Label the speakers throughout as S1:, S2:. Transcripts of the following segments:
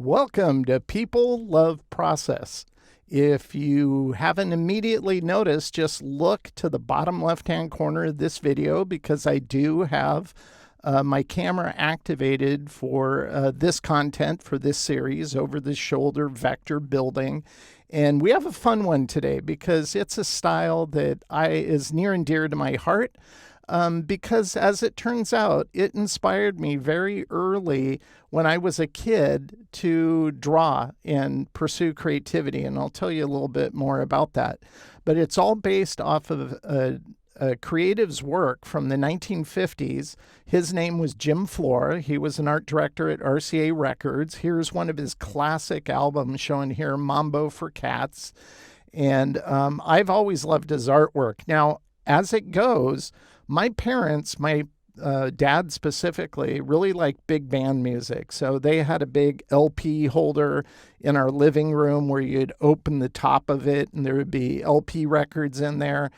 S1: Welcome to People Love Process. If you haven't immediately noticed, just look to the bottom left-hand corner of this video because I do have my camera activated for this content for this series, over the shoulder vector building. And we have a fun one today because it's a style that is near and dear to my heart. Because as it turns out, it inspired me very early when I was a kid to draw and pursue creativity. And I'll tell you a little bit more about that. But it's all based off of a creative's work from the 1950s. His name was Jim Flora. He was an art director at RCA Records. Here's one of his classic albums shown here, Mambo for Cats. And I've always loved his artwork. Now, as it goes, my parents, my dad specifically, really liked big band music. So they had a big LP holder in our living room where you'd open the top of it and there would be LP records in there.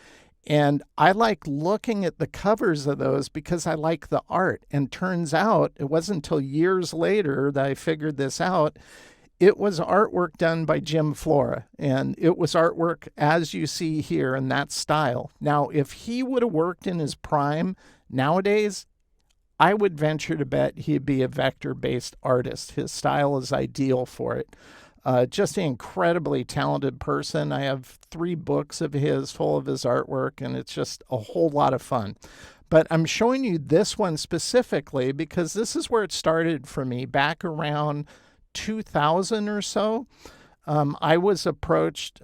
S1: And I like looking at the covers of those because I like the art. And turns out, it wasn't until years later that I figured this out. It was artwork done by Jim Flora, and it was artwork as you see here in that style. Now, if he would have worked in his prime nowadays, I would venture to bet he'd be a vector-based artist. His style is ideal for it. Just an incredibly talented person. I have 3 books of his full of his artwork, and it's just a whole lot of fun. But I'm showing you this one specifically because this is where it started for me back around 2000 or so. I was approached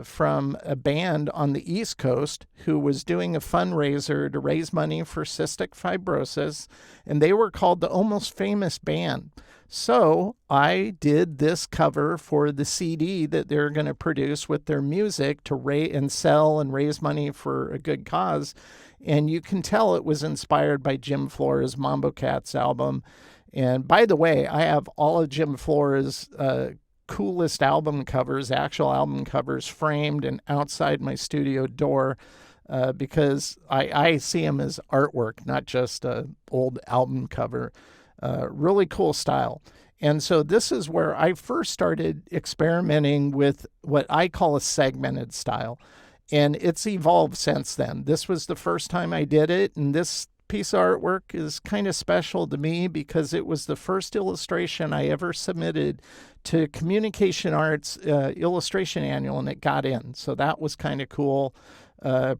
S1: from a band on the East Coast who was doing a fundraiser to raise money for cystic fibrosis, and they were called the Almost Famous Band. So I did this cover for the CD that they're going to produce with their music to sell and raise money for a good cause. And you can tell it was inspired by Jim Flora's Mambo Cats album. And by the way, I have all of Jim Flora's coolest album covers, actual album covers, framed and outside my studio door because I see them as artwork, not just an old album cover. Really cool style. And so this is where I first started experimenting with what I call a segmented style. And it's evolved since then. This was the first time I did it, and this piece of artwork is kind of special to me because it was the first illustration I ever submitted to Communication Arts Illustration Annual, and it got in. So that was kind of cool,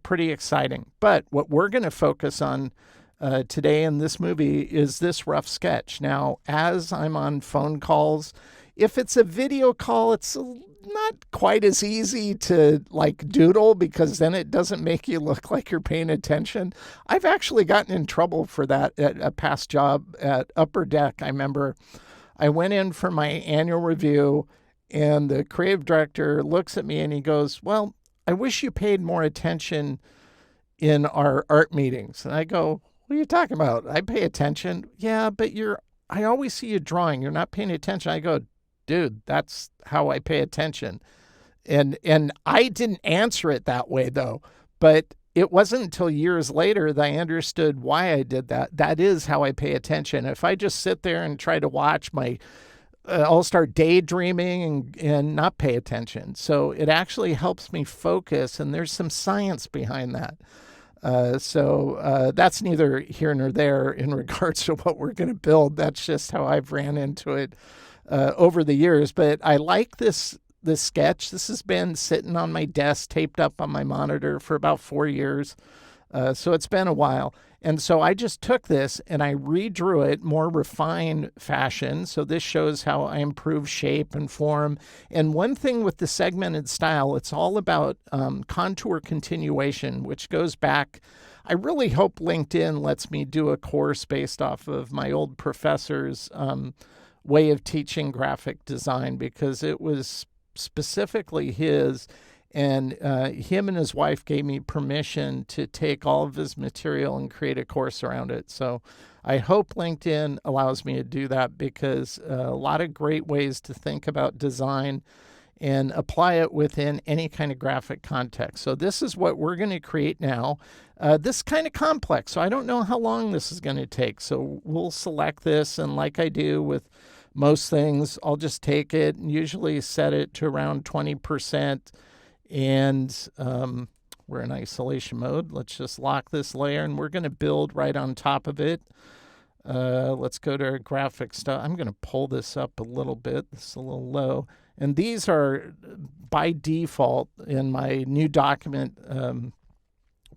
S1: pretty exciting. But what we're going to focus on today in this movie is this rough sketch. Now, as I'm on phone calls, if it's a video call, it's not quite as easy to like doodle because then it doesn't make you look like you're paying attention. I've actually gotten in trouble for that at a past job at Upper Deck. I remember I went in for my annual review and the creative director looks at me and he goes, "Well, I wish you paid more attention in our art meetings." And I go, "What are you talking about? I pay attention." "Yeah, but I always see you drawing. You're not paying attention." I go, "Dude, that's how I pay attention." And I didn't answer it that way, though. But it wasn't until years later that I understood why I did that. That is how I pay attention. If I just sit there and try to watch I'll start daydreaming and not pay attention. So it actually helps me focus, and there's some science behind that. So that's neither here nor there in regards to what we're going to build. That's just how I've ran into it over the years. But I like this sketch. This has been sitting on my desk, taped up on my monitor for about 4 years. So it's been a while. And so I just took this and I redrew it more refined fashion. So this shows how I improve shape and form. And one thing with the segmented style, it's all about contour continuation, which goes back. I really hope LinkedIn lets me do a course based off of my old professor's way of teaching graphic design because it was specifically his. And him and his wife gave me permission to take all of his material and create a course around it. So I hope LinkedIn allows me to do that because a lot of great ways to think about design and apply it within any kind of graphic context. So this is what we're going to create now. This is kind of complex, so I don't know how long this is going to take. So we'll select this, and like I do with most things. I'll just take it and usually set it to around 20%. And we're in isolation mode. Let's just lock this layer, and we're going to build right on top of it. Let's go to our graphic stuff. I'm going to pull this up a little bit. This is a little low. And these are by default in my new document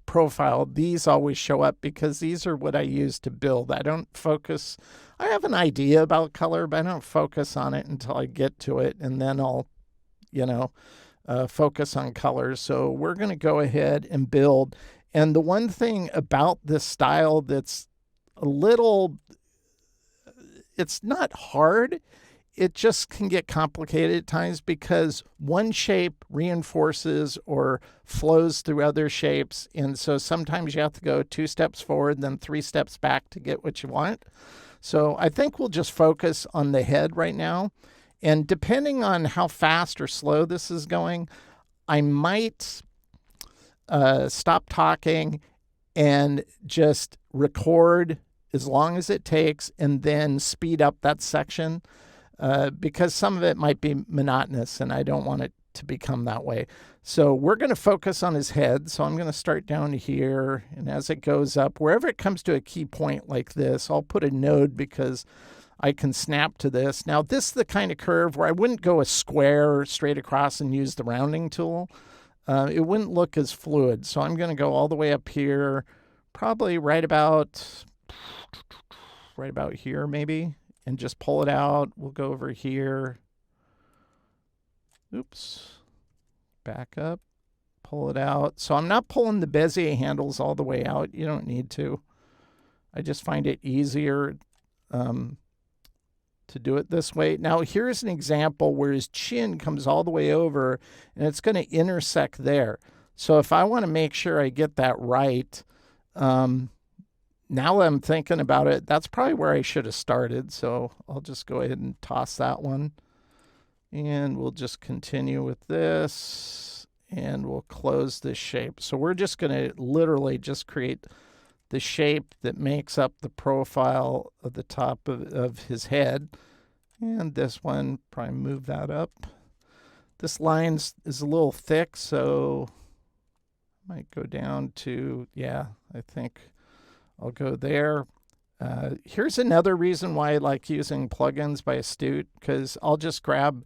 S1: profile. These always show up because these are what I use to build. I don't focus. I have an idea about color, but I don't focus on it until I get to it. And then I'll, focus on colors. So we're going to go ahead and build. And the one thing about this style that's a little, it's not hard. It just can get complicated at times because one shape reinforces or flows through other shapes. And so sometimes you have to go 2 steps forward, then 3 steps back to get what you want. So I think we'll just focus on the head right now. And depending on how fast or slow this is going, I might stop talking and just record as long as it takes and then speed up that section because some of it might be monotonous and I don't want it to become that way. So we're going to focus on his head. So I'm going to start down here, and as it goes up, wherever it comes to a key point like this, I'll put a node because I can snap to this. Now, this is the kind of curve where I wouldn't go a square straight across and use the rounding tool. It wouldn't look as fluid. So I'm going to go all the way up here, probably right about here maybe, and just pull it out. We'll go over here. Oops. Back up. Pull it out. So I'm not pulling the Bezier handles all the way out. You don't need to. I just find it easier to do it this way. Now, here's an example where his chin comes all the way over, and it's going to intersect there. So if I want to make sure I get that right, now that I'm thinking about it, that's probably where I should have started. So I'll just go ahead and toss that one. And we'll just continue with this, and we'll close this shape. So we're just going to literally just create the shape that makes up the profile of the top of his head. And this one, probably move that up. This line is a little thick, so I might go down to, yeah, I think I'll go there. Here's another reason why I like using plugins by Astute, because I'll just grab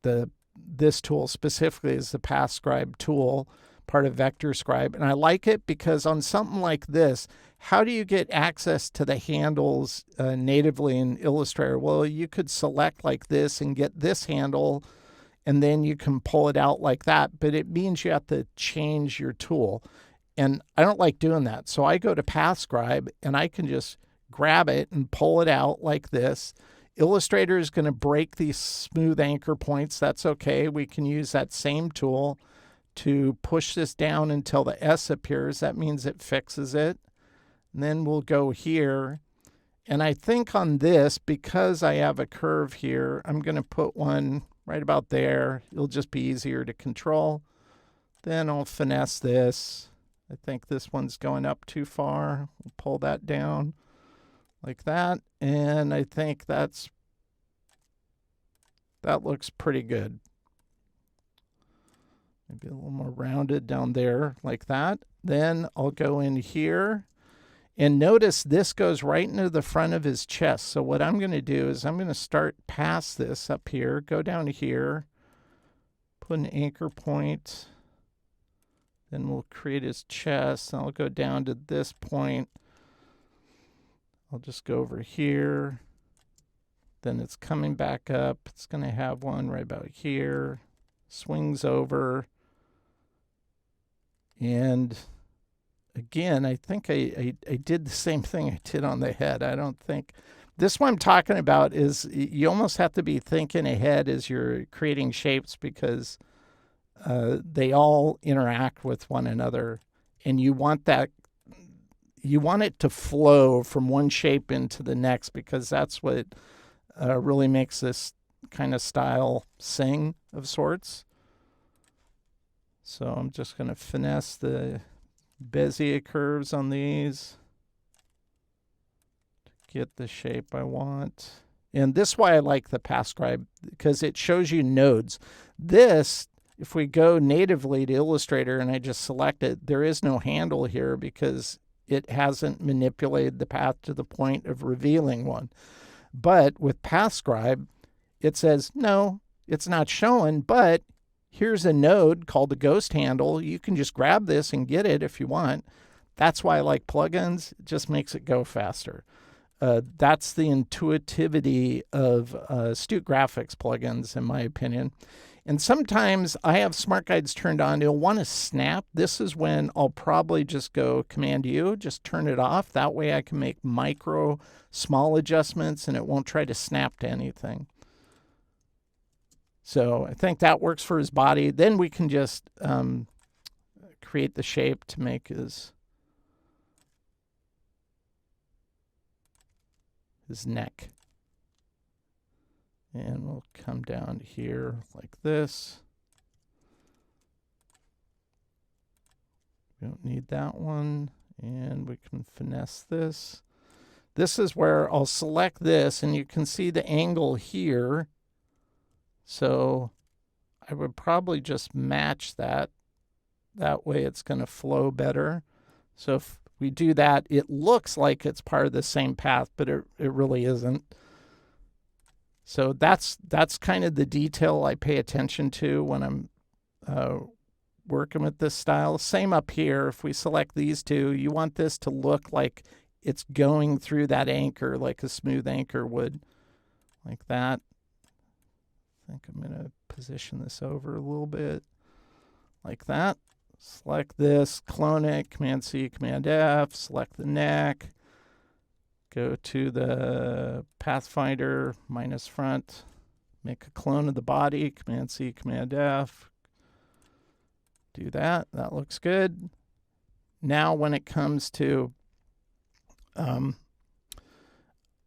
S1: this tool specifically as the Path Scribe tool, part of Vector Scribe. And I like it because on something like this, how do you get access to the handles natively in Illustrator? Well, you could select like this and get this handle, and then you can pull it out like that. But it means you have to change your tool. And I don't like doing that. So I go to Path Scribe and I can just grab it and pull it out like this. Illustrator is going to break these smooth anchor points. That's okay. We can use that same tool to push this down until the S appears. That means it fixes it. And then we'll go here. And I think on this, because I have a curve here, I'm going to put one right about there. It'll just be easier to control. Then I'll finesse this. I think this one's going up too far. We'll pull that down like that. And I think that looks pretty good. Maybe a little more rounded down there like that. Then I'll go in here. And notice this goes right into the front of his chest. So what I'm going to do is I'm going to start past this up here, go down here, put an anchor point. Then we'll create his chest, and I'll go down to this point. I'll just go over here. Then it's coming back up. It's going to have one right about here. Swings over. And again, I think I did the same thing I did on the head. I don't think... This one I'm talking about is you almost have to be thinking ahead as you're creating shapes because... they all interact with one another, and you want it to flow from one shape into the next because that's what really makes this kind of style sing of sorts. So I'm just going to finesse the Bezier curves on these to get the shape I want. And this is why I like the path scribe, because it shows you nodes. This, if we go natively to Illustrator and I just select it, there is no handle here because it hasn't manipulated the path to the point of revealing one. But with path scribe, it says, no, it's not showing, but here's a node called the ghost handle. You can just grab this and get it if you want. That's why I like plugins. It just makes it go faster. That's the intuitivity of Astute Graphics plugins, in my opinion. And sometimes I have Smart Guides turned on. It'll want to snap. This is when I'll probably just go Command U, just turn it off. That way I can make micro, small adjustments and it won't try to snap to anything. So I think that works for his body. Then we can just create the shape to make his neck. And we'll come down here like this. We don't need that one. And we can finesse this. This is where I'll select this, and you can see the angle here. So I would probably just match that. That way it's going to flow better. So if we do that, it looks like it's part of the same path, but it really isn't. So that's kind of the detail I pay attention to when I'm working with this style. Same up here. If we select these two, you want this to look like it's going through that anchor like a smooth anchor would, like that. I think I'm going to position this over a little bit like that. Select this, clone it, Command C, Command F, select the neck, go to the Pathfinder, minus front, make a clone of the body, Command C, Command F, do that. That looks good. Now when it comes to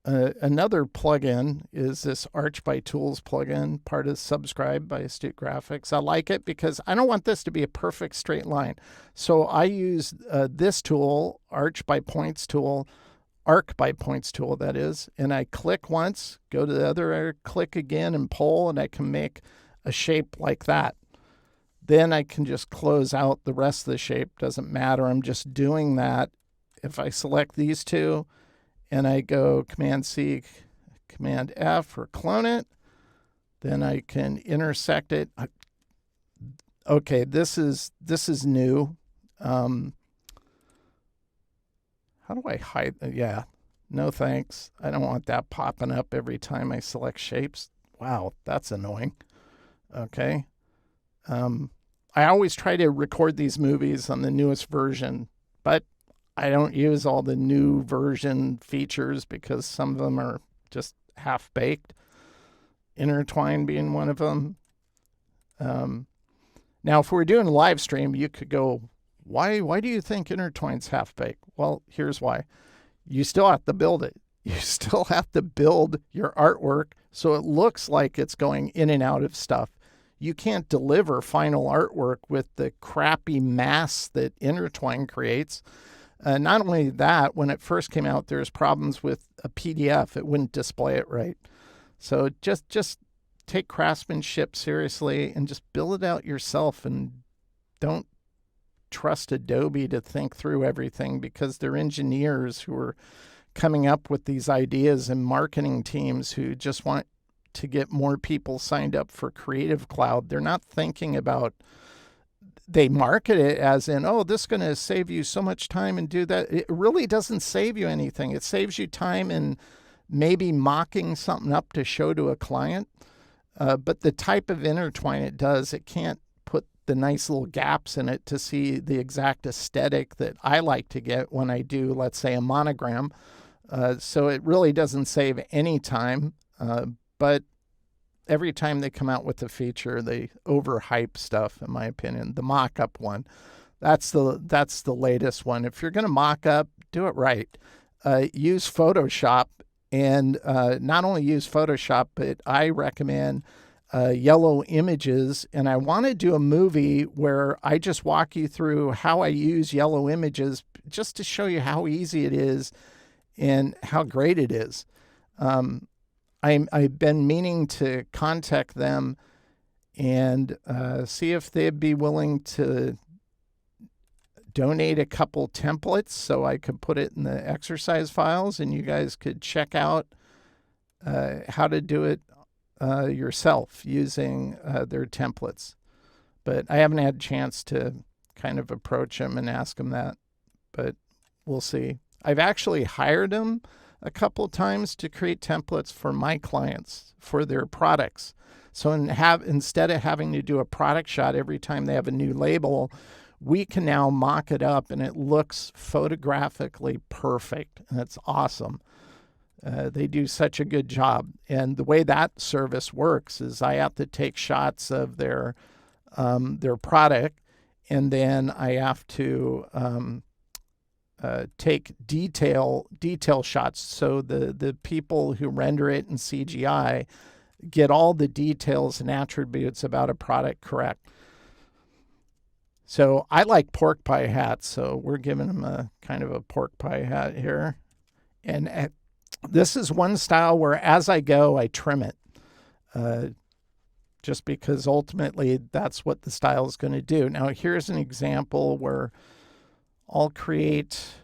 S1: another plugin is this Arch by Tools plugin, part of Subscribe by Astute Graphics. I like it because I don't want this to be a perfect straight line. So I use this tool, Arch by Points tool, Arc by Points tool, that is, and I click once, go to the other, click again and pull, and I can make a shape like that. Then I can just close out the rest of the shape. Doesn't matter. I'm just doing that. If I select these two, and I go Command C, Command F, or clone it, then I can intersect it. Okay, this is new. How do I hide? Yeah, no thanks. I don't want that popping up every time I select shapes. Wow, that's annoying. Okay. I always try to record these movies on the newest version, but I don't use all the new version features because some of them are just half-baked. Intertwine being one of them. Now, if we're doing a live stream, you could go, why do you think Intertwine's half-baked? Well, here's why. You still have to build it. You still have to build your artwork so it looks like it's going in and out of stuff. You can't deliver final artwork with the crappy mass that Intertwine creates. Not only that, when it first came out, there was problems with a PDF. It wouldn't display it right. So just take craftsmanship seriously and just build it out yourself, and don't trust Adobe to think through everything, because they're engineers who are coming up with these ideas and marketing teams who just want to get more people signed up for Creative Cloud. They're not thinking about, they market it as in, oh, this is going to save you so much time and do that. It really doesn't save you anything. It saves you time in maybe mocking something up to show to a client. But the type of intertwine it does, it can't put the nice little gaps in it to see the exact aesthetic that I like to get when I do, let's say, a monogram. So it really doesn't save any time. But every time they come out with a feature, they overhype stuff, in my opinion. The mock-up one, that's the latest one. If you're going to mock up, do it right. Use Photoshop, and not only use Photoshop, but I recommend yellow images. And I want to do a movie where I just walk you through how I use yellow images, just to show you how easy it is and how great it is. I've been meaning to contact them and see if they'd be willing to donate a couple templates so I could put it in the exercise files and you guys could check out how to do it yourself using their templates. But I haven't had a chance to kind of approach them and ask them that, but we'll see. I've actually hired them a couple times to create templates for my clients for their products. So instead of having to do a product shot every time they have a new label, we can now mock it up and it looks photographically perfect, and it's awesome. They do such a good job. And the way that service works is I have to take shots of their product, and then I have to take detail shots. So the people who render it in CGI get all the details and attributes about a product correct. So I like pork pie hats, so we're giving them a kind of a pork pie hat here. And this is one style where as I go, I trim it. Just because ultimately that's what the style is going to do. Now here's an example where I'll create,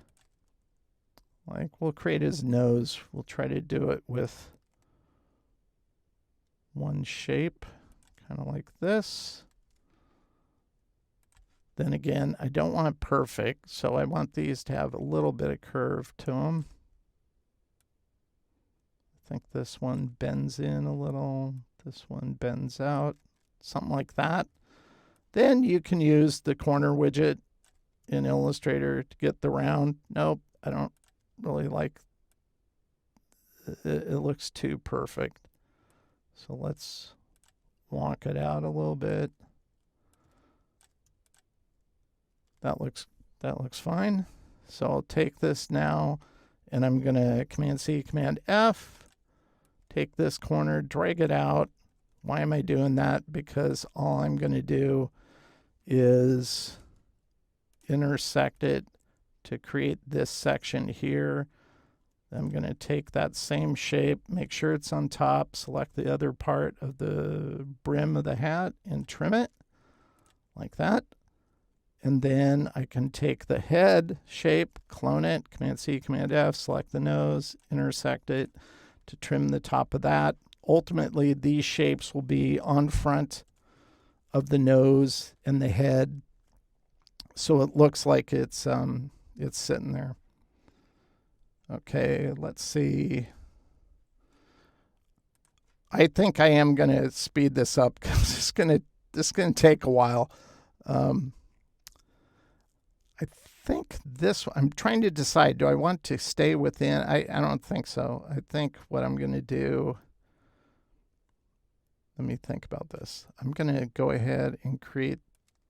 S1: we'll create his nose. We'll try to do it with one shape, kind of like this. Then again, I don't want it perfect, so I want these to have a little bit of curve to them. I think this one bends in a little. This one bends out, something like that. Then you can use the corner widget in Illustrator to get the round. Nope, I don't really like it. It looks too perfect. So let's wonk it out a little bit. That looks fine. So I'll take this now and I'm going to Command C, Command F, take this corner, drag it out. Why am I doing that? Because all I'm going to do is intersect it to create this section here. I'm going to take that same shape, make sure it's on top, select the other part of the brim of the hat and trim it like that. And then I can take the head shape, clone it, Command C, Command F, select the nose, intersect it to trim the top of that. Ultimately, these shapes will be on front of the nose and the head, so it looks like it's sitting there. Okay, let's see. I think I am going to speed this up because this is going to take a while. I think this, I'm trying to decide, do I want to stay within? I don't think so. I think what I'm going to do, let me think about this. I'm going to go ahead and create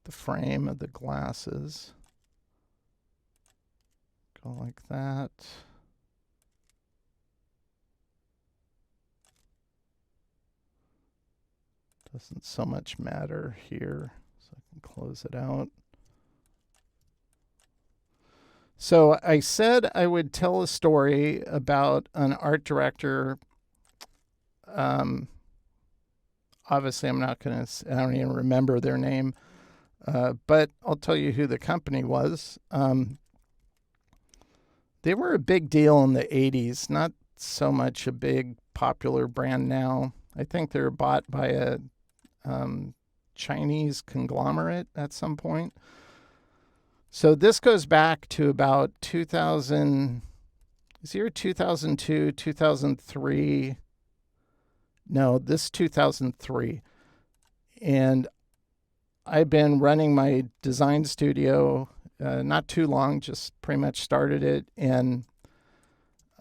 S1: the frame of the glasses. Go like that. Doesn't so much matter here, so I can close it out. So I said I would tell a story about an art director. Obviously, I'm not going to, I don't even remember their name, but I'll tell you who the company was. They were a big deal in the 80s, not so much a big popular brand now. I think they were bought by a Chinese conglomerate at some point. So this goes back to about 2000, is here 2002, 2003? No, this 2003. And I've been running my design studio not too long, just pretty much started it. And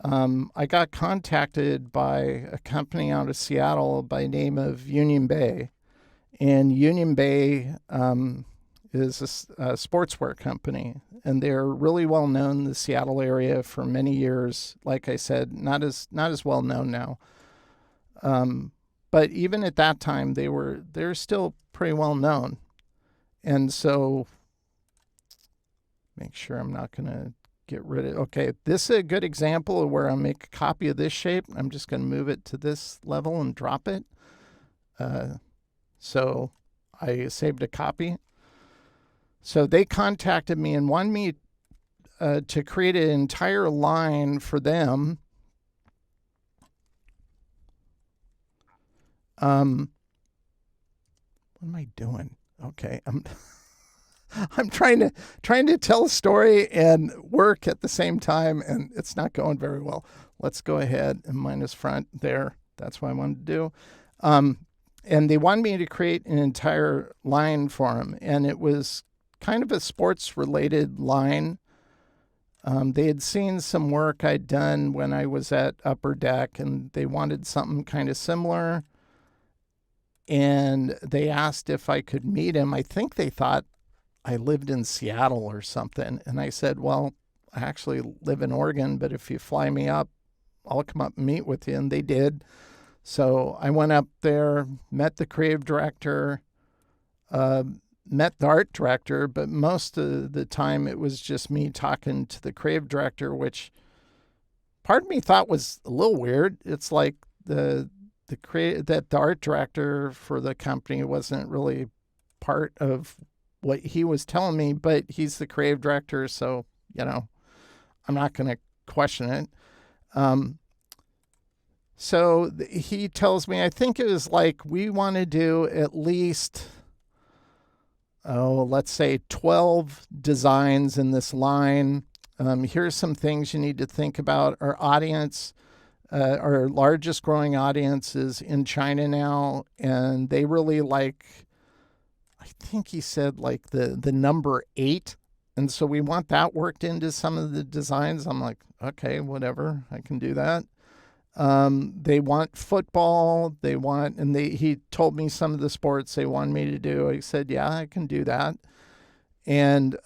S1: I got contacted by a company out of Seattle by name of Union Bay. And Union Bay is a sportswear company, and they're really well known in the Seattle area for many years. Like I said, not as well known now. But even at that time, they're still pretty well known. And so, make sure I'm not going to get rid of, okay, this is a good example of where I make a copy of this shape. I'm just going to move it to this level and drop it. So I saved a copy. So they contacted me and wanted me to create an entire line for them. What am I doing? Okay, I'm trying to tell a story and work at the same time, and it's not going very well. Let's go ahead and minus front there. That's what I wanted to do. And they wanted me to create an entire line for them, and it was kind of a sports-related line. They had seen some work I'd done when I was at Upper Deck, and they wanted something kind of similar. And they asked if I could meet him. I think they thought I lived in Seattle or something. And I said, well, I actually live in Oregon, but if you fly me up, I'll come up and meet with you. And they did. So I went up there, met the creative director, met the art director, but most of the time it was just me talking to the creative director, which part of me thought was a little weird. It's like the art director for the company wasn't really part of what he was telling me, but he's the creative director, so, I'm not going to question it. So he tells me, I think it was like, we want to do at least, let's say 12 designs in this line. Here's some things you need to think about. Our audience, our largest growing audience is in China now, and they really like, I think he said like the number 8. And so we want that worked into some of the designs. I'm like, okay, whatever, I can do that. They want football. He told me some of the sports they wanted me to do. I said, yeah, I can do that. And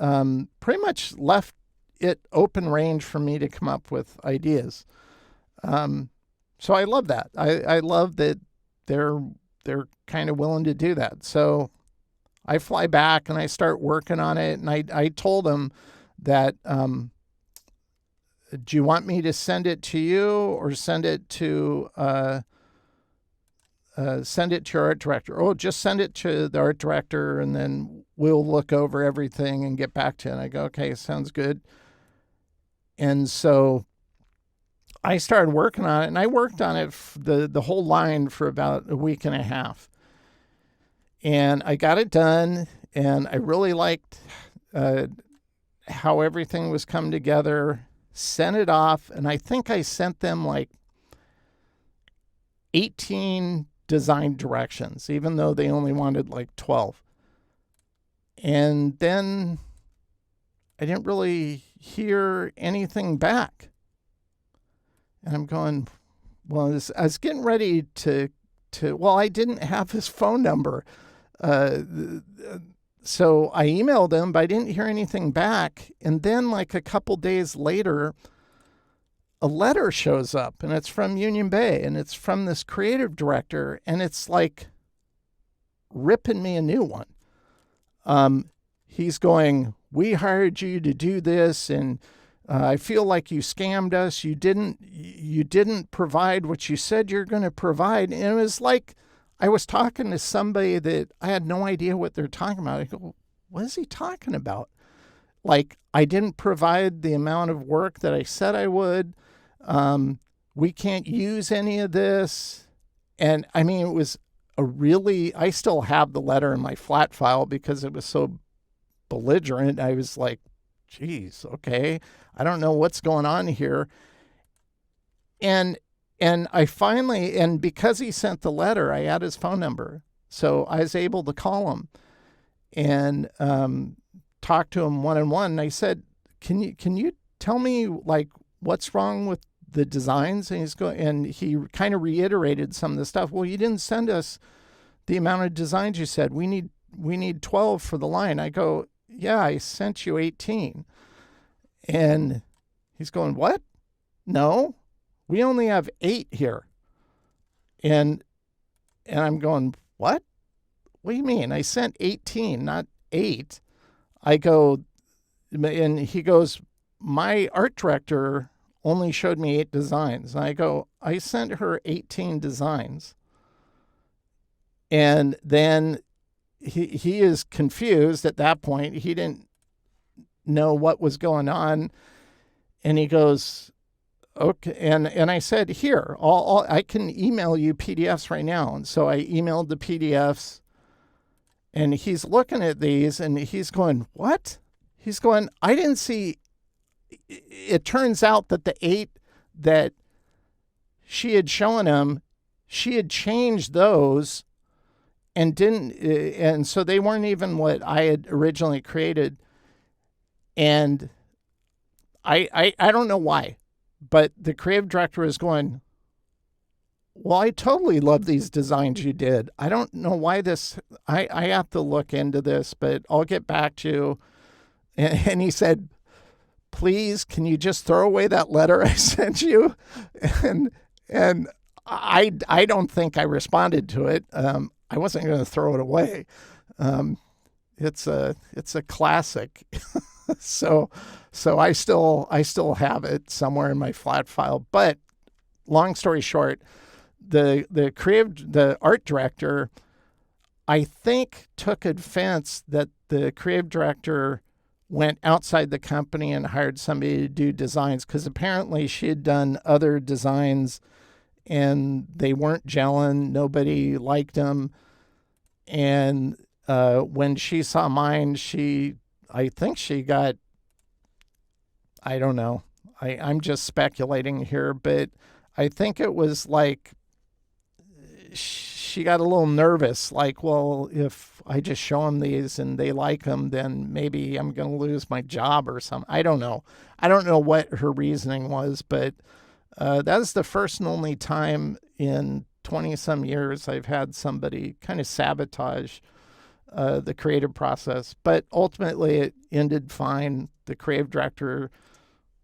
S1: pretty much left it open range for me to come up with ideas. So I love that. I love that they're kind of willing to do that. So I fly back and I start working on it. And I told them that, do you want me to send it to you or send it to your art director? Oh, just send it to the art director and then we'll look over everything and get back to it. And I go, okay, sounds good. And so I started working on it, and I worked on it, the whole line, for about a week and a half. And I got it done, and I really liked how everything was coming together, sent it off, and I think I sent them like 18 design directions, even though they only wanted like 12. And then I didn't really hear anything back. And I'm going, well, I was getting ready to I didn't have his phone number. So I emailed him, but I didn't hear anything back. And then like a couple days later, a letter shows up, and it's from Union Bay, and it's from this creative director, and it's like ripping me a new one. He's going, we hired you to do this, and I feel like you scammed us. You didn't provide what you said you're going to provide. And it was like I was talking to somebody that I had no idea what they're talking about. I go, what is he talking about? Like, I didn't provide the amount of work that I said I would. We can't use any of this. And I mean, it was I still have the letter in my flat file because it was so belligerent. I was like, geez, okay, I don't know what's going on here. And I finally, and because he sent the letter, I had his phone number. So I was able to call him and talk to him one-on-one. And I said, can you tell me like what's wrong with the designs? And he kind of reiterated some of the stuff. Well, you didn't send us the amount of designs you said. We need 12 for the line. I go, yeah, I sent you 18. And he's going, what? No, we only have 8 here. And I'm going, what? What do you mean? I sent 18, not 8. I go, and he goes, my art director only showed me 8 designs. And I go, I sent her 18 designs. And then he is confused at that point. He didn't know what was going on. And he goes, okay. And I said, here, I can email you PDFs right now. And so I emailed the PDFs. And he's looking at these and he's going, what? He's going, I didn't see. It turns out that the 8 that she had shown him, she had changed those and didn't. And so they weren't even what I had originally created. And I don't know why, but the creative director is going, well, I totally love these designs you did. I don't know why this, I have to look into this, but I'll get back to you. And he said, please, can you just throw away that letter I sent you? And I don't think I responded to it. I wasn't going to throw it away. It's a classic. So I still have it somewhere in my flat file. But long story short, the art director, I think, took offense that the creative director went outside the company and hired somebody to do designs, because apparently she had done other designs and they weren't gelling. Nobody liked them. And when she saw mine, I think she got, I don't know. I'm just speculating here, but I think it was like she got a little nervous, like, well, if I just show them these and they like them, then maybe I'm going to lose my job or something. I don't know. I don't know what her reasoning was, but that is the first and only time in 20-some years I've had somebody kind of sabotage the creative process. But ultimately, it ended fine. The creative director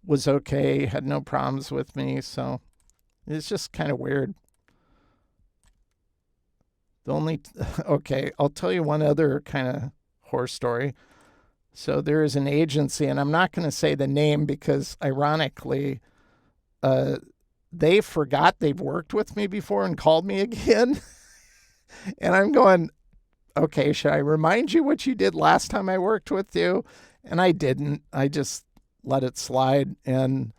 S1: was okay, had no problems with me, so it's just kind of weird. Okay, I'll tell you one other kind of horror story. So there is an agency, and I'm not going to say the name because, ironically, they forgot they've worked with me before and called me again. And I'm going, okay, should I remind you what you did last time I worked with you? And I didn't. I just let it slide and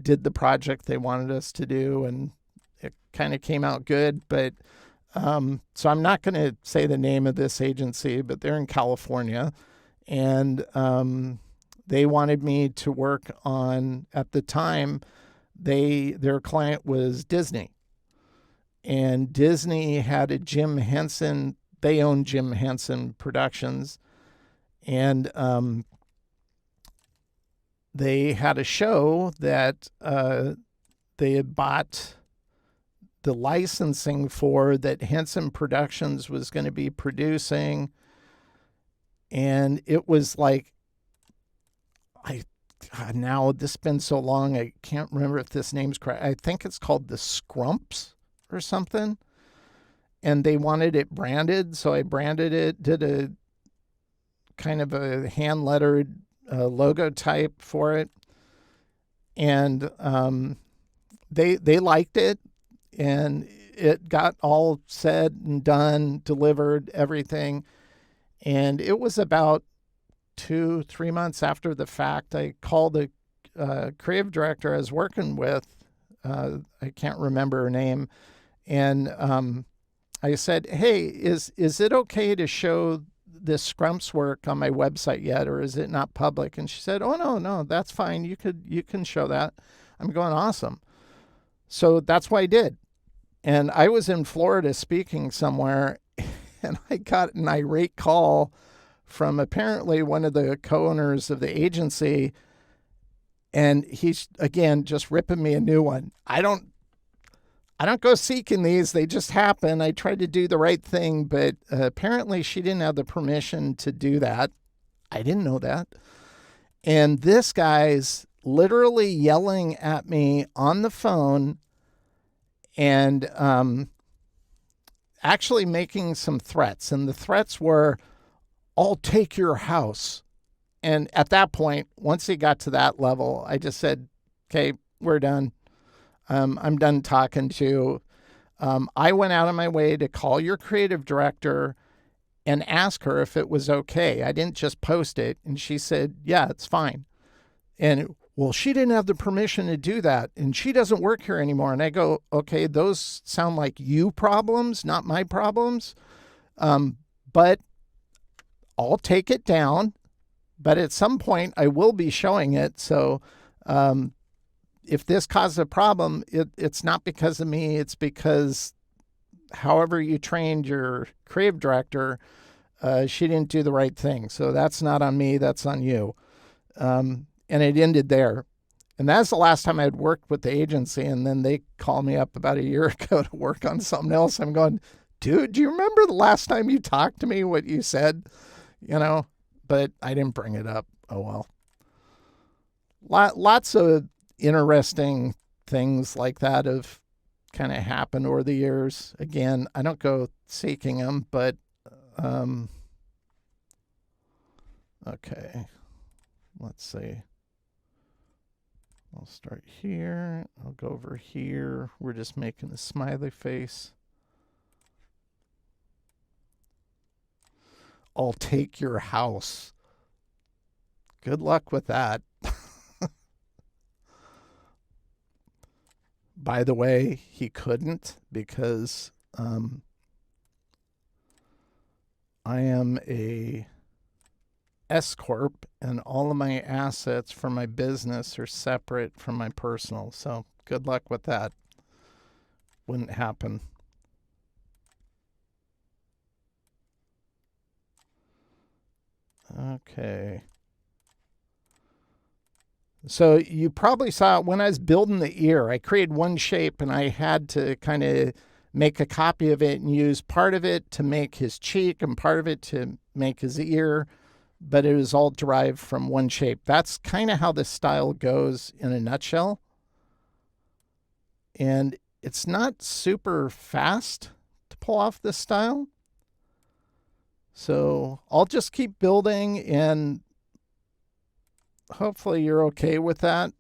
S1: did the project they wanted us to do, and it kind of came out good. But so I'm not going to say the name of this agency, but they're in California, and they wanted me to work on, at the time, their client was Disney, and Disney had a Jim Henson. They own Jim Henson Productions, and they had a show that they had bought the licensing for, that Henson Productions was going to be producing. And it was like, now this has been so long, I can't remember if this name's correct. I think it's called the Scrumps or something. And they wanted it branded, so I branded it, did a kind of a hand-lettered logo type for it. And they liked it. And it got all said and done, delivered, everything. And it was about 2-3 months after the fact, I called the creative director I was working with. I can't remember her name. And I said, hey, is it okay to show this Scrumps work on my website yet, or is it not public? And she said, oh, no, that's fine. You can show that. I'm going, awesome. So that's what I did. And I was in Florida speaking somewhere, and I got an irate call from apparently one of the co-owners of the agency. And he's, again, just ripping me a new one. I don't go seeking these. They just happen. I tried to do the right thing, but apparently she didn't have the permission to do that. I didn't know that. And this guy's literally yelling at me on the phone and actually making some threats. And the threats were, I'll take your house. And at that point, once he got to that level, I just said, okay, we're done. I'm done talking to you. I went out of my way to call your creative director and ask her if it was okay. I didn't just post it. And she said, yeah, it's fine. And well, she didn't have the permission to do that, and she doesn't work here anymore. And I go, okay, those sound like you problems, not my problems. But I'll take it down. But at some point, I will be showing it. So if this causes a problem, it's not because of me. It's because however you trained your creative director, she didn't do the right thing. So that's not on me. That's on you. And it ended there. And that's the last time I had worked with the agency. And then they called me up about a year ago to work on something else. I'm going, dude, do you remember the last time you talked to me, what you said? You know, but I didn't bring it up. Oh, well. Lots of interesting things like that have kind of happened over the years. Again, I don't go seeking them, but okay. Let's see. I'll start here. I'll go over here. We're just making a smiley face. I'll take your house. Good luck with that. By the way, he couldn't because I am a S Corp and all of my assets for my business are separate from my personal. So good luck with that. Wouldn't happen. Okay. So you probably saw when I was building the ear, I created one shape and I had to kind of make a copy of it and use part of it to make his cheek and part of it to make his ear. But it was all derived from one shape. That's kind of how this style goes in a nutshell. And it's not super fast to pull off this style. So I'll just keep building and hopefully you're okay with that.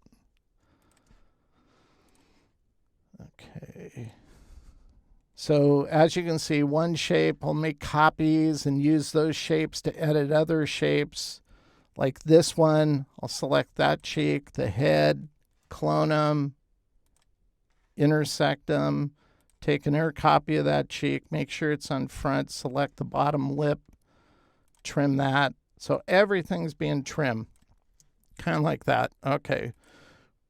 S1: Okay. So as you can see, one shape, I'll make copies and use those shapes to edit other shapes. Like this one, I'll select that cheek, the head, clone them, intersect them, take another copy of that cheek, make sure it's on front, select the bottom lip, trim that. So everything's being trimmed, kind of like that. Okay,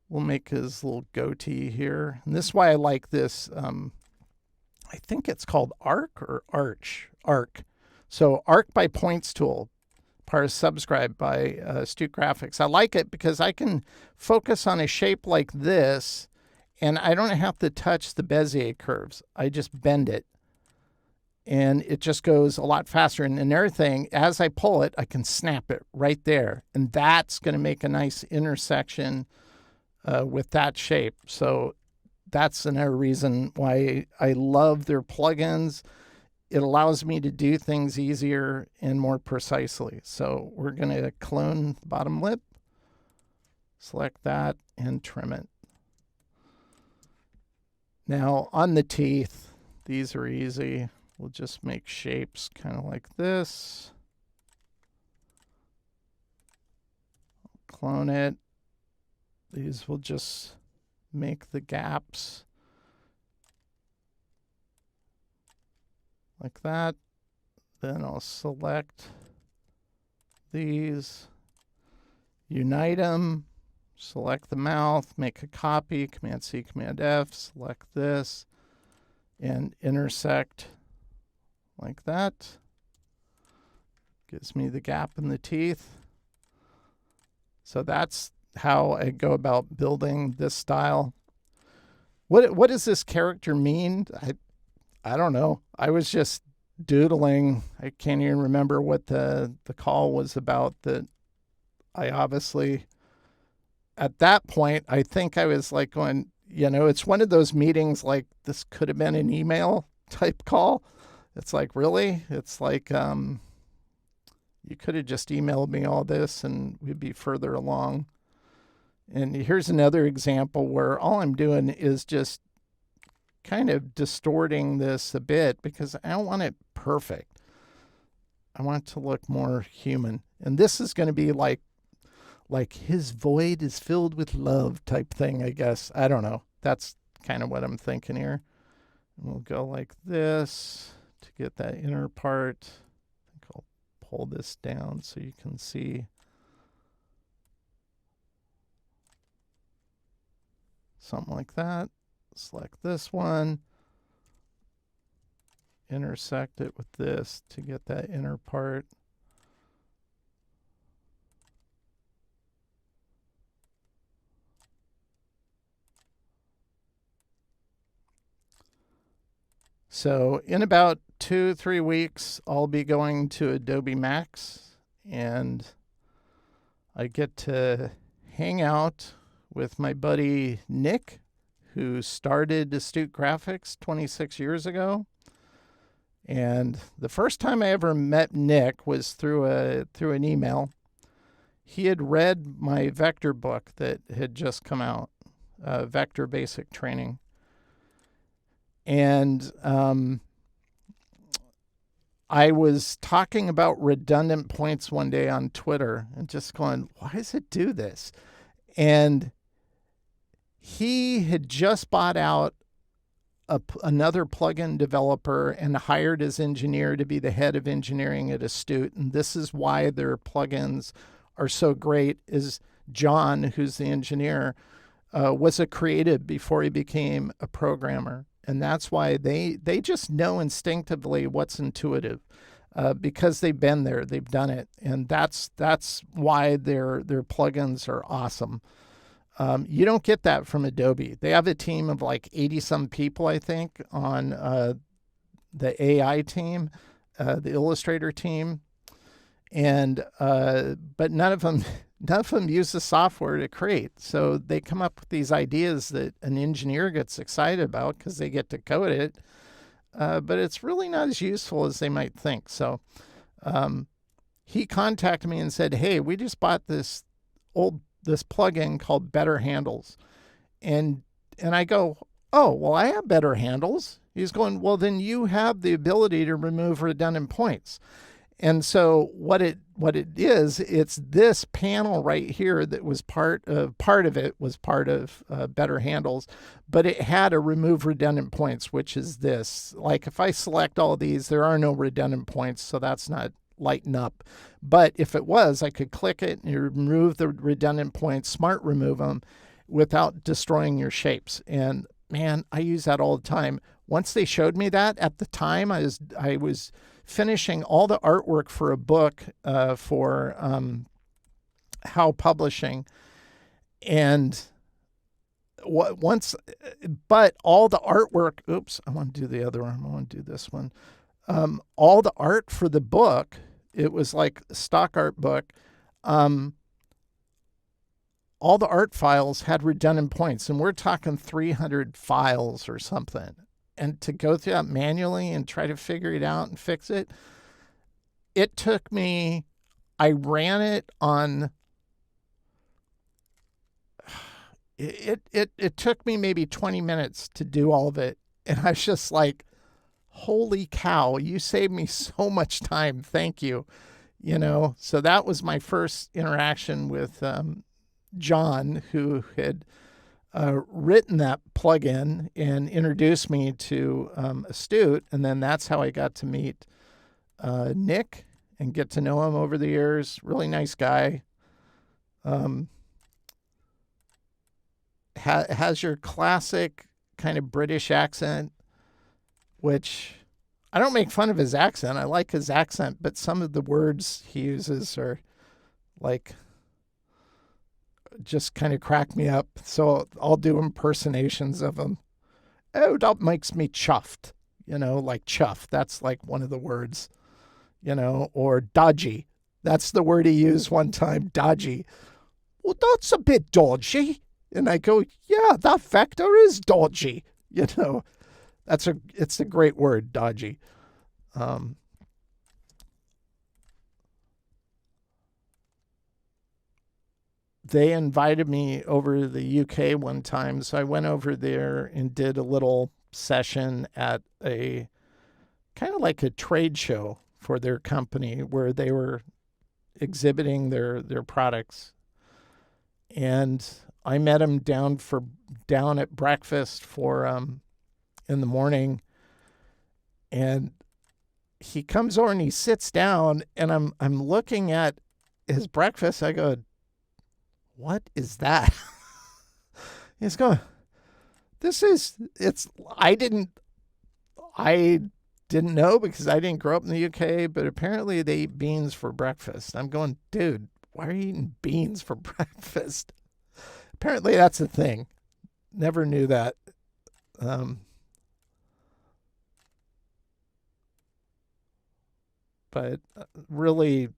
S1: we'll make his little goatee here. And this is why I like this. I think it's called Arc or Arch. Arc. So Arc by Points Tool, part of Subscribe by Astute Graphics. I like it because I can focus on a shape like this and I don't have to touch the Bezier curves. I just bend it and it just goes a lot faster. And another thing, as I pull it, I can snap it right there. And that's going to make a nice intersection with that shape. So that's another reason why I love their plugins. It allows me to do things easier and more precisely. So we're going to clone the bottom lip, select that, and trim it. Now on the teeth, these are easy. We'll just make shapes kind of like this. Clone it. These will just make the gaps like that. Then I'll select these, unite them, select the mouth, make a copy, Command C, Command F, select this, and intersect like that. Gives me the gap in the teeth. So that's how I go about building this style. What does this character mean? I don't know. I was just doodling. I can't even remember what the call was about. That I obviously, at that point, I think I was like going, you know, it's one of those meetings like this could have been an email type call. It's like, really? It's like, You could have just emailed me all this and we'd be further along. And here's another example where all I'm doing is just kind of distorting this a bit because I don't want it perfect. I want it to look more human. And this is going to be like his void is filled with love type thing, I guess. I don't know. That's kind of what I'm thinking here. And we'll go like this to get that inner part. I think I'll pull this down so you can see. Something like that. Select this one. Intersect it with this to get that inner part. So in about 2-3 weeks, I'll be going to Adobe Max, and I get to hang out with my buddy Nick, who started Astute Graphics 26 years ago. And the first time I ever met Nick was through an email. He had read my vector book that had just come out, Vector Basic Training. And I was talking about redundant points one day on Twitter and just going, why does it do this? And he had just bought out another plugin developer and hired his engineer to be the head of engineering at Astute. And this is why their plugins are so great, is John, who's the engineer, was a creative before he became a programmer. And that's why they just know instinctively what's intuitive, because they've been there, they've done it. And that's why their plugins are awesome. You don't get that from Adobe. They have a team of like 80-some people, I think, on the AI team, the Illustrator team, and but none of them use the software to create. So they come up with these ideas that an engineer gets excited about because they get to code it, but it's really not as useful as they might think. So he contacted me and said, "Hey, we just bought this plugin called Better Handles." And I go, "Oh, well, I have Better Handles." He's going, "Well, then you have the ability to remove redundant points." And so what it is, it's this panel right here that was part of Better Handles, but it had a remove redundant points, which is this. Like if I select all of these, there are no redundant points, so that's not lighten up. But if it was, I could click it and remove the redundant points, smart remove them without destroying your shapes. And man, I use that all the time. Once they showed me that, at the time I was finishing all the artwork for a book for How Publishing, and but all the artwork. Oops, I want to do the other one. I want to do this one. All the art for the book, it was like a stock art book. All the art files had redundant points, and we're talking 300 files or something. And to go through that manually and try to figure it out and fix it, it took me, I ran it on, it took me maybe 20 minutes to do all of it. And I was just like, holy cow, you saved me so much time. Thank you. You know, so that was my first interaction with John, who had written that plugin and introduced me to Astute. And then that's how I got to meet Nick and get to know him over the years. Really nice guy. Has your classic kind of British accent, which I don't make fun of his accent. I like his accent, but some of the words he uses are like, just kind of crack me up. So I'll do impersonations of him. "Oh, that makes me chuffed." You know, like chuff. That's like one of the words, you know, or dodgy. That's the word he used one time, dodgy. "Well, that's a bit dodgy." And I go, "Yeah, that vector is dodgy." You know, it's a great word, dodgy. they invited me over to the UK one time. So I went over there and did a little session at a kind of like a trade show for their company where they were exhibiting their products. And I met him down at breakfast for in the morning, and he comes over and he sits down, and I'm looking at his breakfast. I go, "What is that?" He's going, I didn't know because I didn't grow up in the UK, but apparently they eat beans for breakfast. I'm going, dude, why are you eating beans for breakfast? Apparently that's a thing. Never knew that. But really,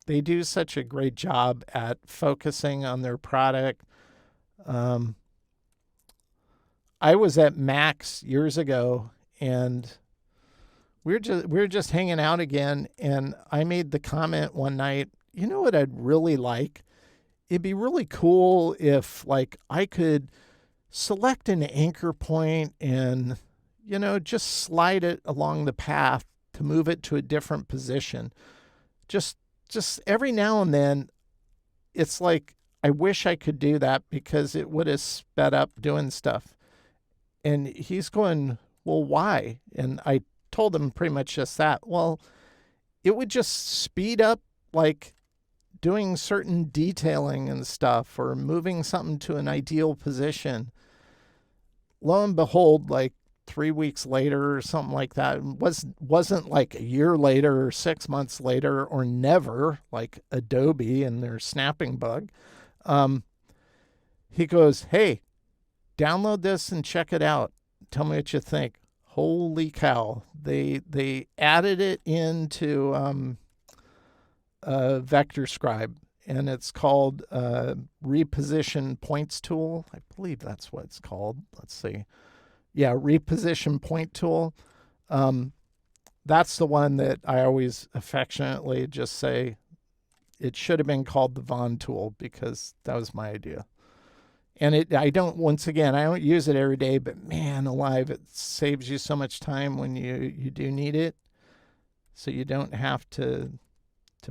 S1: they do such a great job at focusing on their product. I was at Max years ago, and we were just hanging out again, and I made the comment one night, you know what I'd really like? It'd be really cool if like I could select an anchor point and, just slide it along the path to move it to a different position. Just every now and then, it's like I wish I could do that because it would have sped up doing stuff. And he's going, well, why? And I told him pretty much just that. Well, it would just speed up like doing certain detailing and stuff or moving something to an ideal position. Lo and behold, like 3 weeks later or something like that, wasn't like a year later or 6 months later or never, like Adobe and their snapping bug. He goes, hey, download this and check it out. Tell me what you think. Holy cow. They added it into Vector Scribe, and it's called Reposition Points Tool. I believe that's what it's called. Let's see. Yeah, Reposition Point Tool. That's the one that I always affectionately just say it should have been called the Von tool because that was my idea. And I don't use it every day, but man alive, it saves you so much time when you do need it. So you don't have to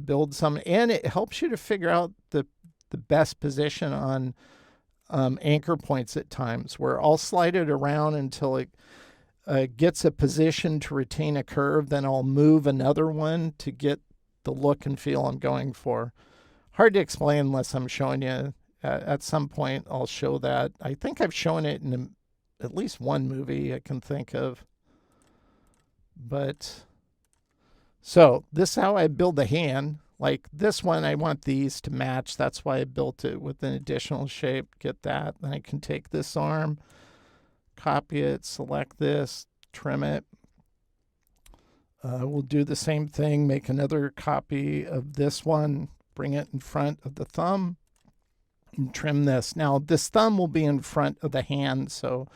S1: build some, and it helps you to figure out the best position on anchor points at times, where I'll slide it around until it gets a position to retain a curve. Then I'll move another one to get the look and feel I'm going for. Hard to explain unless I'm showing you. At some point, I'll show that. I think I've shown it in at least one movie I can think of. But so this is how I build the hand. Like this one, I want these to match. That's why I built it with an additional shape. Get that. Then I can take this arm, copy it, select this, trim it. We'll do the same thing. Make another copy of this one. Bring it in front of the thumb. And trim this. Now, this thumb will be in front of the hand, so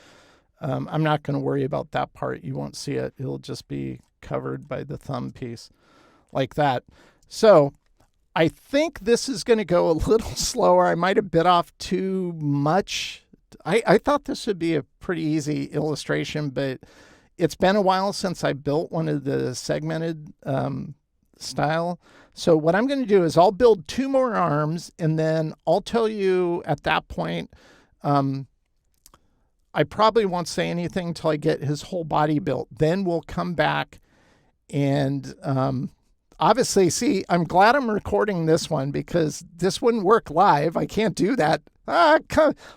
S1: I'm not going to worry about that part. You won't see it. It'll just be covered by the thumb piece like that. So I think this is going to go a little slower. I might have bit off too much. I thought this would be a pretty easy illustration, but it's been a while since I built one of the segmented style. So what I'm going to do is I'll build 2 more arms, and then I'll tell you at that point, I probably won't say anything until I get his whole body built. Then we'll come back and obviously, see, I'm glad I'm recording this one because this wouldn't work live. I can't do that.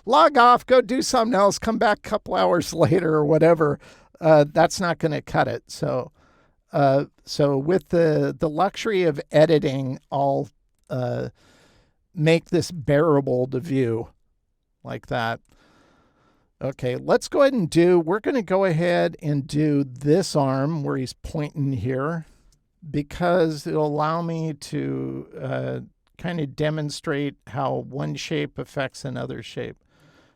S1: Log off, go do something else, come back a couple hours later or whatever. That's not going to cut it. So with the luxury of editing, I'll make this bearable to view like that. Okay, let's go ahead and we're going to go ahead and do this arm where he's pointing here because it'll allow me to kind of demonstrate how one shape affects another shape.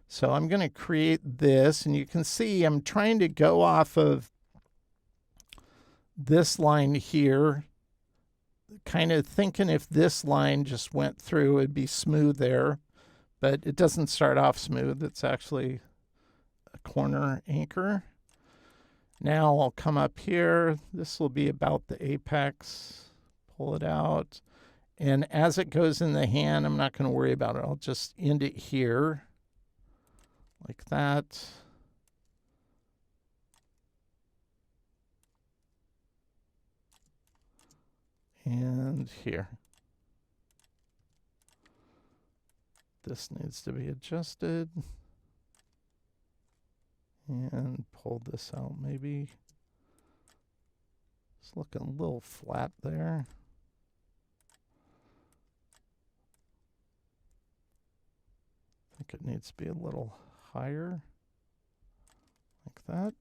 S1: So I'm going to create this, and you can see I'm trying to go off of this line here kind of thinking if this line just went through, it'd be smooth there, but it doesn't start off smooth. It's actually a corner anchor. Now I'll come up here. This will be about the apex. Pull it out. And as it goes in the hand, I'm not going to worry about it. I'll just end it here like that. And here. This needs to be adjusted. And pull this out maybe. It's looking a little flat there. I think it needs to be a little higher. Like that.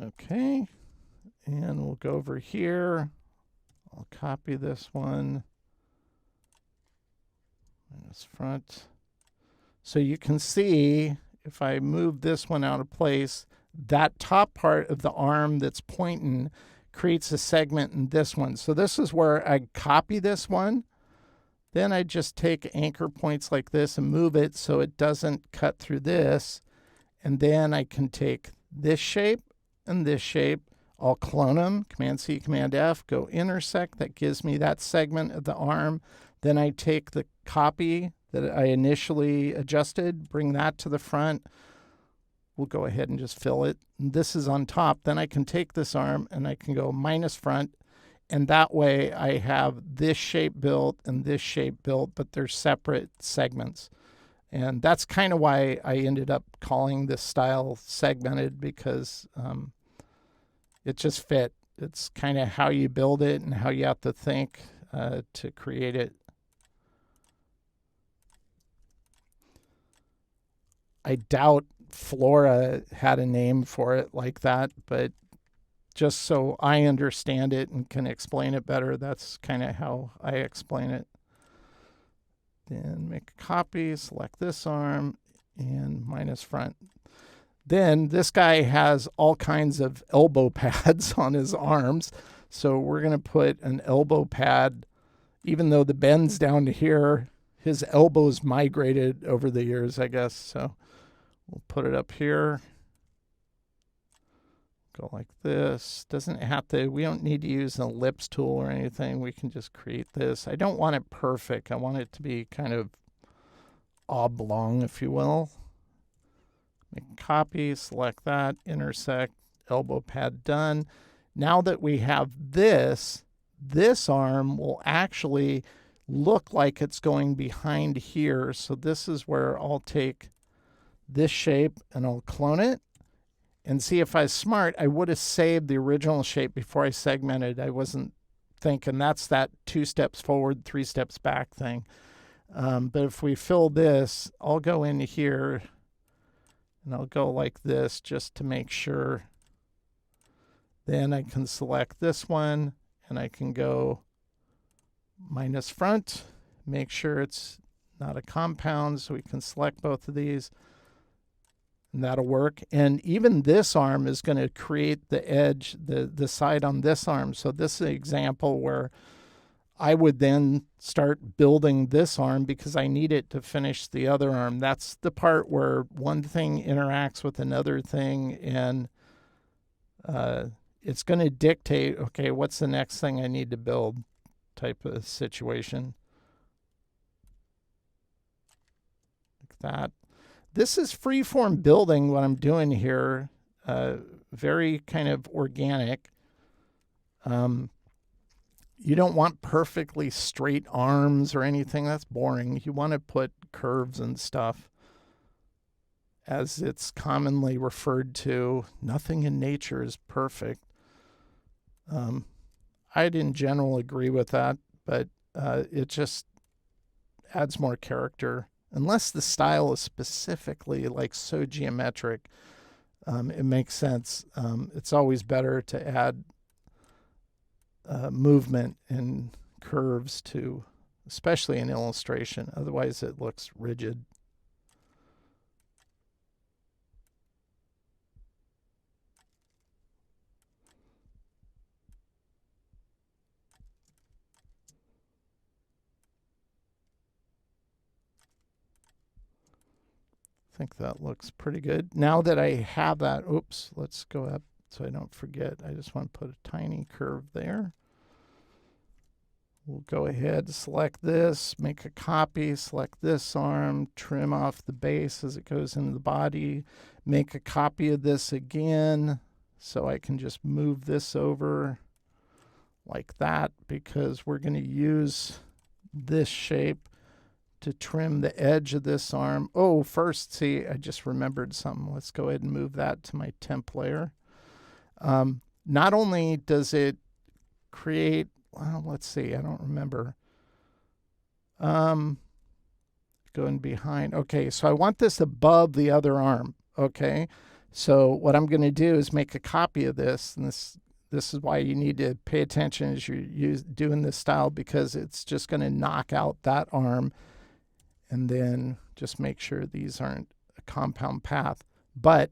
S1: Okay. And we'll go over here. I'll copy this one. Minus front. So you can see if I move this one out of place, that top part of the arm that's pointing creates a segment in this one. So this is where I copy this one. Then I just take anchor points like this and move it so it doesn't cut through this. And then I can take this shape and this shape. I'll clone them, Command-C, Command-F, go intersect. That gives me that segment of the arm. Then I take the copy that I initially adjusted, bring that to the front. We'll go ahead and just fill it. And this is on top. Then I can take this arm and I can go minus front. And that way I have this shape built and this shape built, but they're separate segments. And that's kind of why I ended up calling this style segmented, because it just fit. It's kind of how you build it and how you have to think to create it. I doubt Flora had a name for it like that, but just so I understand it and can explain it better, that's kind of how I explain it. Then make a copy, select this arm, and minus front. Then this guy has all kinds of elbow pads on his arms. So we're going to put an elbow pad, even though the bend's down to here, his elbow's migrated over the years, I guess. So we'll put it up here. Go like this. Doesn't have to, we don't need to use an ellipse tool or anything. We can just create this. I don't want it perfect. I want it to be kind of oblong, if you will. Make a copy, select that, intersect, elbow pad done. Now that we have this, this arm will actually look like it's going behind here. So this is where I'll take this shape and I'll clone it. And see, if I was smart, I would have saved the original shape before I segmented. I wasn't thinking that's that 2 steps forward, 3 steps back thing. But if we fill this, I'll go into here and I'll go like this just to make sure. Then I can select this one and I can go minus front, make sure it's not a compound, so we can select both of these. And that'll work. And even this arm is going to create the edge, the side on this arm. So this is an example where I would then start building this arm because I need it to finish the other arm. That's the part where one thing interacts with another thing, and it's going to dictate, okay, what's the next thing I need to build type of situation. Like that. This is freeform building, what I'm doing here, very kind of organic. You don't want perfectly straight arms or anything. That's boring. You want to put curves and stuff. As it's commonly referred to, nothing in nature is perfect. I'd in general agree with that, but it just adds more character. Unless the style is specifically like so geometric, it makes sense. It's always better to add movement and curves to, especially in illustration. Otherwise it looks rigid. think that looks pretty good. Now that I have that, oops, let's go up so I don't forget. I just want to put a tiny curve there. We'll go ahead, select this, make a copy, select this arm, trim off the base as it goes into the body, make a copy of this again, so I can just move this over like that, because we're going to use this shape to trim the edge of this arm. Oh, first, see, I just remembered something. Let's go ahead and move that to my temp layer. Not only does it create, well, let's see, I don't remember. Going behind. Okay, so I want this above the other arm. Okay, so what I'm going to do is make a copy of this, and this is why you need to pay attention as you're doing this style, because it's just going to knock out that arm, and then just make sure these aren't a compound path. But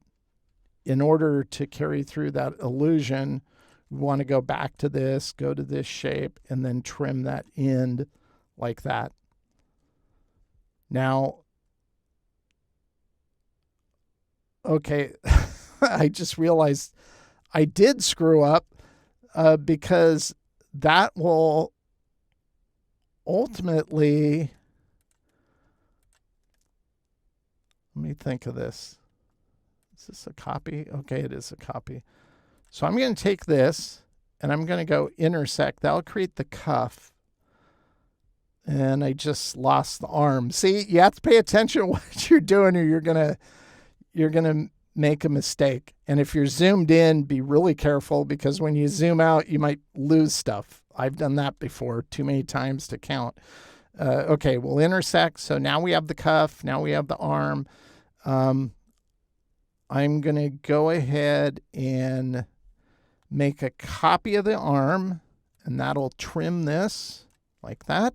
S1: in order to carry through that illusion, we want to go back to this, go to this shape, and then trim that end like that. Now, okay, I just realized I did screw up because that will ultimately, let me think of this. Is this a copy? Okay, it is a copy. So I'm going to take this and I'm going to go intersect. That'll create the cuff. And I just lost the arm. See, you have to pay attention to what you're doing, or you're gonna make a mistake. And if you're zoomed in, be really careful, because when you zoom out, you might lose stuff. I've done that before too many times to count. Okay, we'll intersect. So now we have the cuff. Now we have the arm. I'm going to go ahead and make a copy of the arm, and that'll trim this like that.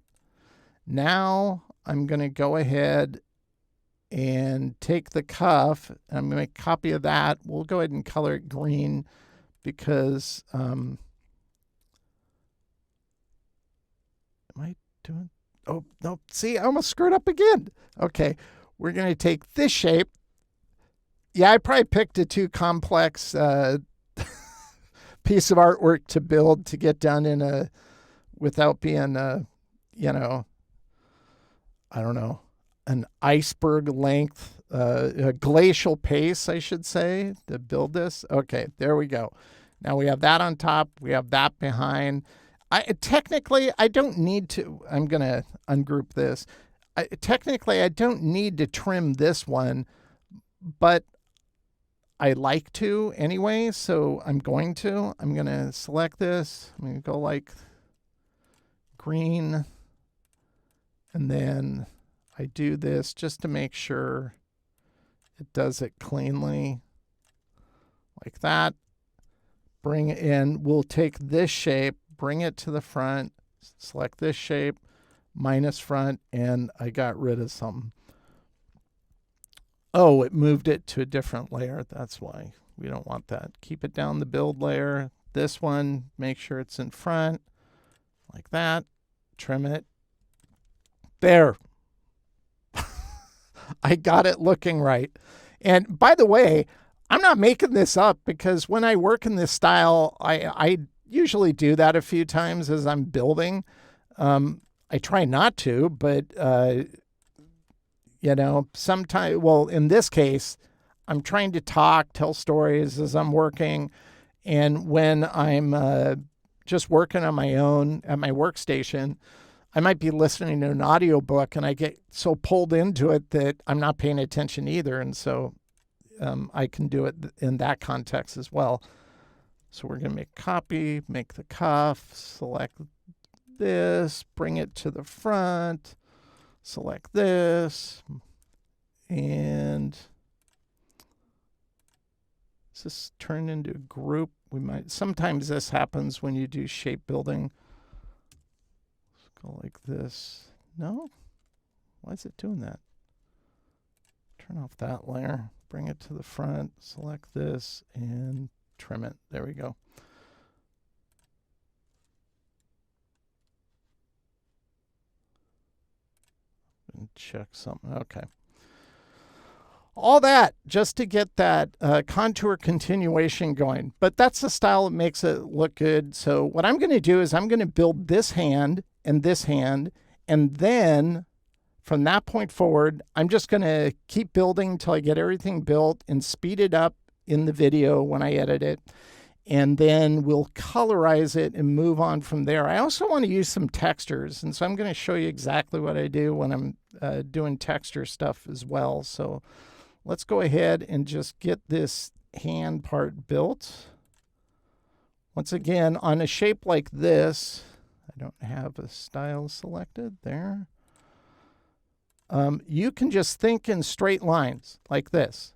S1: Now I'm going to go ahead and take the cuff, and I'm going to make a copy of that. We'll go ahead and color it green, because am I doing? Oh, no. See, I almost screwed up again. Okay, we're going to take this shape. Yeah, I probably picked a too complex piece of artwork to build to get done in without being you know, I don't know, an iceberg length, a glacial pace, I should say, to build this. Okay, there we go. Now we have that on top. We have that behind. Technically, I don't need to. I'm going to ungroup this. Technically, I don't need to trim this one, but I like to anyway, so I'm going to. I'm going to select this. I'm going to go like green, and then I do this just to make sure it does it cleanly, like that. Bring it in. We'll take this shape, bring it to the front, select this shape, minus front, and I got rid of something. Oh, it moved it to a different layer. That's why we don't want that. Keep it down the build layer. This one, make sure it's in front, like that. Trim it. There. I got it looking right. And by the way, I'm not making this up, because when I work in this style, I usually do that a few times as I'm building. I try not to, but you know, sometimes, well, in this case, I'm trying to talk, tell stories as I'm working. And when I'm just working on my own at my workstation, I might be listening to an audiobook and I get so pulled into it that I'm not paying attention either. And so I can do it in that context as well. So we're going to make a copy, make the cuff, select this, bring it to the front, select this, and does this turn into a group? We might, sometimes this happens when you do shape building. Let's go like this. No? Why is it doing that? Turn off that layer, bring it to the front, select this, and trim it. There we go. And check something. Okay. All that just to get that contour continuation going. But that's the style that makes it look good. So what I'm going to do is I'm going to build this hand, and then from that point forward, I'm just going to keep building until I get everything built and speed it up in the video when I edit it. And then we'll colorize it and move on from there. I also want to use some textures, and so I'm going to show you exactly what I do when I'm doing texture stuff as well. So let's go ahead and just get this hand part built. Once again, on a shape like this, I don't have a style selected there. You can just think in straight lines like this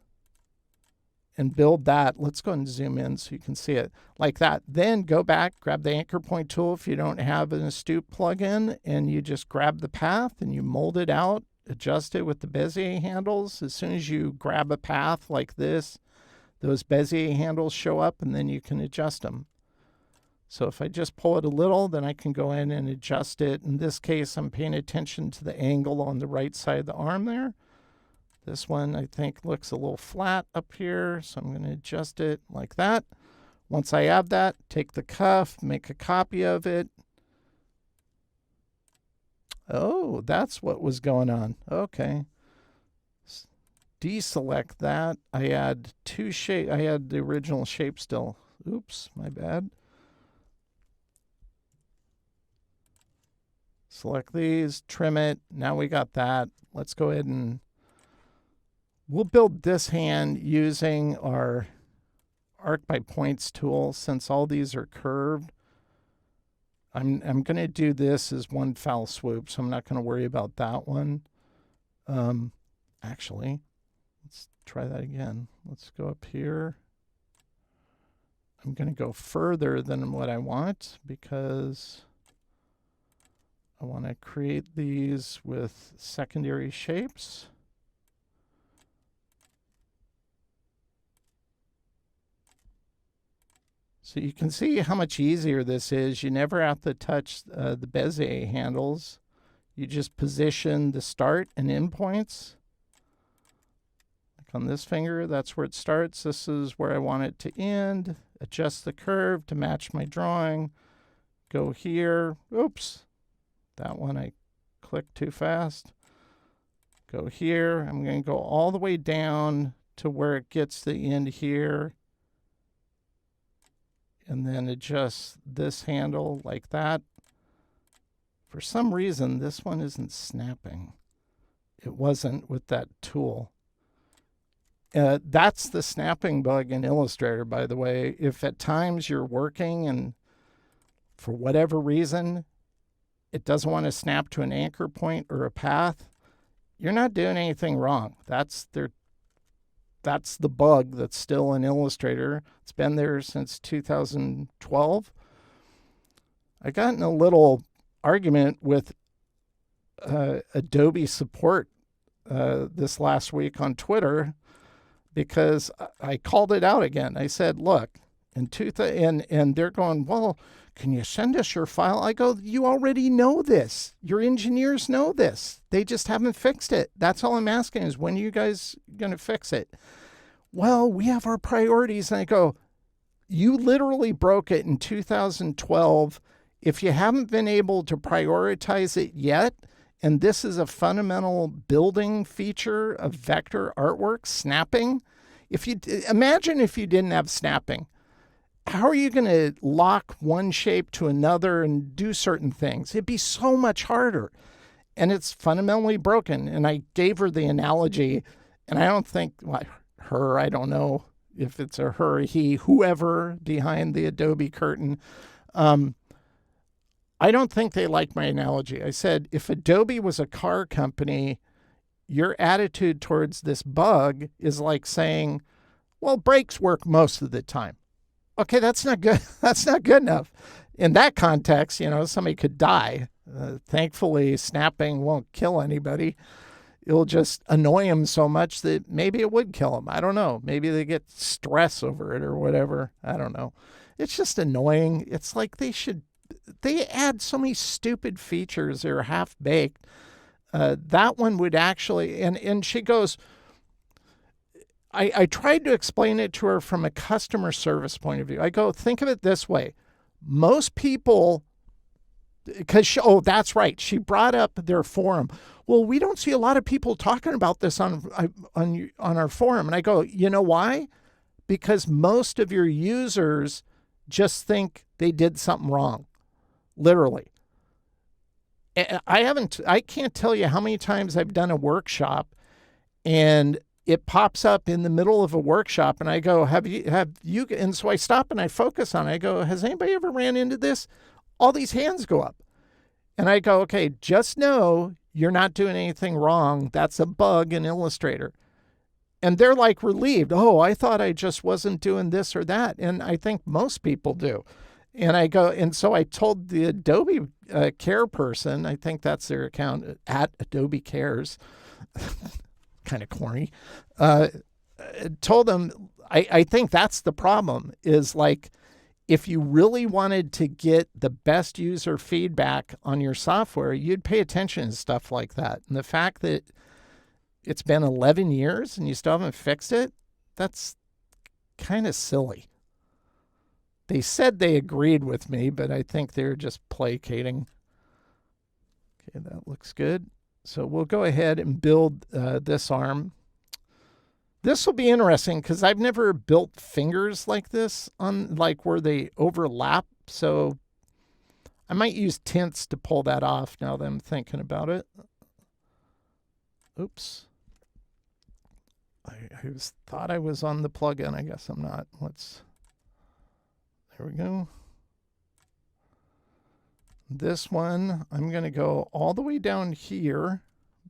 S1: and build that. Let's go and zoom in so you can see it like that. Then go back, grab the anchor point tool if you don't have an Astute plugin, and you just grab the path and you mold it out, adjust it with the Bezier handles. As soon as you grab a path like this, those Bezier handles show up, and then you can adjust them. So if I just pull it a little, then I can go in and adjust it. In this case, I'm paying attention to the angle on the right side of the arm there. This one, I think, looks a little flat up here, so I'm going to adjust it like that. Once I have that, take the cuff, make a copy of it. Oh, that's what was going on. Okay. Deselect that. I had two shape. I had the original shape still. Oops, my bad. Select these, trim it. Now we got that. Let's go ahead and we'll build this hand using our arc by points tool. Since all these are curved, I'm going to do this as one foul swoop, so I'm not going to worry about that one. Actually, let's try that again. Let's go up here. I'm going to go further than what I want because I want to create these with secondary shapes. So you can see how much easier this is. You never have to touch the Bezier handles. You just position the start and end points. Like on this finger, that's where it starts. This is where I want it to end. Adjust the curve to match my drawing. Go here. Oops. That one I clicked too fast. Go here. I'm going to go all the way down to where it gets the end here. And then adjust this handle like that. For some reason, this one isn't snapping. It wasn't with that tool. That's the snapping bug in Illustrator, by the way. If at times you're working and for whatever reason, it doesn't want to snap to an anchor point or a path, you're not doing anything wrong. That's the bug that's still in Illustrator. It's been there since 2012. I got in a little argument with Adobe support this last week on Twitter because I called it out again. I said, look, and they're going, well, can you send us your file? I go, you already know this. Your engineers know this. They just haven't fixed it. That's all I'm asking is, when are you guys going to fix it? Well, we have our priorities. And I go, you literally broke it in 2012. If you haven't been able to prioritize it yet, and this is a fundamental building feature of vector artwork, snapping. Imagine if you didn't have snapping. How are you going to lock one shape to another and do certain things? It'd be so much harder. And it's fundamentally broken. And I gave her the analogy, and I don't think, I don't know if it's a her or he, whoever behind the Adobe curtain. I don't think they like my analogy. I said, if Adobe was a car company, your attitude towards this bug is like saying, well, brakes work most of the time. Okay, that's not good. That's not good enough. In that context, somebody could die. Thankfully, snapping won't kill anybody. It'll just annoy them so much that maybe it would kill them. I don't know. Maybe they get stress over it or whatever. I don't know. It's just annoying. It's like they add so many stupid features that are half-baked. That one would actually, and she goes, I tried to explain it to her from a customer service point of view. I go, think of it this way. Most people, because, oh, that's right. She brought up their forum. Well, we don't see a lot of people talking about this on our forum. And I go, you know why? Because most of your users just think they did something wrong, literally. I can't tell you how many times I've done a workshop and it pops up in the middle of a workshop and I go, have you, and so I stop and I focus on it. I go, has anybody ever ran into this? All these hands go up. And I go, okay, just know you're not doing anything wrong. That's a bug in Illustrator. And they're like relieved. Oh, I thought I just wasn't doing this or that. And I think most people do. And I go, and so I told the Adobe Care person, I think that's their account, at Adobe Cares, kind of corny, told them, I think that's the problem, is like, if you really wanted to get the best user feedback on your software, you'd pay attention to stuff like that. And the fact that it's been 11 years and you still haven't fixed it, that's kind of silly. They said they agreed with me, but I think they're just placating. Okay, that looks good. So we'll go ahead and build this arm. This will be interesting because I've never built fingers like this, on like where they overlap. So I might use tints to pull that off now that I'm thinking about it. Oops. I thought I was on the plugin. I guess I'm not. There we go. This one, I'm going to go all the way down here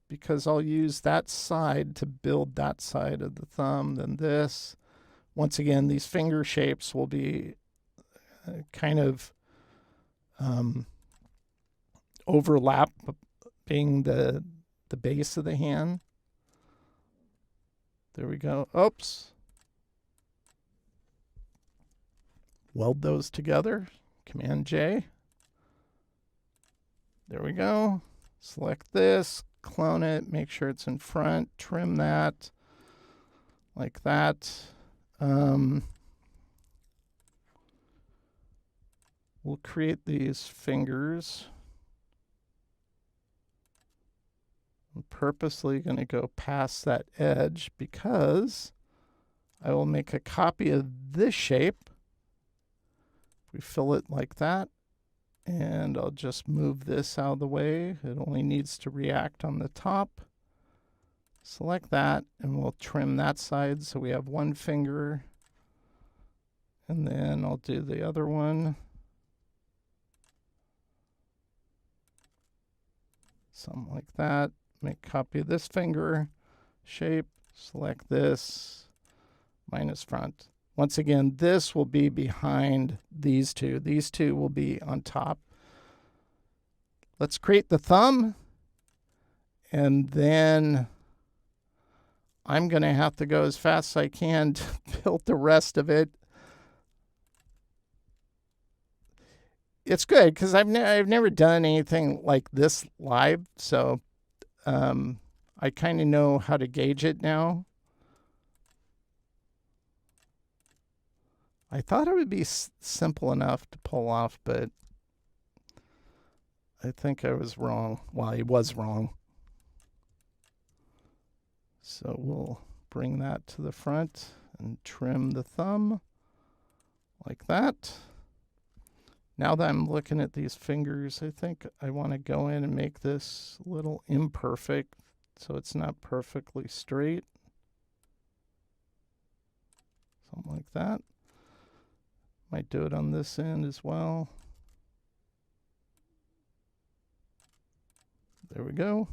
S1: because I'll use that side to build that side of the thumb. Then this. Once again, these finger shapes will be kind of overlap being the base of the hand. There we go. Oops. Weld those together. Command J. There we go. Select this, clone it, make sure it's in front, trim that like that. We'll create these fingers. I'm purposely going to go past that edge because I will make a copy of this shape. We fill it like that, and I'll just move this out of the way. It only needs to react on the top. Select that, and we'll trim that side so we have one finger. And then I'll do the other one. Something like that. Make a copy of this finger shape. Select this, minus front. Once again, this will be behind these two. These two will be on top. Let's create the thumb. And then I'm going to have to go as fast as I can to build the rest of it. It's good because I've never done anything like this live. So I kind of know how to gauge it now. I thought it would be simple enough to pull off, but I think I was wrong. Well, I was wrong. So we'll bring that to the front and trim the thumb like that. Now that I'm looking at these fingers, I think I want to go in and make this a little imperfect so it's not perfectly straight. Something like that. Might do it on this end as well. There we go.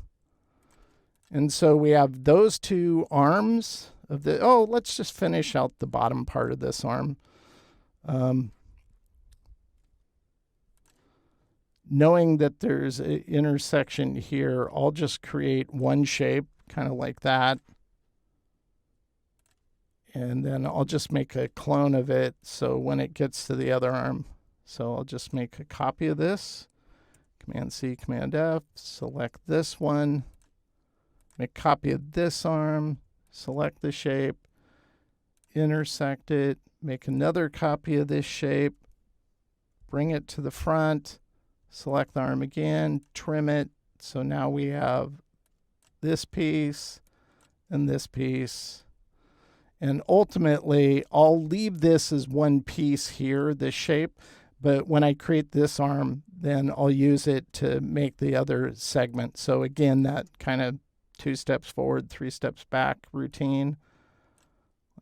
S1: And so we have those two arms of the, oh, let's just finish out the bottom part of this arm. Knowing that there's an intersection here, I'll just create one shape, kind of like that. And then I'll just make a clone of it so when it gets to the other arm. So I'll just make a copy of this. Command C, Command F, select this one. Make a copy of this arm, select the shape, intersect it, make another copy of this shape, bring it to the front, select the arm again, trim it. So now we have this piece and this piece. And ultimately, I'll leave this as one piece here, this shape. But when I create this arm, then I'll use it to make the other segment. So again, that kind of 2 steps forward, 3 steps back routine.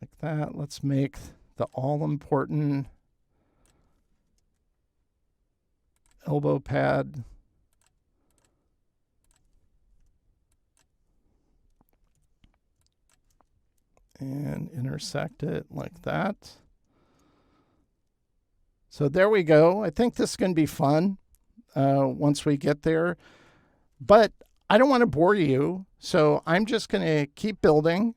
S1: Like that. Let's make the all-important elbow pad. And intersect it like that. So there we go. I think this is going to be fun once we get there. But I don't want to bore you, so I'm just going to keep building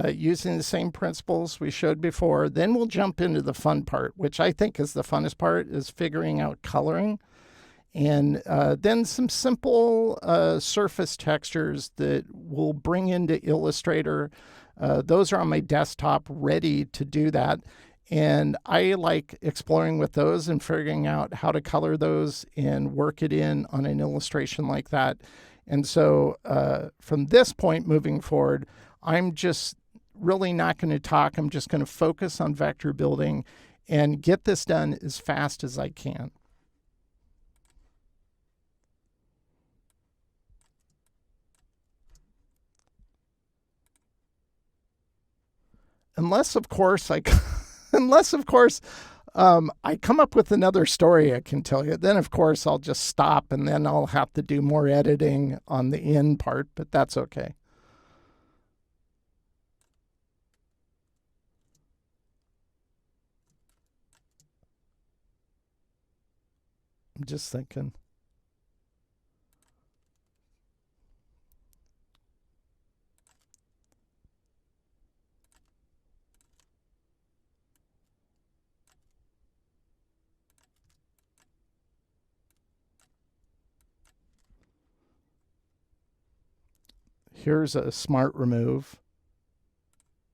S1: using the same principles we showed before. Then we'll jump into the fun part, which I think is the funnest part, is figuring out coloring. And then some simple surface textures that we'll bring into Illustrator. Those are on my desktop ready to do that. And I like exploring with those and figuring out how to color those and work it in on an illustration like that. And so from this point moving forward, I'm just really not going to talk. I'm just going to focus on vector building and get this done as fast as I can. Unless, of course, I come up with another story I can tell you. Then, of course, I'll just stop and then I'll have to do more editing on the end part, but that's okay. I'm just thinking. Here's a smart remove.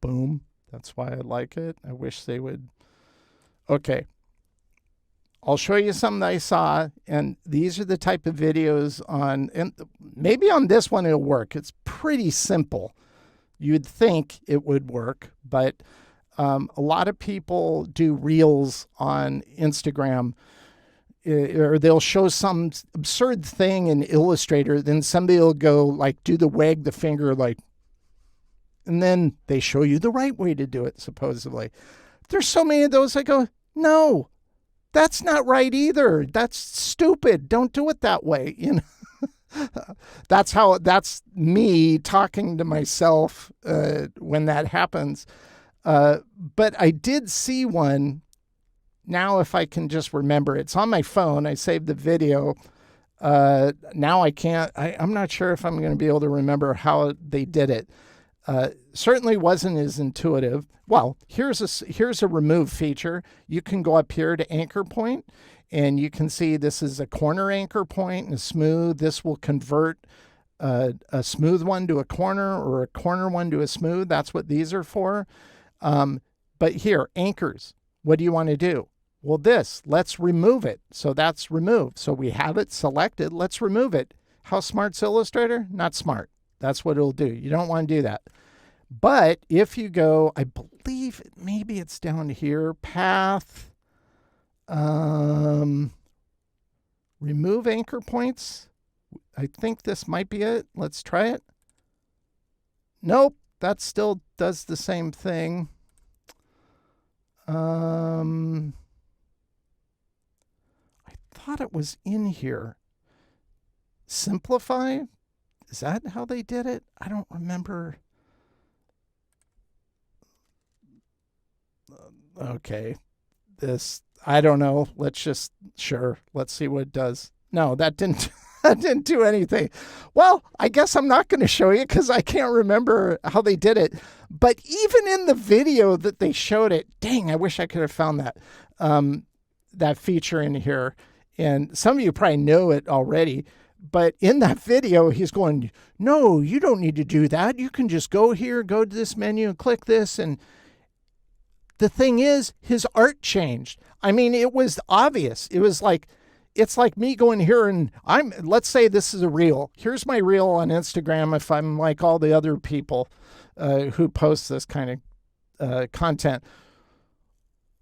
S1: Boom. That's why I like it. I wish they would. Okay. I'll show you something that I saw, and these are the type of videos on, and maybe on this one it'll work. It's pretty simple. You'd think it would work, but a lot of people do reels on Instagram, or they'll show some absurd thing in Illustrator, then somebody will go like do the wag the finger like, and then they show you the right way to do it, supposedly. There's so many of those I go, no, that's not right either. That's stupid. Don't do it that way. You know, that's me talking to myself when that happens. But I did see one. Now, if I can just remember, it's on my phone. I saved the video. Now I can't. I'm not sure if I'm going to be able to remember how they did it. Certainly wasn't as intuitive. Well, here's a remove feature. You can go up here to anchor point, and you can see this is a corner anchor point and a smooth. This will convert a smooth one to a corner or a corner one to a smooth. That's what these are for. But here, anchors. What do you want to do? Well, let's remove it. So that's remove. So we have it selected. Let's remove it. How smart's Illustrator? Not smart. That's what it'll do. You don't want to do that. But if you go, I believe maybe it's down here, path, remove anchor points. I think this might be it. Let's try it. Nope, that still does the same thing. I thought it was in here. Simplify? Is that how they did it? I don't remember. Okay. I don't know. Let's see what it does. No, that didn't do anything. Well, I guess I'm not going to show you because I can't remember how they did it. But even in the video that they showed it, dang, I wish I could have found that feature in here. And some of you probably know it already. But in that video, he's going, no, you don't need to do that. You can just go here, go to this menu and click this. And The thing is, his art changed. I mean, it was obvious. It was like, it's like me going here and let's say this is a reel. Here's my reel on Instagram if I'm like all the other people who post this kind of content.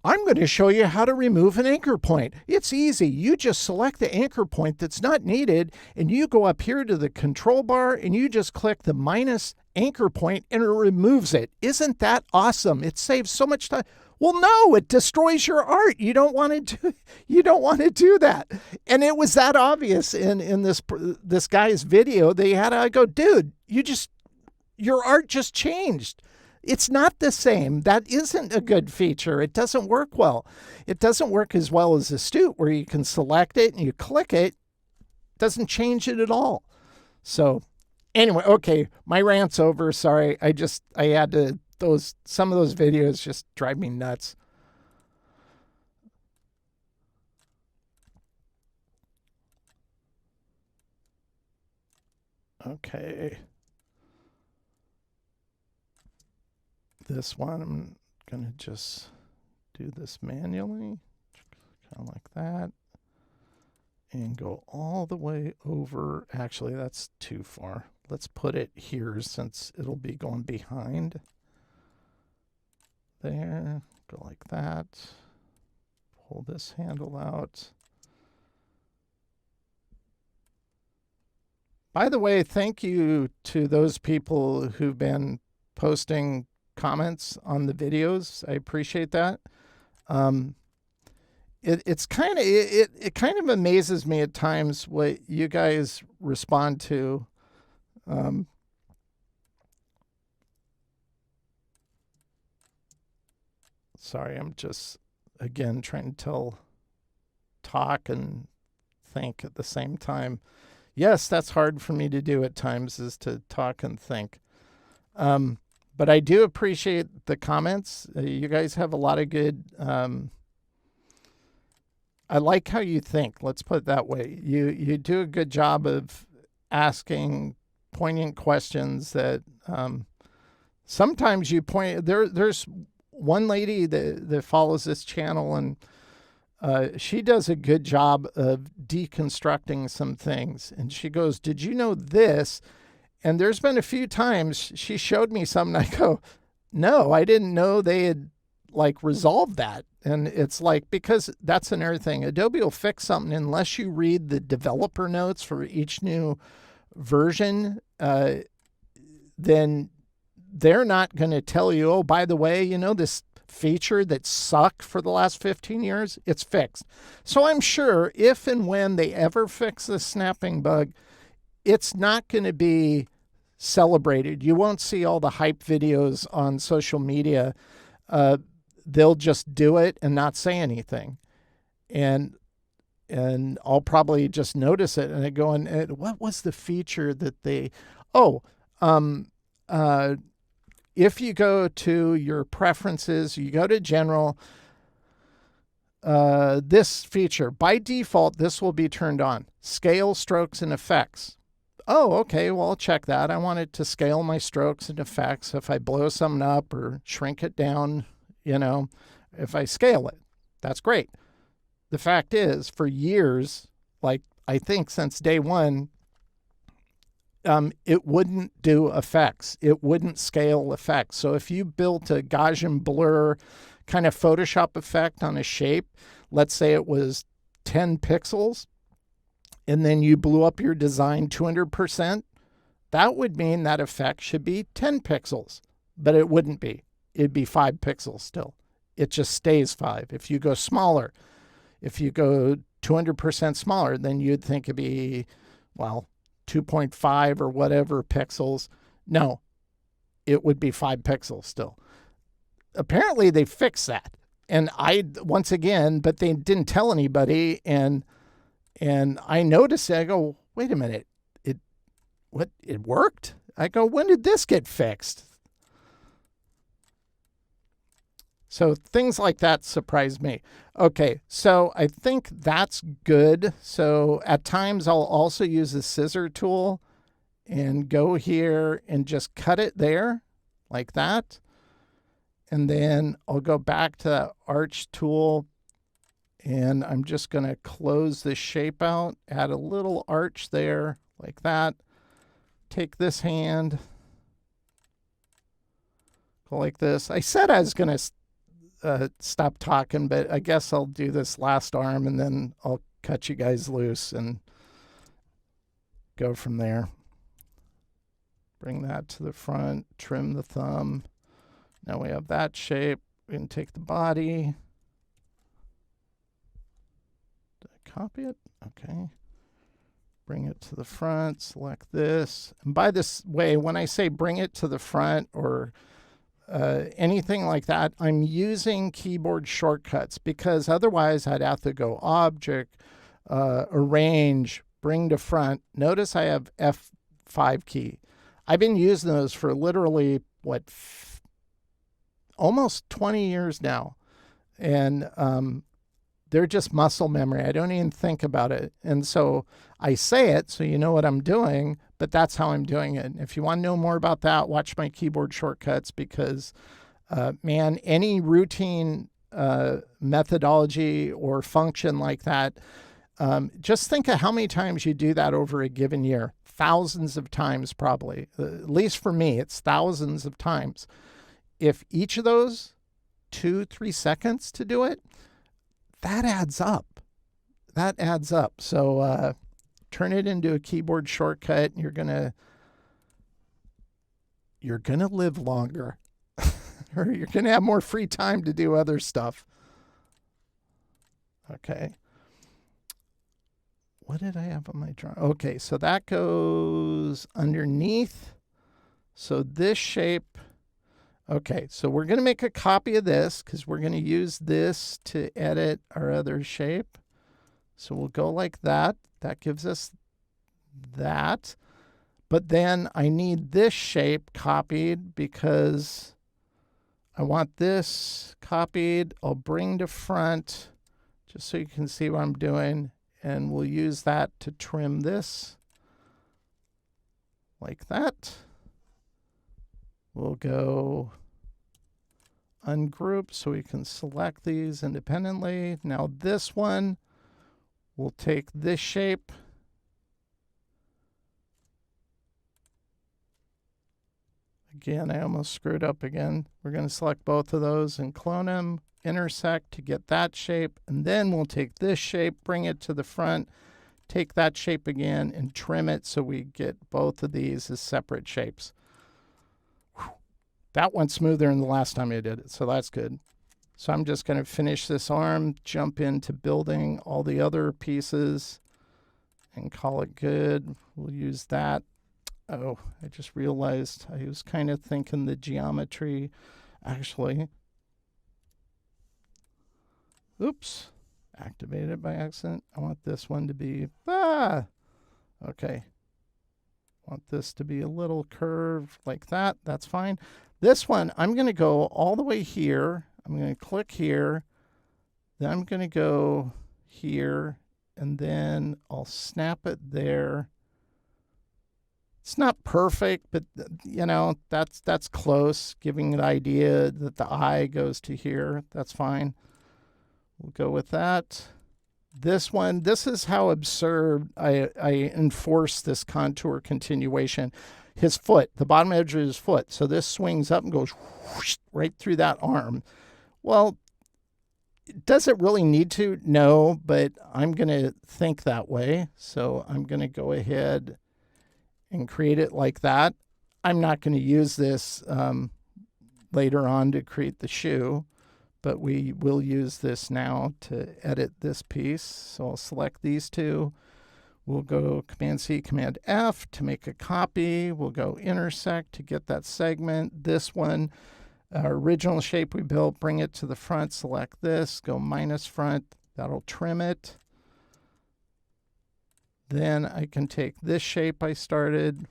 S1: I'm going to show you how to remove an anchor point. It's easy. You just select the anchor point that's not needed, and you go up here to the control bar, and you just click the minus anchor point, and it removes it. Isn't that awesome? It saves so much time. Well, no, it destroys your art. You don't want to do that. And it was that obvious in this guy's video. I go, dude, your art just changed. It's not the same. That isn't a good feature. It doesn't work well. It doesn't work as well as Astute, where you can select it and you click it. Doesn't change it at all. So anyway, okay, my rant's over. Sorry. I had to, some of those videos just drive me nuts. Okay. This one, I'm going to just do this manually, kind of like that, and go all the way over. Actually, that's too far. Let's put it here since it'll be going behind. There, go like that. Pull this handle out. By the way, thank you to those people who've been posting comments on the videos. I appreciate that. It kind of amazes me at times what you guys respond to. Sorry, I'm just again trying to talk and think at the same time. Yes, that's hard for me to do at times, is to talk and think. But I do appreciate the comments. You guys have a lot of good, I like how you think. Let's put it that way. You do a good job of asking poignant questions that sometimes you point. There's one lady that follows this channel, and she does a good job of deconstructing some things. And she goes, "Did you know this?" And there's been a few times she showed me something. I go, "No, I didn't know they had like resolved that." And it's like, because that's another thing. Adobe will fix something unless you read the developer notes for each new version. Then they're not going to tell you, "Oh, by the way, this feature that sucked for the last 15 years, it's fixed." So I'm sure if and when they ever fix the snapping bug, it's not going to be celebrated. You won't see all the hype videos on social media. They'll just do it and not say anything. And I'll probably just notice it and I go, what was the feature that they, if you go to your preferences, you go to general, this feature, by default, this will be turned on. Scale, strokes, and effects. Oh, okay, well, I'll check that. I want it to scale my strokes and effects. If I blow something up or shrink it down, if I scale it, that's great. The fact is, for years, like I think since day one, it wouldn't do effects. It wouldn't scale effects. So if you built a Gaussian blur kind of Photoshop effect on a shape, let's say it was 10 pixels, and then you blew up your design 200%, that would mean that effect should be 10 pixels, but it wouldn't be. It'd be 5 pixels still. It just stays 5. If you go smaller, if you go 200% smaller, then you'd think it'd be, 2.5 or whatever pixels. No, it would be 5 pixels still. Apparently they fixed that. And once again, but they didn't tell anybody, and I noticed it. I go, wait a minute, it worked? I go, when did this get fixed? So things like that surprise me. Okay, so I think that's good. So at times I'll also use the scissor tool and go here and just cut it there like that. And then I'll go back to that arch tool, and I'm just going to close this shape out, add a little arch there like that. Take this hand, go like this. I said I was going to stop talking, but I guess I'll do this last arm and then I'll cut you guys loose and go from there. Bring that to the front, trim the thumb. Now we have that shape. We can take the body. Did I copy it? Okay. Bring it to the front, select this. And by this way, when I say bring it to the front or anything like that, I'm using keyboard shortcuts because otherwise I'd have to go Object, Arrange, Bring to Front. Notice I have F5 key. I've been using those for literally, what, almost 20 years now. And they're just muscle memory. I don't even think about it. And so I say it so you know what I'm doing, but that's how I'm doing it. And if you want to know more about that, watch my keyboard shortcuts because, man, any routine methodology or function like that, just think of how many times you do that over a given year. Thousands of times probably. At least for me, it's thousands of times. If each of those 2-3 seconds to do it, that adds up. That adds up. So turn it into a keyboard shortcut. And you're gonna live longer, or you're gonna have more free time to do other stuff. Okay. What did I have on my drawing? Okay, so that goes underneath. So this shape. Okay, so we're going to make a copy of this because we're going to use this to edit our other shape. So we'll go like that. That gives us that. But then I need this shape copied because I want this copied. I'll bring to front just so you can see what I'm doing. And we'll use that to trim this like that. We'll go ungroup so we can select these independently. Now this one, we'll take this shape. Again, I almost screwed up again. We're going to select both of those and clone them, intersect to get that shape. And then we'll take this shape, bring it to the front, take that shape again and trim it so we get both of these as separate shapes. That went smoother than the last time I did it, so that's good. So I'm just going to finish this arm, jump into building all the other pieces, and call it good. We'll use that. Oh, I just realized I was kind of thinking the geometry, actually. Oops, activated by accident. I want this one to be, okay. Want this to be a little curved like that. That's fine. This one, I'm going to go all the way here. I'm going to click here. Then I'm going to go here. And then I'll snap it there. It's not perfect, but, you know, that's close, giving the idea that the eye goes to here. That's fine. We'll go with that. This one, this is how absurd I enforce this contour continuation. His foot, the bottom edge of his foot. So this swings up and goes whoosh, right through that arm. Well, does it really need to? No, but I'm going to think that way. So I'm going to go ahead and create it like that. I'm not going to use this later on to create the shoe, but we will use this now to edit this piece. So I'll select these two. We'll go Command-C, Command-F to make a copy. We'll go intersect to get that segment. This one, our original shape we built, bring it to the front, select this, go minus front. That'll trim it. Then I can take this shape I started.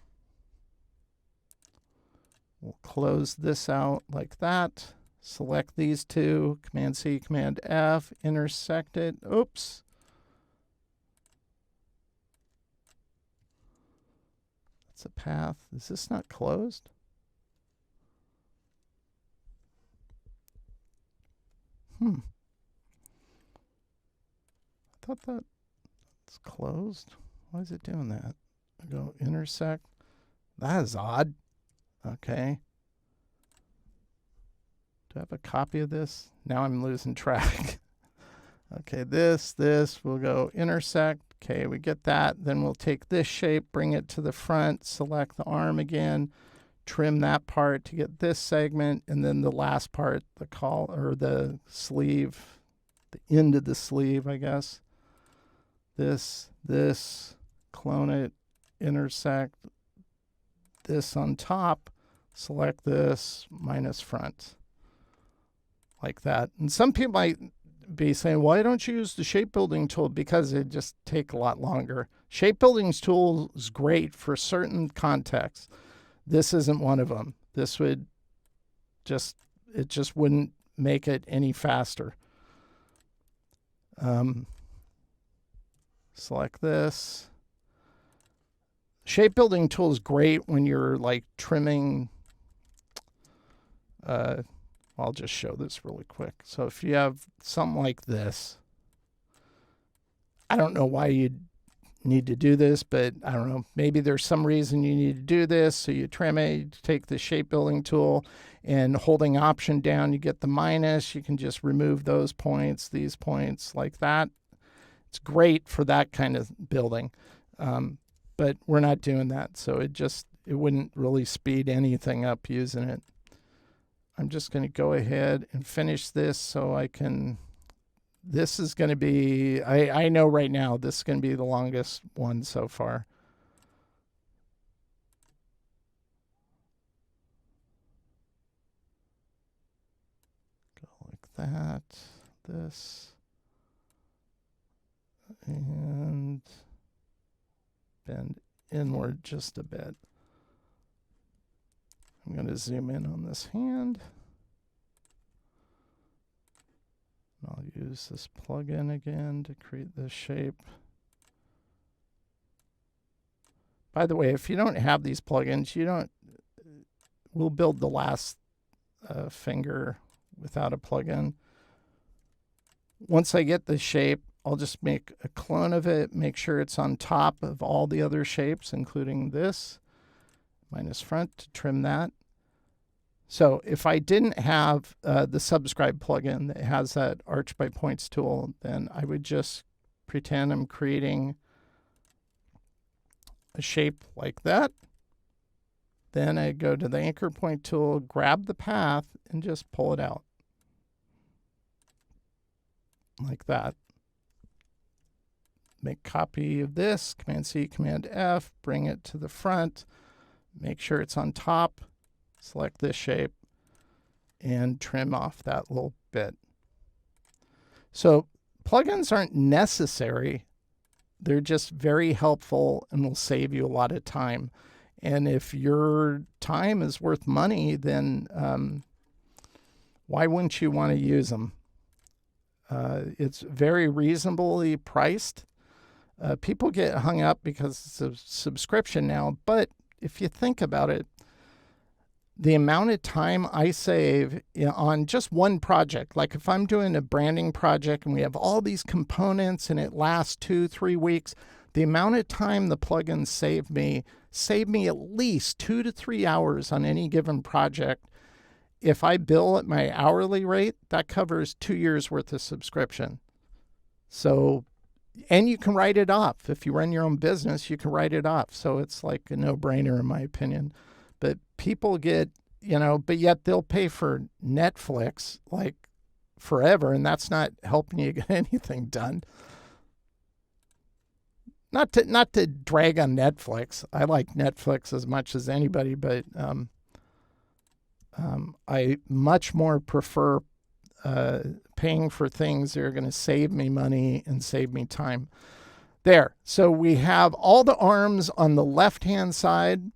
S1: We'll close this out like that. Select these two, Command-C, Command-F, intersect it. Oops. That's a path. Is this not closed? I thought that's closed. Why is it doing that? I go intersect. That is odd. Okay. Do I have a copy of this? Now I'm losing track. Okay, this, we'll go intersect. Okay, we get that. Then we'll take this shape, bring it to the front, select the arm again, trim that part to get this segment, and then the last part, the collar or the sleeve, the end of the sleeve, I guess. This, clone it, intersect, this on top, select this, minus front. Like that. And some people might be saying, why don't you use the shape building tool? Because it just take a lot longer. Shape building tool is great for certain contexts. This isn't one of them. This would just, it just wouldn't make it any faster. Select this. Shape building tool is great when you're like trimming. I'll just show this really quick. So if you have something like this, I don't know why you'd need to do this, but I don't know, maybe there's some reason you need to do this. So you trim it, you take the shape building tool, and holding Option down, you get the minus. You can just remove those points, these points, like that. It's great for that kind of building. But we're not doing that. So it wouldn't really speed anything up using it. I'm just going to go ahead and finish this so I can, this is going to be, I know right now this is going to be the longest one so far. Go like that, this, and bend inward just a bit. I'm going to zoom in on this hand. I'll use this plugin again to create this shape. By the way, if you don't have these plugins, we'll build the last finger without a plugin. Once I get the shape, I'll just make a clone of it, make sure it's on top of all the other shapes, including this. Minus front to trim that. So if I didn't have the subscribe plugin that has that arch by points tool, then I would just pretend I'm creating a shape like that. Then I go to the anchor point tool, grab the path, and just pull it out. Like that. Make copy of this, Command C, Command F, bring it to the front. Make sure it's on top, select this shape, and trim off that little bit. So plugins aren't necessary. They're just very helpful and will save you a lot of time. And if your time is worth money, then why wouldn't you want to use them? It's very reasonably priced. People get hung up because it's a subscription now, but if you think about it, the amount of time I save on just one project, like if I'm doing a branding project and we have all these components and it lasts 2-3 weeks, the amount of time the plugins save me at least 2 to 3 hours on any given project. If I bill at my hourly rate, that covers 2 years worth of subscription. So, and you can write it off. If you run your own business, you can write it off. So it's like a no-brainer in my opinion. But people get, but yet they'll pay for Netflix like forever, and that's not helping you get anything done. Not to drag on Netflix. I like Netflix as much as anybody, but I much more prefer paying for things that are going to save me money and save me time. There. So we have all the arms on the left-hand side.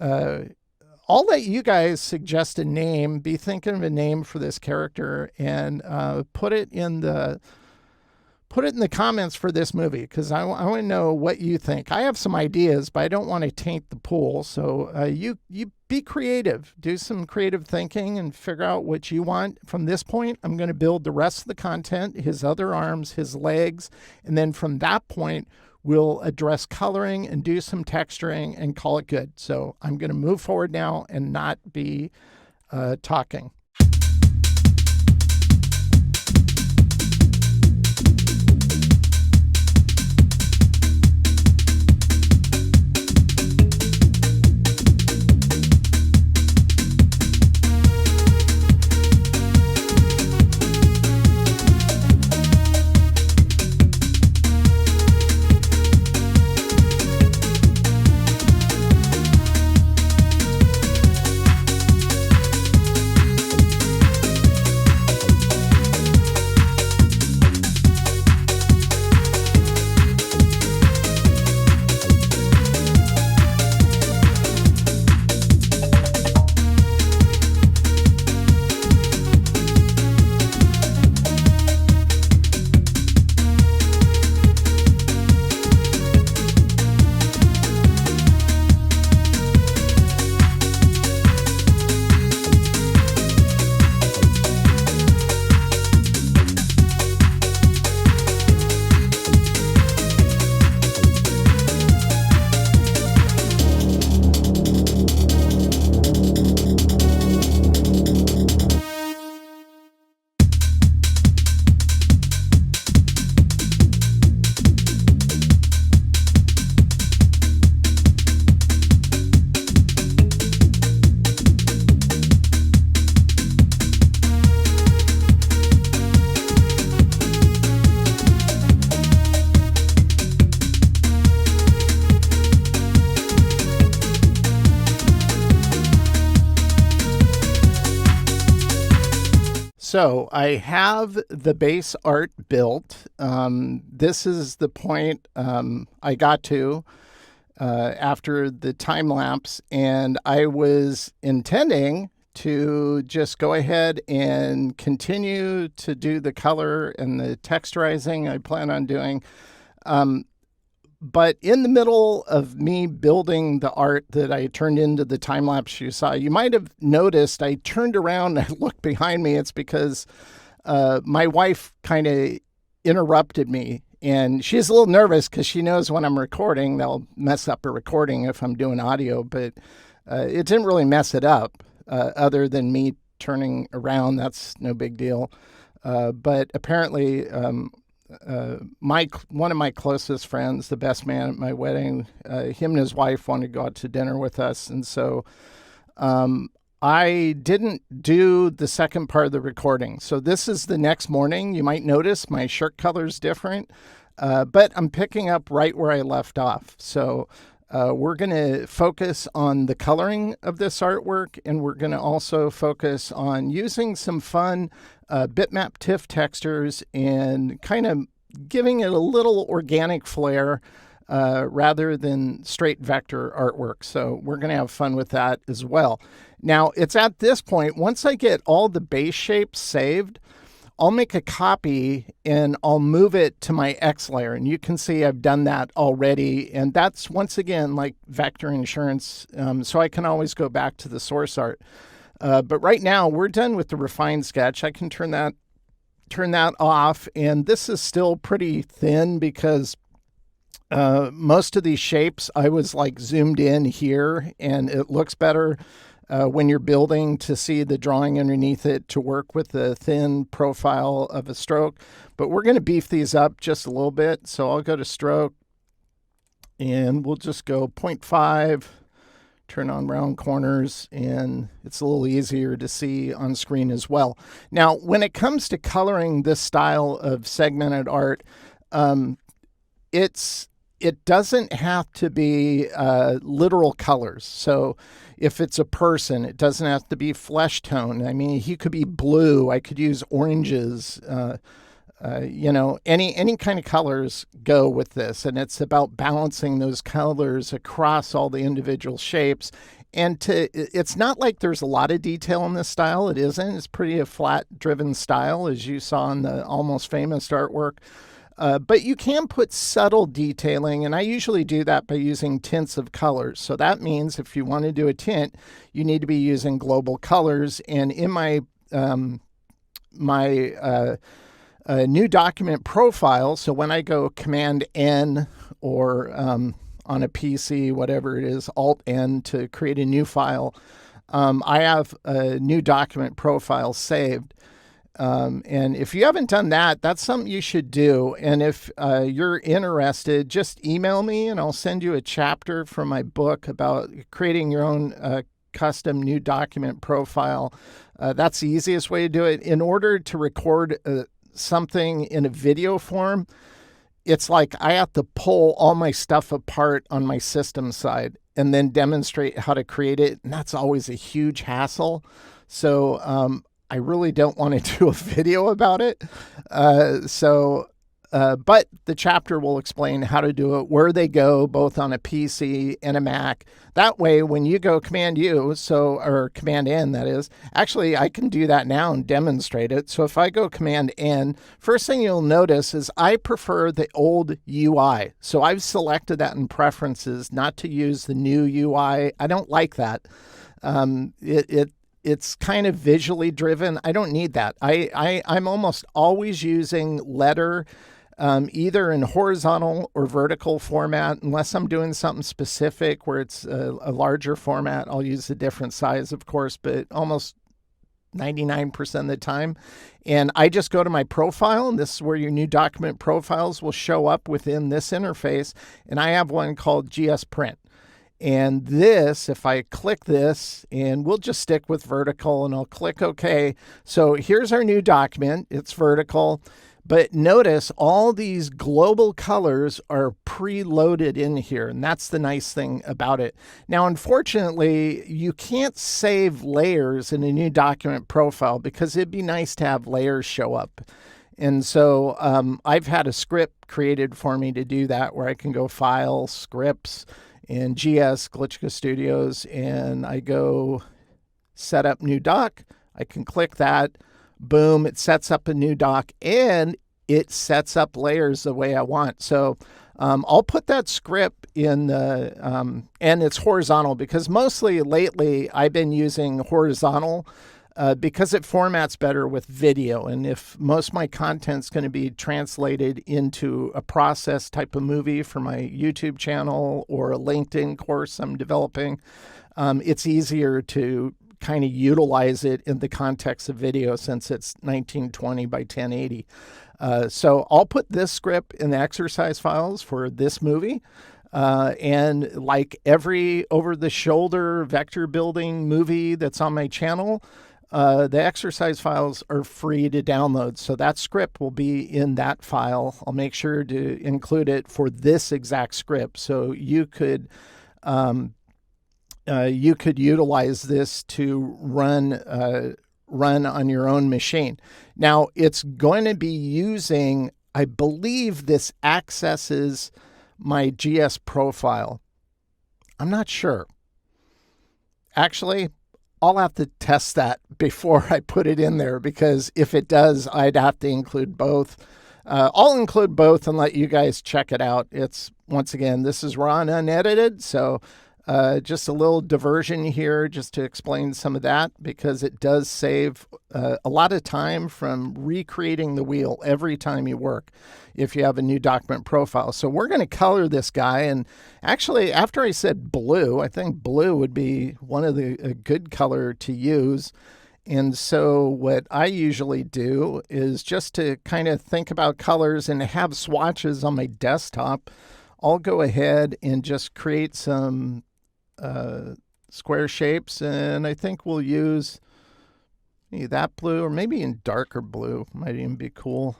S1: I'll let you guys suggest a name. Be thinking of a name for this character and put it in the put it in the comments for this movie, because I want to know what you think. I have some ideas, but I don't want to taint the pool. So you be creative. Do some creative thinking and figure out what you want. From this point, I'm going to build the rest of the content, his other arms, his legs. And then from that point, we'll address coloring and do some texturing and call it good. So I'm going to move forward now and not be talking. So I have the base art built. This is the point I got to after the time lapse, and I was intending to just go ahead and continue to do the color and the texturizing I plan on doing. But in the middle of me building the art that I turned into the time lapse you saw, you might have noticed I turned around and I looked behind me. It's because my wife kind of interrupted me, and she's a little nervous because she knows when I'm recording, they'll mess up a recording if I'm doing audio, but it didn't really mess it up other than me turning around. That's no big deal. But apparently, one of my closest friends, the best man at my wedding, him and his wife wanted to go out to dinner with us. And so I didn't do the second part of the recording. So this is the next morning. You might notice my shirt color is different, but I'm picking up right where I left off. So we're going to focus on the coloring of this artwork, and we're going to also focus on using some fun bitmap TIFF textures and kind of giving it a little organic flair rather than straight vector artwork. So we're going to have fun with that as well. Now, it's at this point, once I get all the base shapes saved, I'll make a copy and I'll move it to my X layer. And you can see I've done that already. And that's, once again, like vector insurance. So I can always go back to the source art. But right now, we're done with the refined sketch. I can turn that off. And this is still pretty thin because most of these shapes, I was like zoomed in here, and it looks better when you're building to see the drawing underneath it to work with the thin profile of a stroke. But we're going to beef these up just a little bit. So I'll go to stroke, and we'll just go 0.5, turn on round corners, and it's a little easier to see on screen as well. Now, when it comes to coloring this style of segmented art, it doesn't have to be literal colors. So if it's a person, it doesn't have to be flesh tone. I mean, he could be blue. I could use oranges. Any kind of colors go with this. And it's about balancing those colors across all the individual shapes. And it's not like there's a lot of detail in this style. It isn't. It's pretty a flat driven style, as you saw in the Almost Famous artwork. But you can put subtle detailing, and I usually do that by using tints of colors. So that means if you want to do a tint, you need to be using global colors. And in my new document profile, so when I go Command N or on a PC, whatever it is, Alt N to create a new file, I have a new document profile saved. And if you haven't done that, that's something you should do. And if you're interested, just email me and I'll send you a chapter from my book about creating your own custom new document profile. That's the easiest way to do it. In order to record something in a video form, it's like I have to pull all my stuff apart on my system side and then demonstrate how to create it. And that's always a huge hassle. So I really don't want to do a video about it. But the chapter will explain how to do it, where they go, both on a PC and a Mac. That way, when you go Command U, or Command N, that is, actually, I can do that now and demonstrate it. So if I go Command N, first thing you'll notice is I prefer the old UI. So I've selected that in preferences, not to use the new UI. I don't like that. It's kind of visually driven. I don't need that. I'm almost always using letter, either in horizontal or vertical format, unless I'm doing something specific where it's a larger format. I'll use a different size, of course, but almost 99% of the time. And I just go to my profile, and this is where your new document profiles will show up within this interface. And I have one called GS Print. And this, if I click this, and we'll just stick with vertical, and I'll click OK. So here's our new document. It's vertical. But notice all these global colors are preloaded in here, and that's the nice thing about it. Now, unfortunately, you can't save layers in a new document profile because it'd be nice to have layers show up. And so I've had a script created for me to do that, where I can go File, Scripts, and GS, Glitchka Studios, and I go Set Up New Doc. I can click that. Boom, it sets up a new doc, and it sets up layers the way I want. So I'll put that script in the, and it's horizontal, because mostly lately I've been using horizontal because it formats better with video. And if most of my content's going to be translated into a process type of movie for my YouTube channel or a LinkedIn course I'm developing, it's easier to kind of utilize it in the context of video, since it's 1920 by 1080. So I'll put this script in the exercise files for this movie. And like every over-the-shoulder vector building movie that's on my channel, the exercise files are free to download. So that script will be in that file. I'll make sure to include it for this exact script. So you could utilize this to run on your own machine. Now, it's going to be using, I believe this accesses my GS profile. I'm not sure. Actually, I'll have to test that before I put it in there, because if it does, I'd have to include both. I'll include both and let you guys check it out. It's, once again, this is raw and unedited, so just a little diversion here just to explain some of that, because it does save a lot of time from recreating the wheel every time you work if you have a new document profile. So we're going to color this guy. And actually, after I said blue, I think blue would be one of a good color to use. And so what I usually do is, just to kind of think about colors and have swatches on my desktop, I'll go ahead and just create some square shapes, and I think we'll use maybe that blue, or maybe in darker blue might even be cool.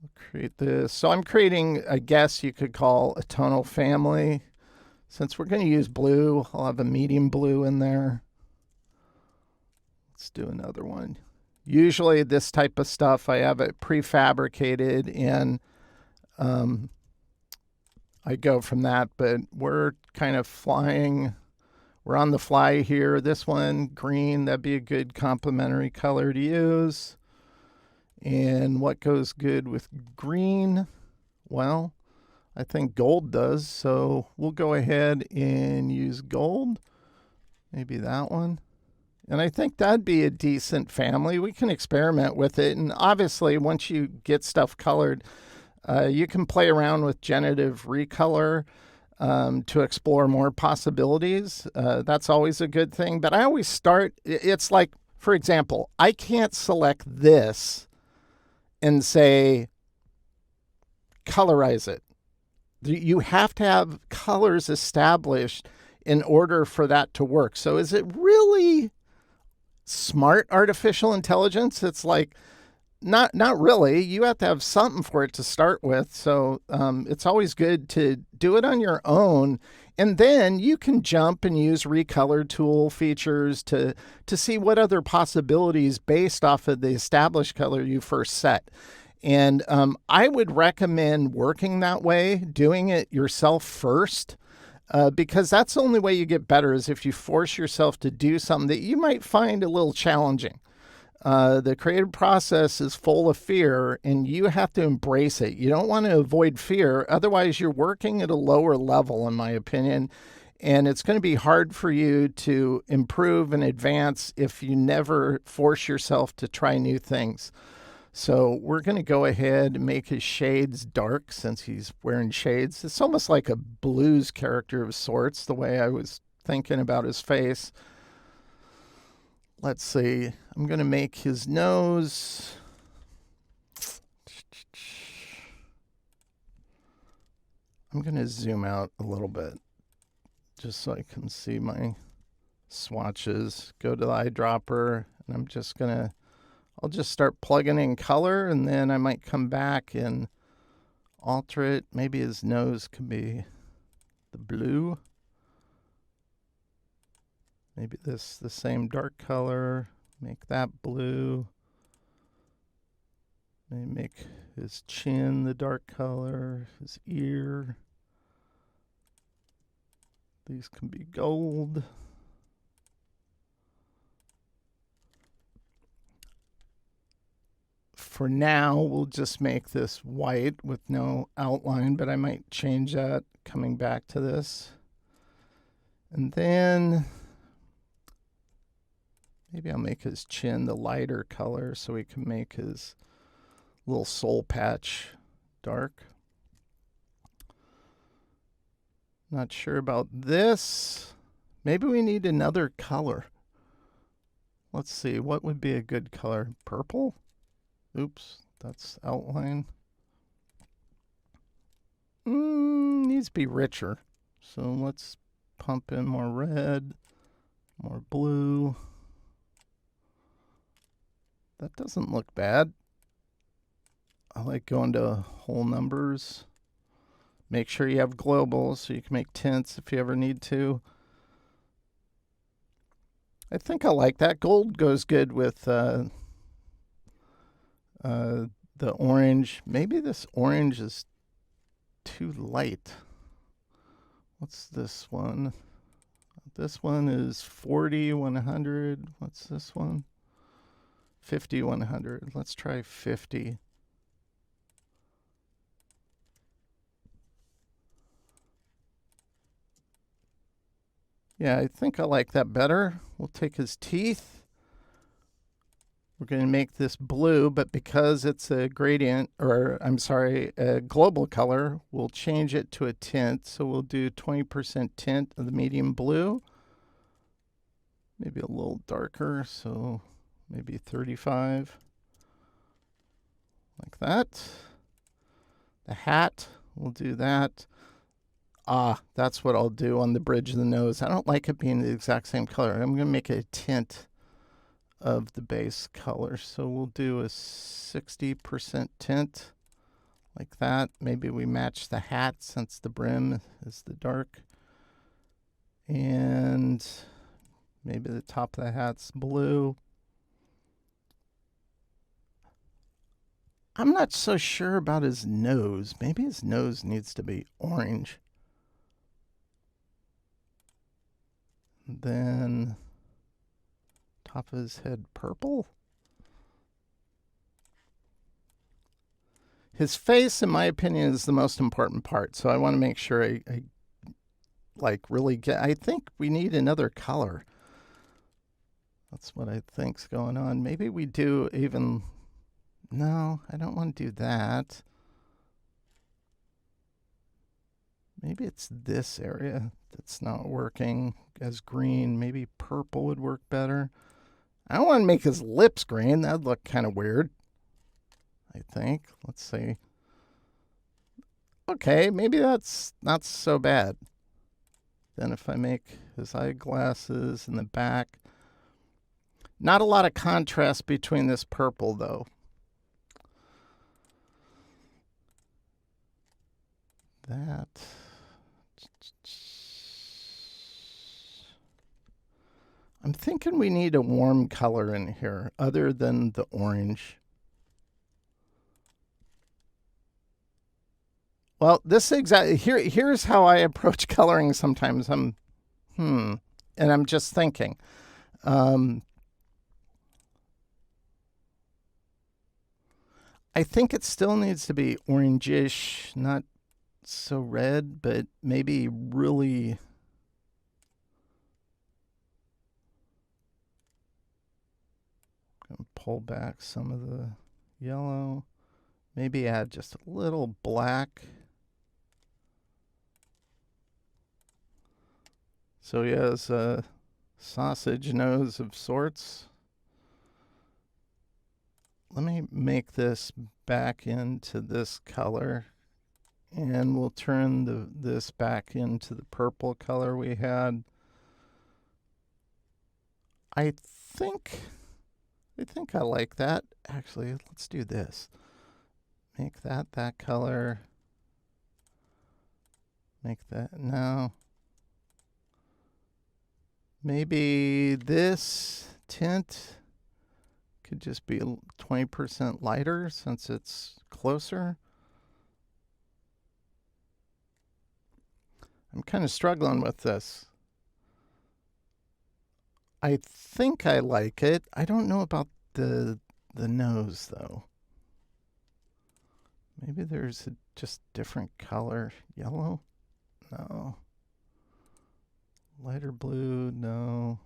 S1: I'll create this. So I'm creating, I guess you could call a tonal family. Since we're going to use blue, I'll have a medium blue in there. Let's do another one. Usually this type of stuff, I have it prefabricated, and I go from that, but we're kind of flying. We're on the fly here. This one, green, that'd be a good complementary color to use. And what goes good with green? Well, I think gold does, so we'll go ahead and use gold. Maybe that one. And I think that'd be a decent family. We can experiment with it. And obviously, once you get stuff colored, you can play around with generative recolor to explore more possibilities. That's always a good thing. But I always start, it's like, for example, I can't select this and say, colorize it. You have to have colors established in order for that to work. So is it really smart artificial intelligence? It's like, not really. You have to have something for it to start with. So it's always good to do it on your own. And then you can jump and use recolor tool features to see what other possibilities based off of the established color you first set. And I would recommend working that way, doing it yourself first, because that's the only way you get better is if you force yourself to do something that you might find a little challenging. The creative process is full of fear, and you have to embrace it. You don't want to avoid fear. Otherwise, you're working at a lower level, in my opinion, and it's going to be hard for you to improve and advance if you never force yourself to try new things. So we're going to go ahead and make his shades dark since he's wearing shades. It's almost like a blues character of sorts, the way I was thinking about his face. Let's see. I'm going to make his nose. I'm going to zoom out a little bit just so I can see my swatches. Go to the eyedropper, and I'm just going to, I'll just start plugging in color, and then I might come back and alter it. Maybe his nose can be the blue. Maybe this, the same dark color, make that blue. Maybe make his chin the dark color, his ear. These can be gold. For now, we'll just make this white with no outline, but I might change that coming back to this. And then maybe I'll make his chin the lighter color so we can make his little soul patch dark. Not sure about this. Maybe we need another color. Let's see, what would be a good color? Purple? Oops, that's outline. Needs to be richer. So let's pump in more red, more blue. That doesn't look bad. I like going to whole numbers. Make sure you have global so you can make tints if you ever need to. I think I like that. Gold goes good with the orange. Maybe this orange is too light. What's this one? This one is 40, 100. What's this one? 50, 100. Let's try 50. Yeah, I think I like that better. We'll take his teeth. We're going to make this blue, but because it's a gradient, or I'm sorry, a global color, we'll change it to a tint. So we'll do 20% tint of the medium blue. Maybe a little darker, so maybe 35. Like that. The hat, we'll do that. That's what I'll do on the bridge of the nose. I don't like it being the exact same color. I'm going to make it a tint of the base color. So we'll do a 60% tint like that. Maybe we match the hat since the brim is the dark. And maybe the top of the hat's blue. I'm not so sure about his nose. Maybe his nose needs to be orange. Then top of his head purple. His face, in my opinion, is the most important part. So I want to make sure I like really get, I think we need another color. That's what I think's going on. Maybe we do even, no, I don't want to do that. Maybe it's this area that's not working as green. Maybe purple would work better. I don't want to make his lips green. That'd look kind of weird, I think. Let's see. Okay, maybe that's not so bad. Then if I make his eyeglasses in the back. Not a lot of contrast between this purple, though. That. I'm thinking we need a warm color in here other than the orange. Well, this exactly here's how I approach coloring sometimes. And I'm just thinking. I think it still needs to be orangish, not so red, but maybe really pull back some of the yellow. Maybe add just a little black. So he has a sausage nose of sorts. Let me make this back into this color. And we'll turn this back into the purple color we had. I think I like that. Actually, let's do this. Make that color. Make that, no. Maybe this tint could just be 20% lighter since it's closer. I'm kind of struggling with this. I think I like it. I don't know about the nose, though. Maybe there's a just different color. Yellow? No. Lighter blue? No.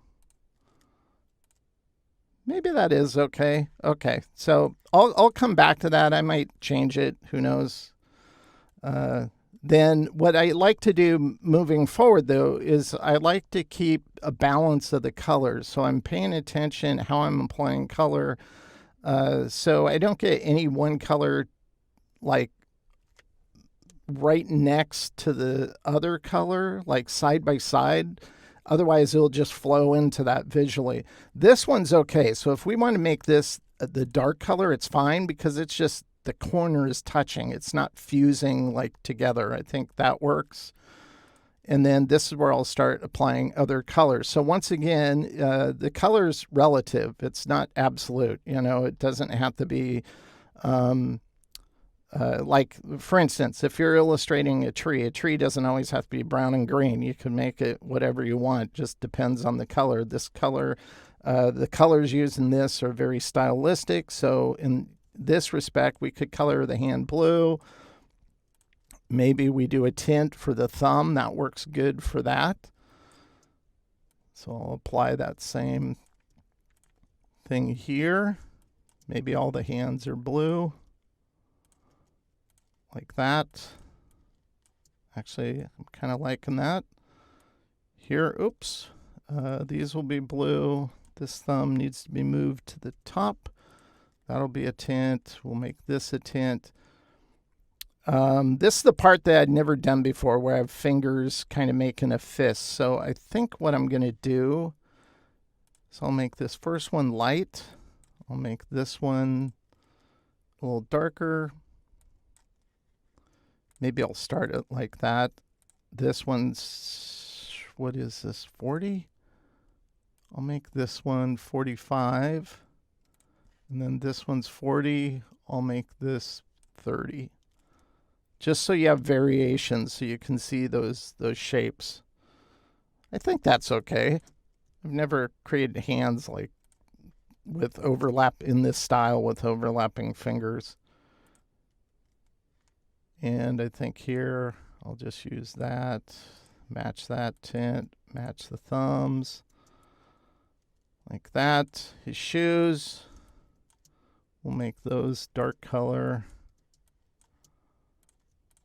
S1: Maybe that is okay. Okay, so I'll come back to that. I might change it. Who knows? Then what I like to do moving forward, though, is I like to keep a balance of the colors. So I'm paying attention how I'm applying color. So I don't get any one color like right next to the other color, like side by side. Otherwise, it'll just flow into that visually. This one's okay. So if we want to make this the dark color, it's fine because it's just the corner is touching. It's not fusing like together. I think that works. And then this is where I'll start applying other colors. So once again, the color's relative. It's not absolute. You know, it doesn't have to be like, for instance, if you're illustrating a tree doesn't always have to be brown and green. You can make it whatever you want. Just depends on the color. This color, the colors used in this are very stylistic. So in this respect, we could color the hand blue. Maybe we do a tint for the thumb. That works good for that. So I'll apply that same thing here. Maybe all the hands are blue. Like that. Actually, I'm kind of liking that. Here, oops. These will be blue. This thumb needs to be moved to the top. That'll be a tint. We'll make this a tint. This is the part that I'd never done before where I have fingers kind of making a fist. So I think what I'm going to do is I'll make this first one light. I'll make this one a little darker. Maybe I'll start it like that. This one's, what is this, 40? I'll make this one 45. And then this one's 40. I'll make this 30. Just so you have variations so you can see those shapes. I think that's okay. I've never created hands like with overlap in this style with overlapping fingers. And I think here I'll just use that, match that tint, match the thumbs, like that. His shoes, we'll make those dark color,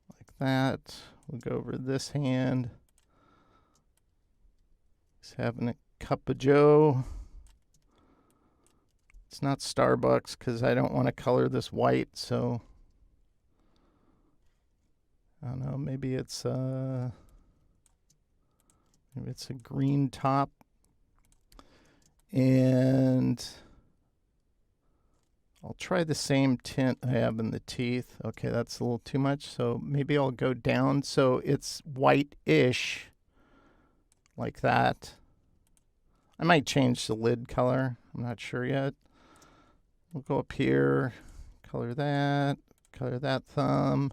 S1: like that. We'll go over this hand. He's having a cup of joe. It's not Starbucks because I don't want to color this white, so I don't know, maybe it's a green top. And I'll try the same tint I have in the teeth. Okay, that's a little too much, so maybe I'll go down so it's white-ish, like that. I might change the lid color. I'm not sure yet. We'll go up here, color that thumb.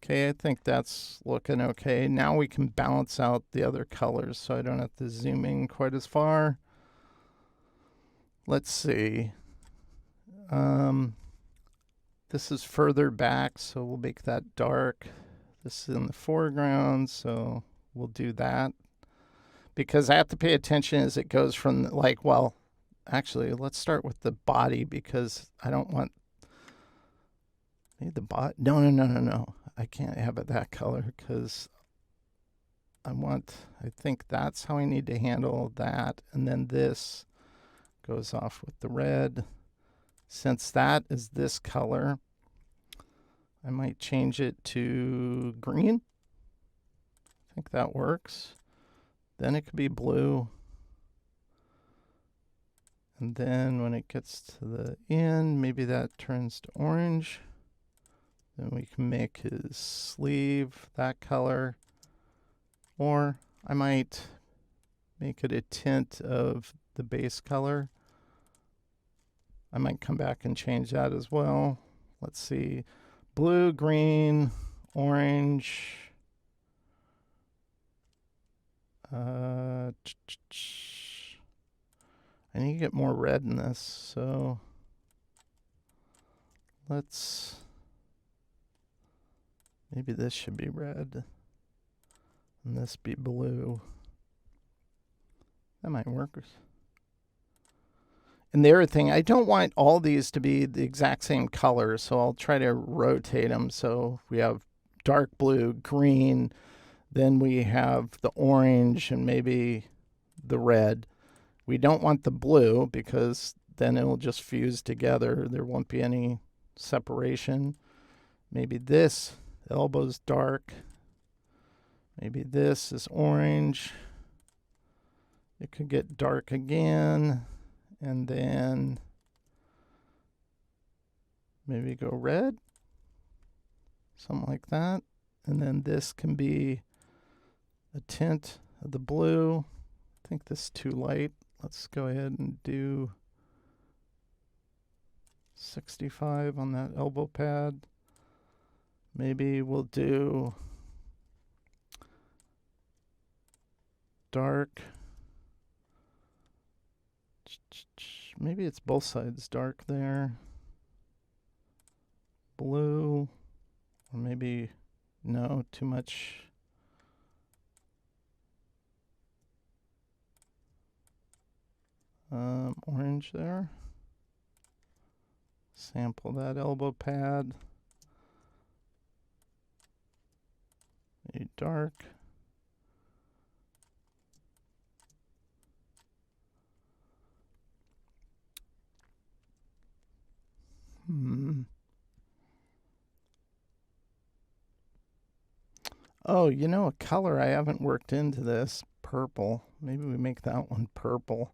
S1: Okay, I think that's looking okay. Now we can balance out the other colors so I don't have to zoom in quite as far. Let's see. This is further back, so we'll make that dark. This is in the foreground, so we'll do that. Because I have to pay attention as it goes from, like, well, actually, let's start with the body because I don't want the body. No. I can't have it that color because I think that's how I need to handle that. And then this goes off with the red. Since that is this color, I might change it to green. I think that works. Then it could be blue. And then when it gets to the end, maybe that turns to orange. Then we can make his sleeve that color. Or I might make it a tint of the base color. I might come back and change that as well. Let's see. Blue, green, orange. I need to get more red in this, so maybe this should be red and this be blue. That might work. And the other thing, I don't want all these to be the exact same color, so I'll try to rotate them. So we have dark blue, green, then we have the orange and maybe the red. We don't want the blue because then it will just fuse together. There won't be any separation. Maybe this elbow's dark. Maybe this is orange. It could get dark again. And then maybe go red. Something like that. And then this can be a tint of the blue. I think this is too light. Let's go ahead and do 65 on that elbow pad. Maybe we'll do dark. Maybe it's both sides dark there. Blue. Or maybe, no, too much. Orange there. Sample that elbow pad. Maybe dark. Oh, you know, a color I haven't worked into this, purple. Maybe we make that one purple.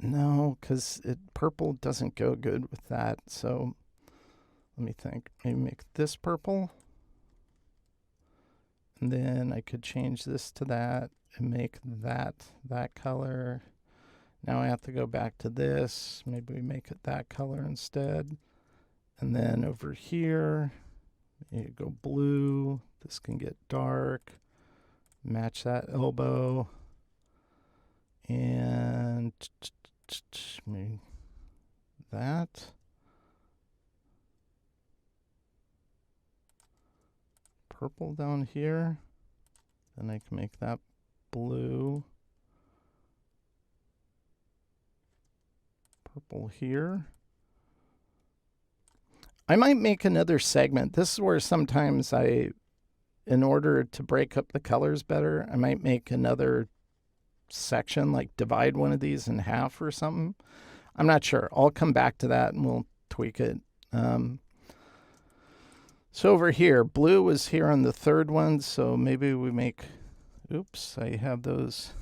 S1: No, because purple doesn't go good with that. So let me think. Maybe make this purple. And then I could change this to that and make that color. Now I have to go back to this. Maybe we make it that color instead. And then over here, you go blue. This can get dark. Match that elbow. And maybe that. purple down here. Then I can make that blue. Purple here. I might make another segment. This is where sometimes in order to break up the colors better, I might make another section, like divide one of these in half or something. I'm not sure. I'll come back to that and we'll tweak it. So over here, blue is here on the third one, so maybe we make, oops, I have those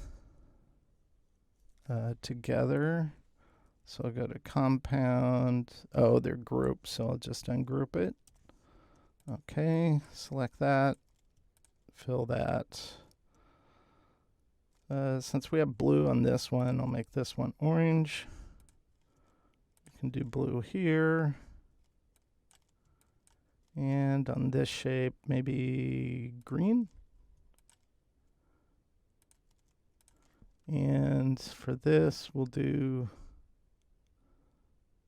S1: together. So I'll go to compound. Oh, they're grouped, so I'll just ungroup it. Okay, select that, fill that. Since we have blue on this one, I'll make this one orange. We can do blue here. And on this shape, maybe green. And for this, we'll do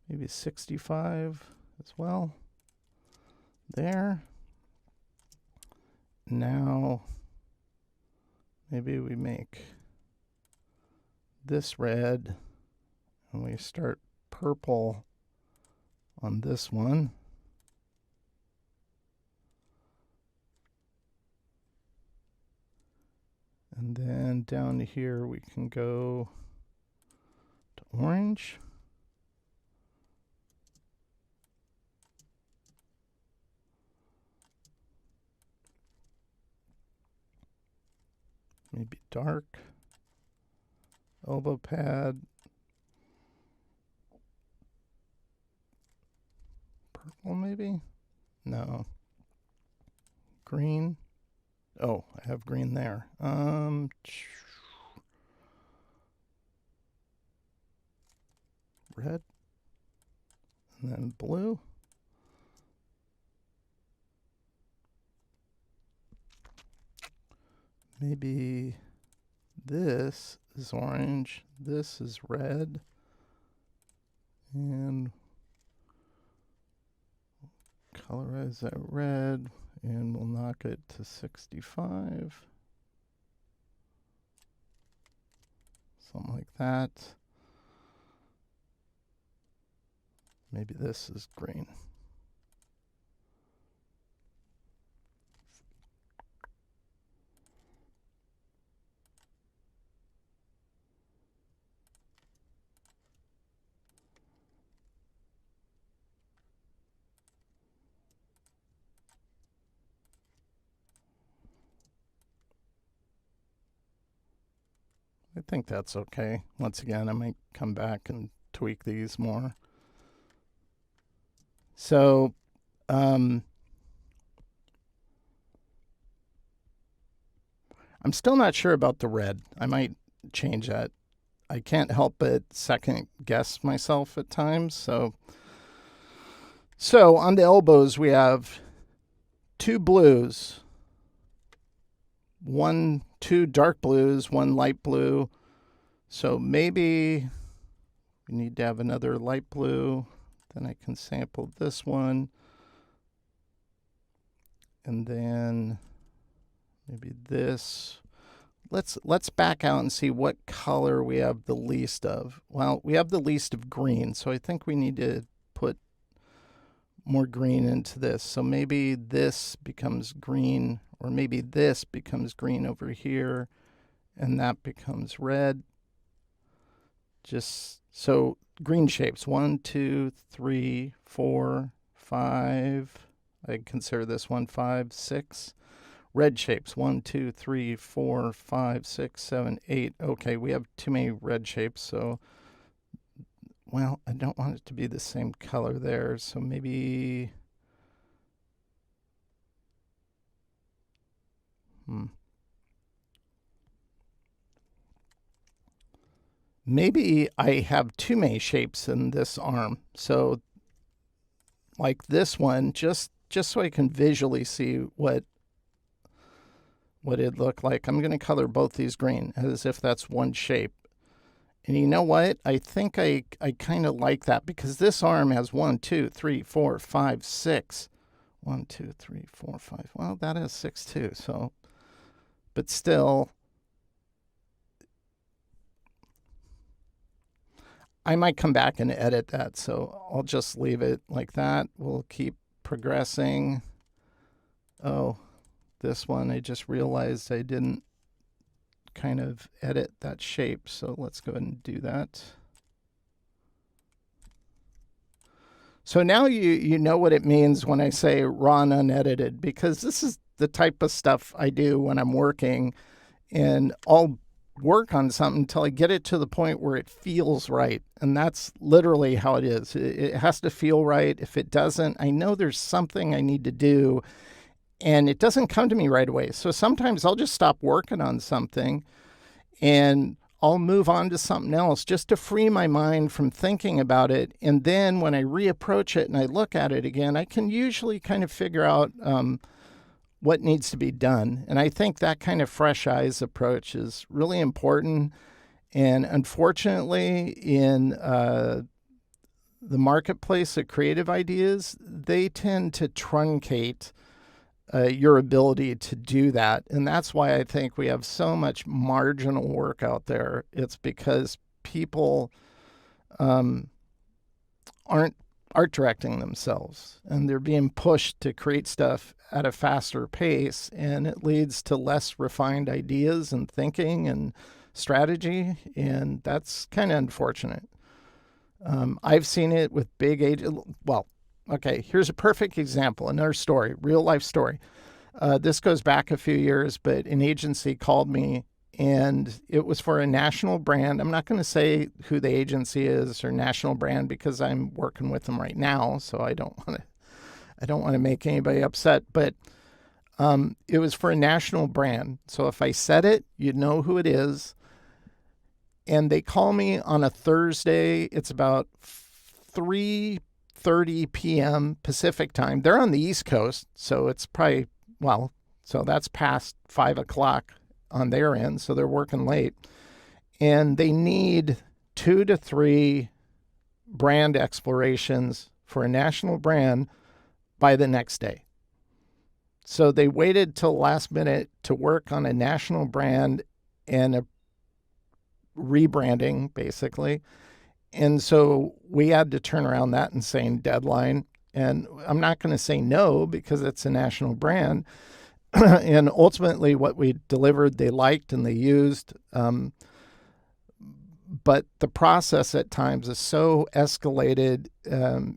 S1: maybe 65 as well. There. Now, maybe we make this red and we start purple on this one. And then down here we can go to orange. Maybe dark. Elbow pad. Purple maybe? No. Green. Oh, I have green there. Red. And then blue. Maybe this is orange, this is red, and colorize that red, and we'll knock it to 65. Something like that. Maybe this is green. I think that's okay. Once again, I might come back and tweak these more. So, I'm still not sure about the red. I might change that. I can't help but second guess myself at times. So on the elbows, we have two blues. Two dark blues, one light blue. So maybe we need to have another light blue. Then I can sample this one. And then maybe this. Let's back out and see what color we have the least of. Well, we have the least of green, so I think we need to put more green into this. So maybe this becomes green, or maybe this becomes green over here, and that becomes red. Just so green shapes, 1, 2, 3, 4, 5. I consider this one 5, 6. Red shapes, 1, 2, 3, 4, 5, 6, 7, 8. Okay, we have too many red shapes, so, well, I don't want it to be the same color there, so maybe, maybe I have too many shapes in this arm. So like this one, just so I can visually see what it'd look like, I'm going to color both these green as if that's one shape. And you know what? I think I kind of like that because this arm has 1, 2, 3, 4, 5, 6 1, 2, 3, 4, 5. Well, that is 6 too. So, but still, I might come back and edit that. So I'll just leave it like that. We'll keep progressing. Oh, this one, I just realized I didn't kind of edit that shape. So let's go ahead and do that. So now you know what it means when I say raw and unedited, because this is the type of stuff I do when I'm working, and I'll work on something until I get it to the point where it feels right. And that's literally how it is. It has to feel right. If it doesn't, I know there's something I need to do, and it doesn't come to me right away. So sometimes I'll just stop working on something and I'll move on to something else just to free my mind from thinking about it. And then when I reapproach it and I look at it again, I can usually kind of figure out what needs to be done. And I think that kind of fresh eyes approach is really important. And unfortunately, in the marketplace of creative ideas, they tend to truncate your ability to do that. And that's why I think we have so much marginal work out there. It's because people aren't art directing themselves, and they're being pushed to create stuff at a faster pace, and it leads to less refined ideas and thinking and strategy, and that's kind of unfortunate. I've seen it with big okay, here's a perfect example, another story, real life story. This goes back a few years, but an agency called me, and it was for a national brand. I'm not going to say who the agency is or national brand because I'm working with them right now, so I don't want to make anybody upset. But it was for a national brand, so if I said it, you'd know who it is. And they call me on a Thursday. It's about 3:30 p.m. Pacific time. They're on the East Coast, so it's probably, so that's past 5 o'clock on their end, so they're working late. And they need 2 to 3 brand explorations for a national brand by the next day. So they waited till last minute to work on a national brand and a rebranding, basically. And so we had to turn around that insane deadline. And I'm not going to say no because it's a national brand. And ultimately what we delivered, they liked and they used. But the process at times is so escalated.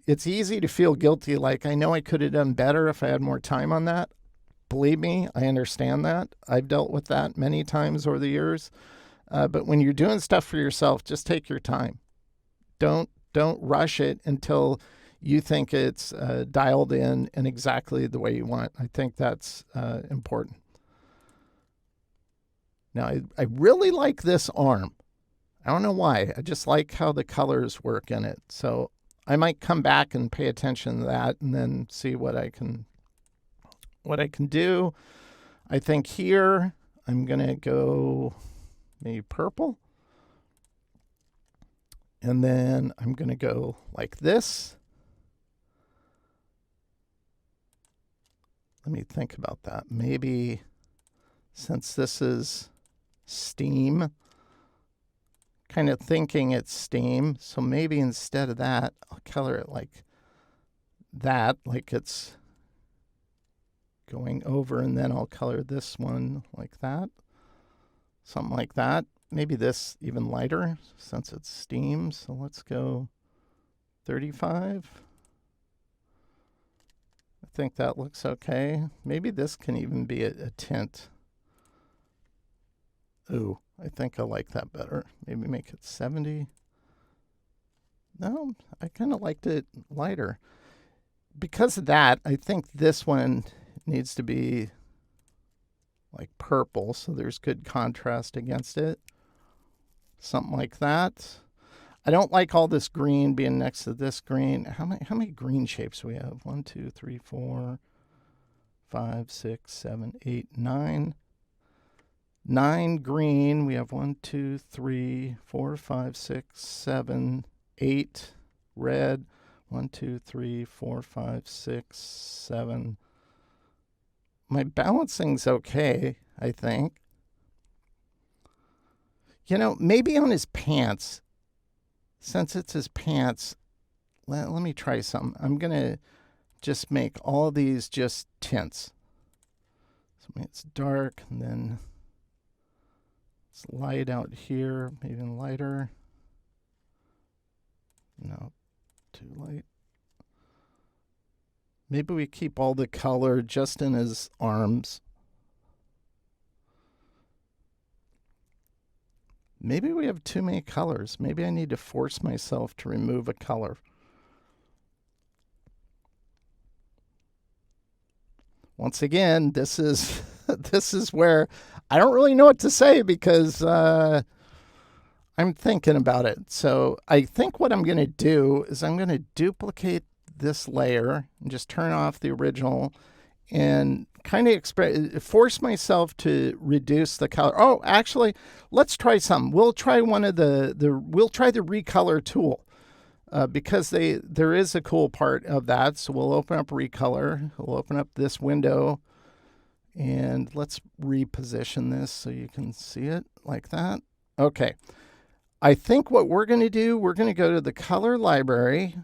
S1: It's easy to feel guilty. Like, I know I could have done better if I had more time on that. Believe me, I understand that. I've dealt with that many times over the years. But when you're doing stuff for yourself, just take your time. Don't rush it until you think it's dialed in and exactly the way you want. I think that's important. Now, I really like this arm. I don't know why. I just like how the colors work in it. So I might come back and pay attention to that and then see what I can do. I think here I'm going to go maybe purple. And then I'm going to go like this. Let me think about that. Maybe since this is steam, kind of thinking it's steam, so maybe instead of that, I'll color it like that, like it's going over, and then I'll color this one like that. Something like that. Maybe this even lighter since it's steam. So let's go 35. I think that looks okay. Maybe this can even be a tint. Ooh, I think I like that better. Maybe make it 70. No, I kind of liked it lighter. Because of that, I think this one needs to be like purple, so there's good contrast against it. Something like that. I don't like all this green being next to this green. How many green shapes do we have? 1, 2, 3, 4, 5, 6, 7, 8, 9. 9 green. We have 1, 2, 3, 4, 5, 6, 7, 8 red. 1, 2, 3, 4, 5, 6, 7. My balancing's okay, I think. You know, maybe on his pants, since it's his pants, let me try something. I'm going to just make all of these just tints. So it's dark, and then it's light out here, maybe lighter. No, too light. Maybe we keep all the color just in his arms. Maybe we have too many colors. Maybe I need to force myself to remove a color. Once again, this is this is where I don't really know what to say because I'm thinking about it. So I think what I'm going to do is I'm going to duplicate this layer and just turn off the original and kind of force myself to reduce the color. Oh, actually, let's try some. We'll try one of we'll try the recolor tool because there is a cool part of that. So we'll open up recolor. We'll open up this window and let's reposition this so you can see it like that. Okay. I think what we're going to do, we're going to go to the color library.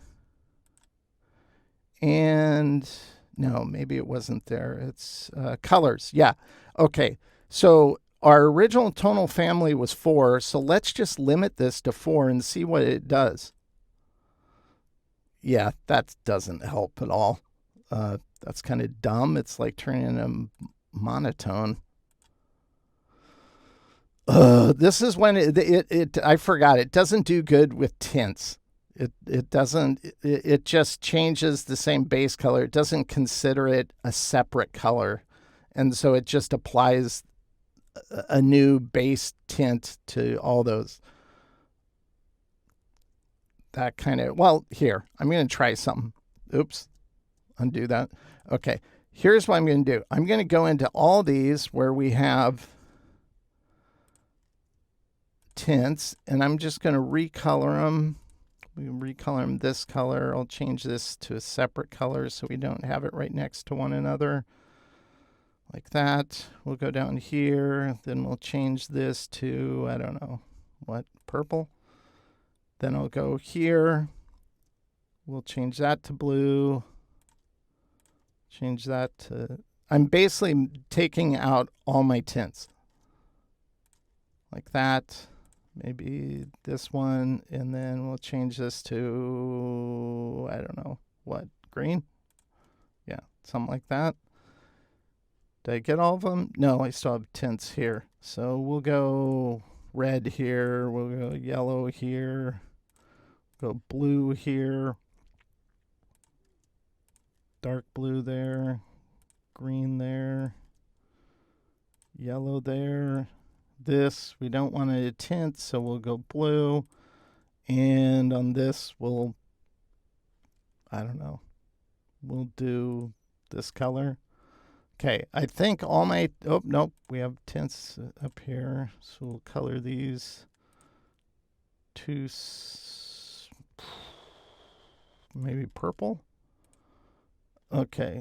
S1: And no, maybe it wasn't there. It's colors. Yeah. Okay. So our original tonal family was 4. So let's just limit this to 4 and see what it does. Yeah, that doesn't help at all. That's kind of dumb. It's like turning a monotone. This is when I forgot. It doesn't do good with tints. It doesn't, it just changes the same base color. It doesn't consider it a separate color. And so it just applies a new base tint to all those. That kind of, well, here, I'm going to try something. Oops, undo that. Okay, here's what I'm going to do. I'm going to go into all these where we have tints, and I'm just going to recolor them. We can recolor them this color. I'll change this to a separate color so we don't have it right next to one another. Like that. We'll go down here. Then we'll change this to, I don't know, what, purple? Then I'll go here. We'll change that to blue. Change that to, I'm basically taking out all my tints. Like that. Maybe this one, and then we'll change this to, I don't know, what, green? Yeah, something like that. Did I get all of them? No, I still have tints here. So we'll go red here, we'll go yellow here, go blue here, dark blue there, green there, yellow there. This, we don't want it a tint, so we'll go blue. And on this, we'll, I don't know, we'll do this color. Okay, I think all my, oh, nope, we have tints up here. So we'll color these to maybe purple. Okay,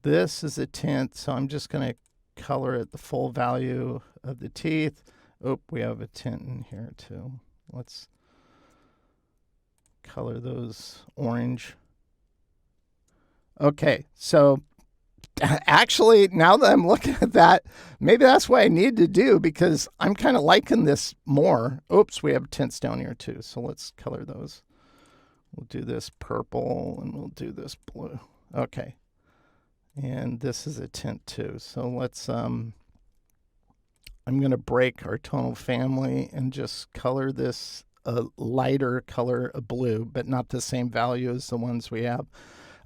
S1: this is a tint, so I'm just going to color it the full value of the teeth. Oh, we have a tint in here too. Let's color those orange. Okay, so actually, now that I'm looking at that, maybe that's what I need to do because I'm kind of liking this more. Oops, we have tints down here too. So let's color those. We'll do this purple and we'll do this blue. Okay. And this is a tint too. So let's, I'm going to break our tonal family and just color this a lighter color of blue, but not the same value as the ones we have.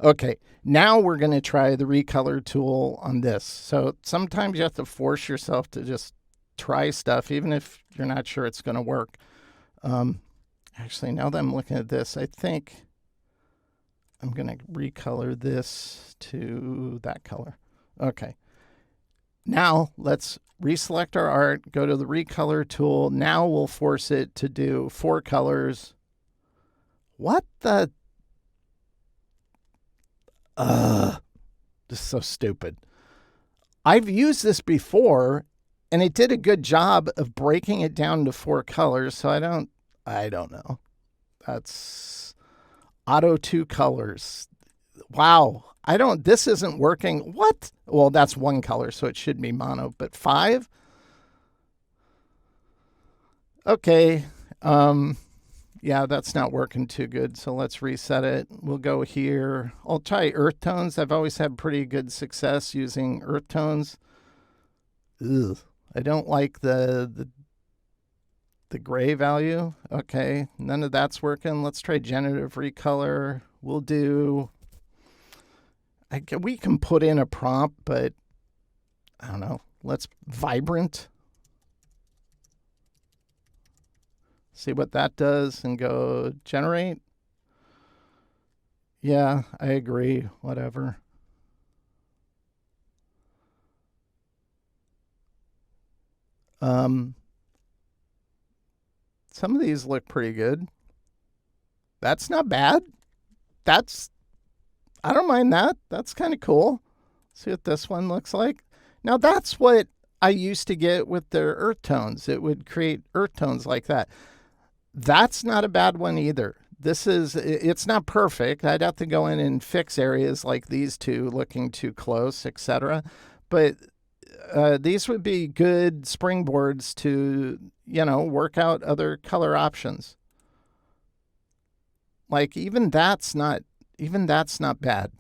S1: Okay, now we're going to try the recolor tool on this. So sometimes you have to force yourself to just try stuff, even if you're not sure it's going to work. Actually, now that I'm looking at this, I think I'm going to recolor this to that color. Okay. Now let's reselect our art, go to the recolor tool. Now we'll force it to do 4 colors. What the? This is so stupid. I've used this before, and it did a good job of breaking it down to 4 colors, so I don't know. That's auto 2 colors. Wow. This isn't working. What? Well, that's 1 color, so it should be mono, but 5? Okay. Yeah, that's not working too good, so let's reset it. We'll go here. I'll try earth tones. I've always had pretty good success using earth tones. Ugh. I don't like the gray value. Okay, none of that's working. Let's try generative recolor. We'll do... we can put in a prompt, but I don't know. Let's vibrant. See what that does and go generate. Yeah, I agree. Whatever. Some of these look pretty good. That's not bad. I don't mind that. That's kind of cool. See what this one looks like. Now that's what I used to get with their earth tones. It would create earth tones like that. That's not a bad one either. It's not perfect. I'd have to go in and fix areas like these two looking too close, etc. But these would be good springboards to, work out other color options. Like even that's not bad.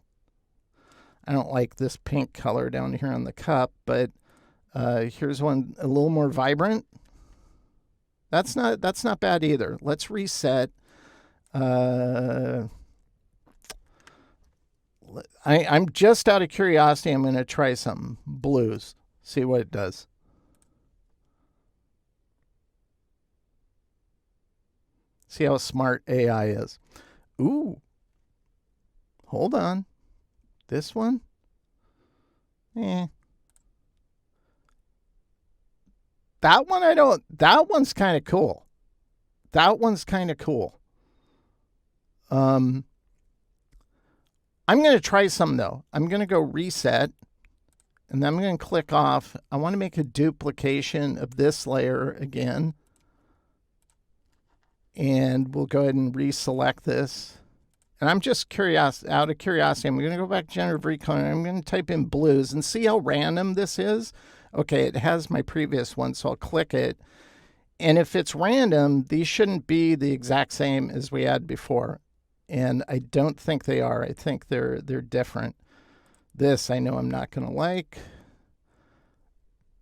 S1: I don't like this pink color down here on the cup, but here's one a little more vibrant. That's not bad either. Let's reset. I'm just out of curiosity. I'm going to try some blues. See what it does. See how smart AI is. Ooh. Hold on. This one? That one that one's kind of cool. I'm going to try some though. I'm going to go reset and then I'm going to click off. I want to make a duplication of this layer again. And we'll go ahead and reselect this. And I'm just out of curiosity, I'm going to go back to generative recolor. I'm going to type in blues and see how random this is. Okay, it has my previous one, so I'll click it. And if it's random, these shouldn't be the exact same as we had before. And I don't think they are. I think they're different. This I know I'm not going to like.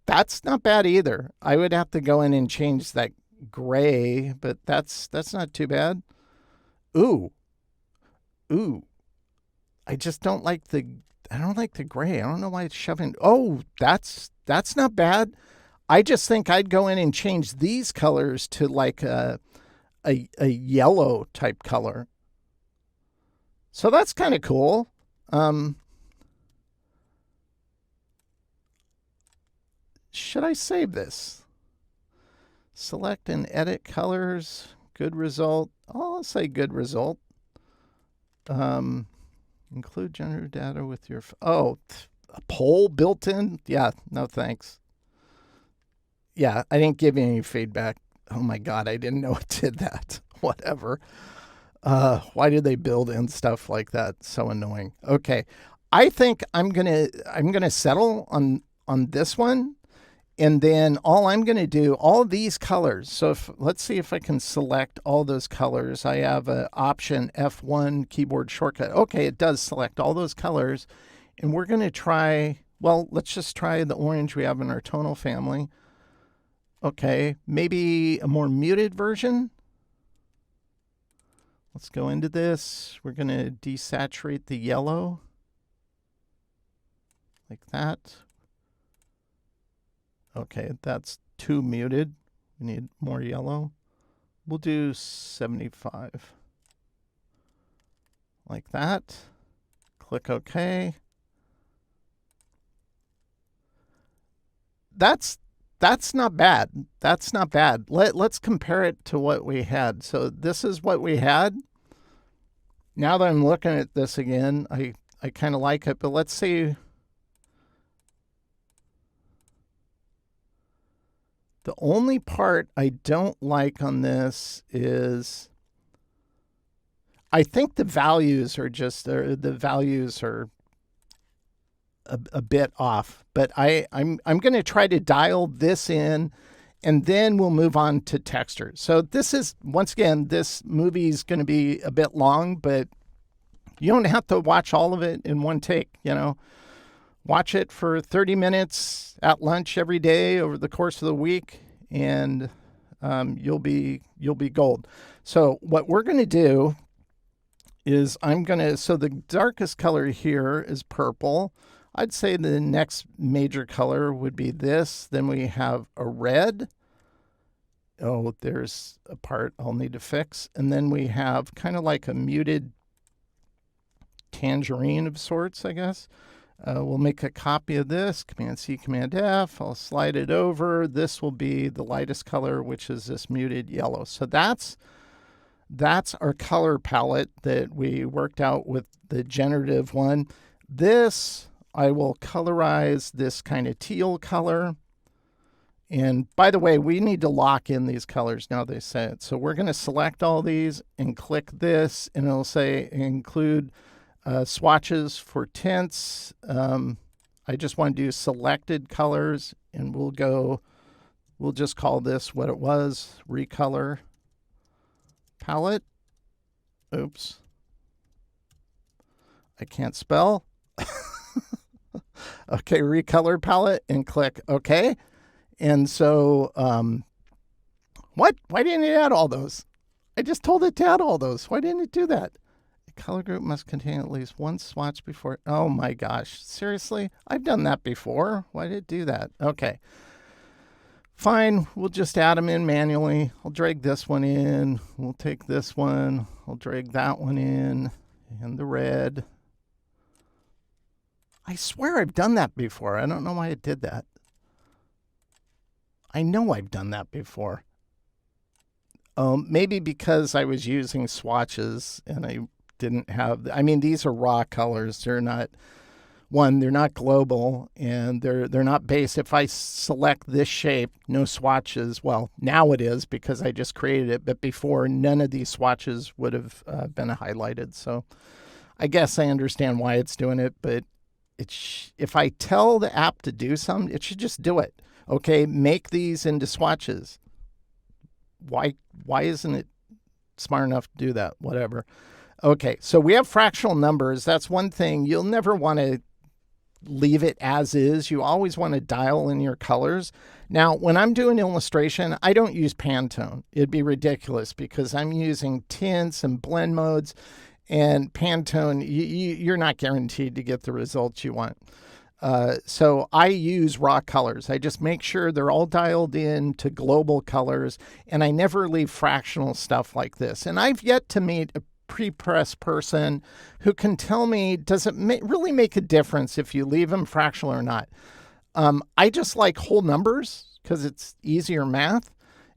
S1: That's not bad either. I would have to go in and change that gray, but that's not too bad. Ooh. I just don't like the gray. I don't know why it's shoving. Oh, that's not bad. I just think I'd go in and change these colors to like a yellow type color. So that's kind of cool. Should I save this? Select and edit colors. Good result. I'll say good result. Include generative data with your... a poll built in? Yeah, no thanks. Yeah, I didn't give you any feedback. Oh my God, I didn't know it did that. Whatever. Why did they build in stuff like that? So annoying. Okay, I think I'm gonna settle on this one, and then all I'm gonna do, all these colors. So let's see if I can select all those colors. I have an option F1 keyboard shortcut. Okay, it does select all those colors, and we're gonna try. Well, let's just try the orange we have in our tonal family. Okay, maybe a more muted version. Let's go into this. We're going to desaturate the yellow like that. Okay, that's too muted. We need more yellow. We'll do 75 like that. Click OK. That's not bad. That's not bad. Let's compare it to what we had. So this is what we had. Now that I'm looking at this again, I I kind of like it, but let's see. The only part I don't like on this is I think the values are just the values are a bit off, but I'm going to try to dial this in, and then we'll move on to textures. So this is, once again, this movie is going to be a bit long, but you don't have to watch all of it in one take. Watch it for 30 minutes at lunch every day over the course of the week, and you'll be gold. So what we're going to do is so the darkest color here is purple. I'd say the next major color would be this. Then we have a red. Oh, there's a part I'll need to fix. And then we have kind of like a muted tangerine of sorts, I guess. We'll make a copy of this, Command-C, Command-F. I'll slide it over. This will be the lightest color, which is this muted yellow. So that's our color palette that we worked out with the generative one. This, I will colorize this kind of teal color. And by the way, we need to lock in these colors now they say it. So we're going to select all these and click this, and it'll say include swatches for tints. I just want to do selected colors, and we'll just call this what it was, recolor palette. Oops. I can't spell. Okay, recolor palette, and click OK. And so, what? Why didn't it add all those? I just told it to add all those. Why didn't it do that? The color group must contain at least one swatch before. Oh my gosh. Seriously? I've done that before. Why did it do that? Okay. Fine. We'll just add them in manually. I'll drag this one in. We'll take this one. I'll drag that one in. And the red. I swear I've done that before. I don't know why it did that. I know I've done that before. Maybe because I was using swatches and I didn't have, I mean, these are raw colors. They're not global, and they're not based. If I select this shape, no swatches. Well, now it is because I just created it, but before none of these swatches would have been highlighted. So I guess I understand why it's doing it, but if I tell the app to do something, it should just do it. Okay, make these into swatches. Why isn't it smart enough to do that? Whatever. Okay, so we have fractional numbers. That's one thing. You'll never want to leave it as is. You always want to dial in your colors. Now, when I'm doing illustration, I don't use Pantone. It'd be ridiculous because I'm using tints and blend modes, and Pantone, you're not guaranteed to get the results you want. So I use raw colors. I just make sure they're all dialed in to global colors, and I never leave fractional stuff like this. And I've yet to meet a pre-press person who can tell me, does it really make a difference if you leave them fractional or not? I just like whole numbers because it's easier math.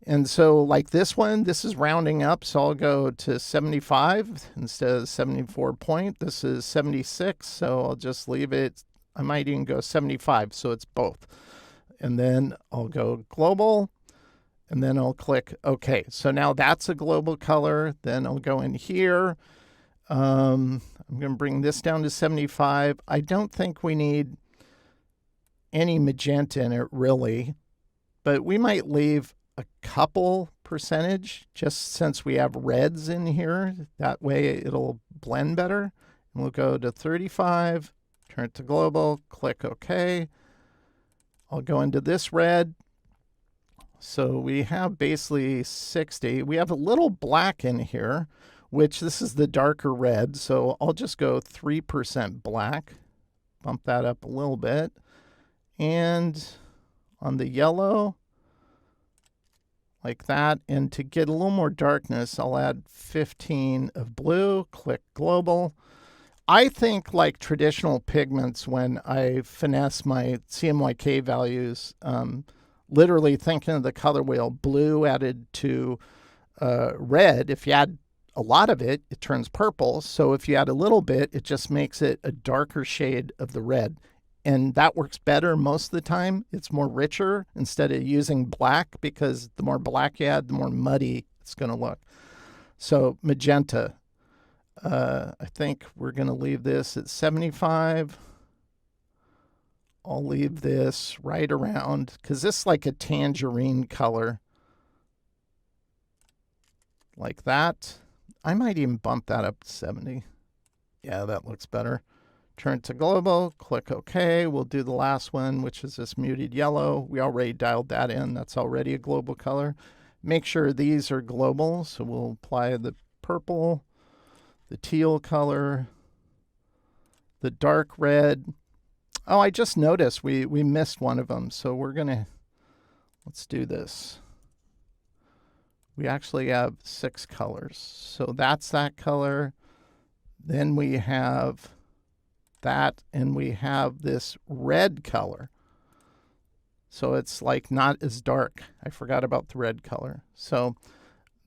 S1: And so like this one, this is rounding up. So I'll go to 75 instead of 74 point. This is 76. So I'll just leave it. I might even go 75. So it's both. And then I'll go global. And then I'll click OK. So now that's a global color. Then I'll go in here. I'm going to bring this down to 75. I don't think we need any magenta in it really, but we might leave a couple percentage just since we have reds in here. That way it'll blend better. And we'll go to 35, turn it to global, click OK. I'll go into this red. So we have basically 60. We have a little black in here, which this is the darker red. So I'll just go 3% black, bump that up a little bit. And on the yellow, like that. And to get a little more darkness, I'll add 15 of blue, click global. I think like traditional pigments, when I finesse my CMYK values, literally thinking of the color wheel, blue added to red. If you add a lot of it, it turns purple. So if you add a little bit, it just makes it a darker shade of the red. And that works better most of the time. It's more richer instead of using black, because the more black you add, the more muddy it's going to look. So magenta, I think we're going to leave this at 75. I'll leave this right around, because this is like a tangerine color. Like that. I might even bump that up to 70. Yeah, that looks better. Turn to global, click OK. We'll do the last one, which is this muted yellow. We already dialed that in. That's already a global color. Make sure these are global. So we'll apply the purple, the teal color, the dark red. Oh, I just noticed we missed one of them. So we're going to, let's do this. We actually have 6 colors. So that's that color. Then we have that, and we have this red color. So it's like not as dark. I forgot about the red color. So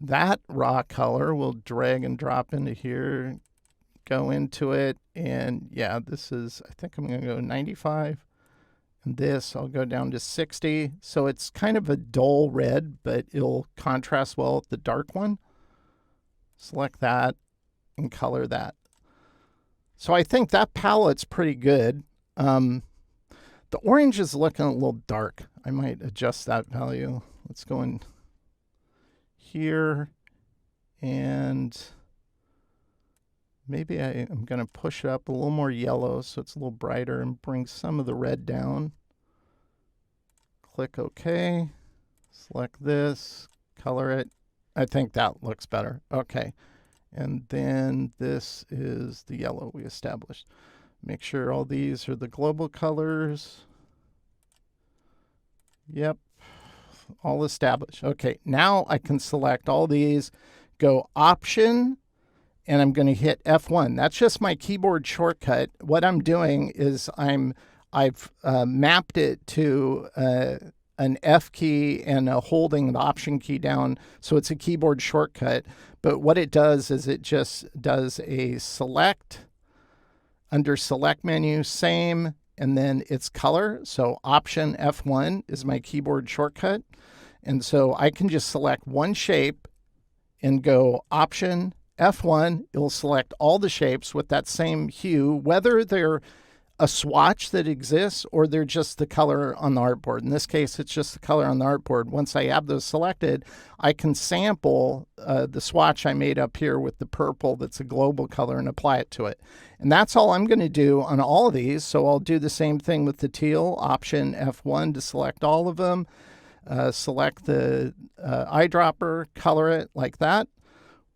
S1: that raw color will drag and drop into here, go into it. And yeah, this is, I think I'm going to go 95. And this, I'll go down to 60. So it's kind of a dull red, but it'll contrast well with the dark one. Select that and color that. So I think that palette's pretty good. The orange is looking a little dark. I might adjust that value. Let's go in here, and maybe I'm going to push it up a little more yellow so it's a little brighter, and bring some of the red down. Click OK. Select this, color it. I think that looks better. Okay. And then this is the yellow we established. Make sure all these are the global colors. Yep. All established. Okay. Now I can select all these, go Option, and I'm going to hit F1. That's just my keyboard shortcut. What I'm doing is I've mapped it to an F key and holding the Option key down, so it's a keyboard shortcut. But what it does is it just does a select, under select menu, same, and then its color. So Option F1 is my keyboard shortcut. And so I can just select one shape and go Option F1. It'll select all the shapes with that same hue, whether they're a swatch that exists or they're just the color on the artboard. In this case, it's just the color on the artboard. Once I have those selected, I can sample the swatch I made up here with the purple that's a global color and apply it to it. And that's all I'm going to do on all of these. So I'll do the same thing with the teal, Option F1 to select all of them. Select the eyedropper, color it like that.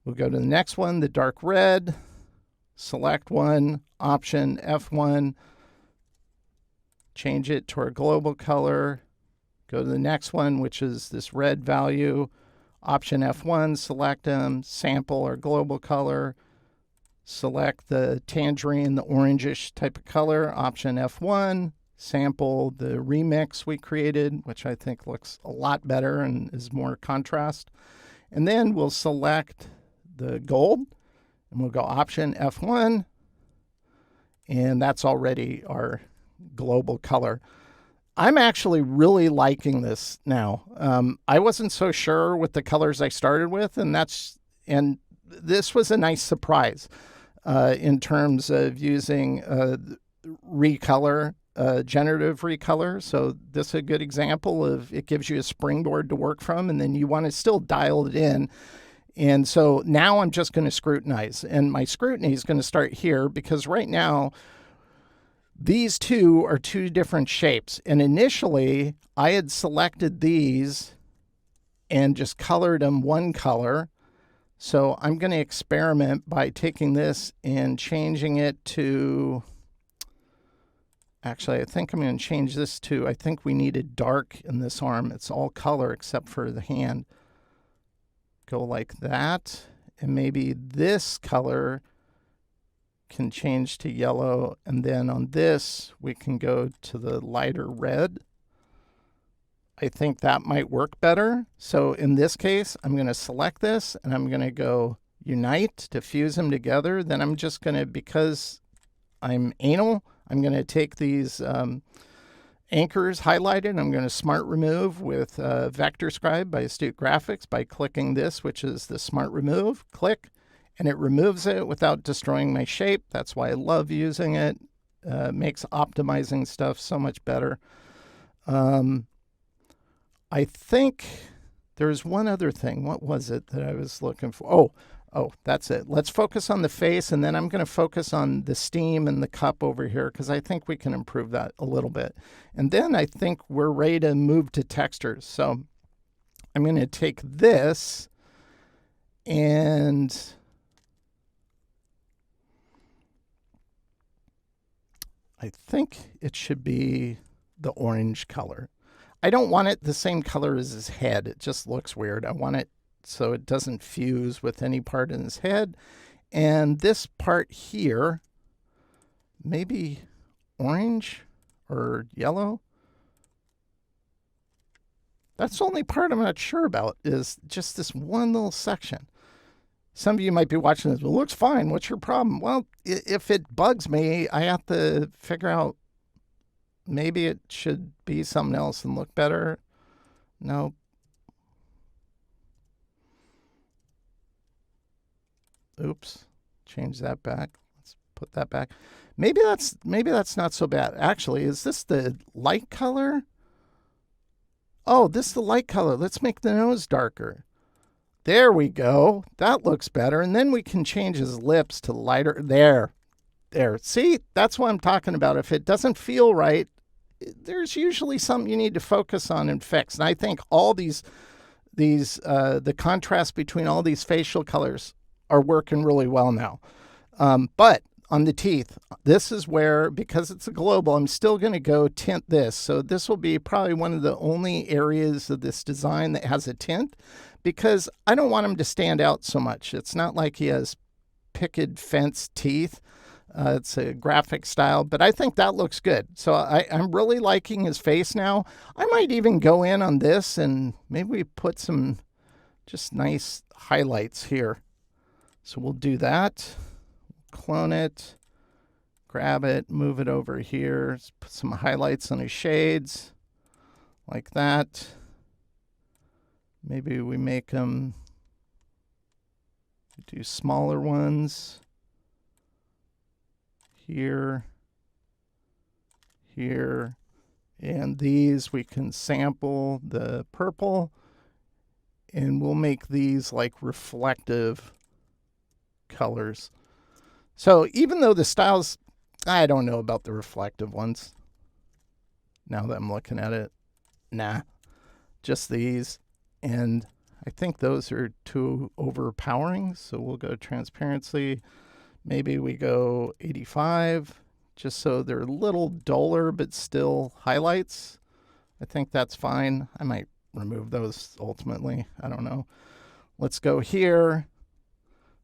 S1: We'll go to the next one, the dark red. Select one, Option F1. Change it to our global color. Go to the next one, which is this red value. Option F1, select them, sample our global color. Select the tangerine, the orangish type of color. Option F1, sample the remix we created, which I think looks a lot better and is more contrast. And then we'll select the gold, and we'll go Option F1, and that's already our global color. I'm actually really liking this now. I wasn't so sure with the colors I started with, and this was a nice surprise in terms of using recolor, generative recolor. So this is a good example of it gives you a springboard to work from, and then you want to still dial it in. And so now I'm just going to scrutinize, and my scrutiny is going to start here, because right now these two are two different shapes. And initially I had selected these and just colored them one color. So I'm going to experiment by taking this and changing it to, actually, I think I'm going to change this to, I think we needed dark in this arm. It's all color except for the hand. Go like that. And maybe this color can change to yellow. And then on this, we can go to the lighter red. I think that might work better. So in this case, I'm going to select this and I'm going to go unite to fuse them together, then I'm just going to, because I'm anal, I'm going to take these anchors highlighted. I'm going to smart remove with Vector Scribe by Astute Graphics by clicking this, which is the smart remove. Click, and it removes it without destroying my shape. That's why I love using it. Makes optimizing stuff so much better. I think there's one other thing. What was it that I was looking for? Oh, that's it. Let's focus on the face, and then I'm going to focus on the steam and the cup over here because I think we can improve that a little bit. And then I think we're ready to move to textures. So I'm going to take this and I think it should be the orange color. I don't want it the same color as his head. It just looks weird. I want it so it doesn't fuse with any part in his head. And this part here, maybe orange or yellow. That's the only part I'm not sure about, is just this one little section. Some of you might be watching this, well, it looks fine. What's your problem? Well, if it bugs me, I have to figure out maybe it should be something else and look better. No. Oops. Change that back. Let's put that back. Maybe that's not so bad. Actually, is this the light color? Oh, this is the light color. Let's make the nose darker. There we go. That looks better. And then we can change his lips to lighter. There. See, that's what I'm talking about. If it doesn't feel right, there's usually something you need to focus on and fix. And I think all the contrast between all these facial colors are working really well now. But on the teeth, this is where, because it's a global, I'm still going to go tint this. So this will be probably one of the only areas of this design that has a tint, because I don't want him to stand out so much. It's not like he has picket fence teeth. It's a graphic style, but I think that looks good. So I'm really liking his face now. I might even go in on this and maybe put some just nice highlights here. So we'll do that. Clone it, grab it, move it over here, put some highlights on his shades like that. Maybe we make them do smaller ones here, here, and these we can sample the purple, and we'll make these like reflective colors. So even though the styles, I don't know about the reflective ones. Now that I'm looking at it, nah, just these. And I think those are too overpowering. So we'll go transparency. Maybe we go 85, just so they're a little duller, but still highlights. I think that's fine. I might remove those ultimately. I don't know. Let's go here.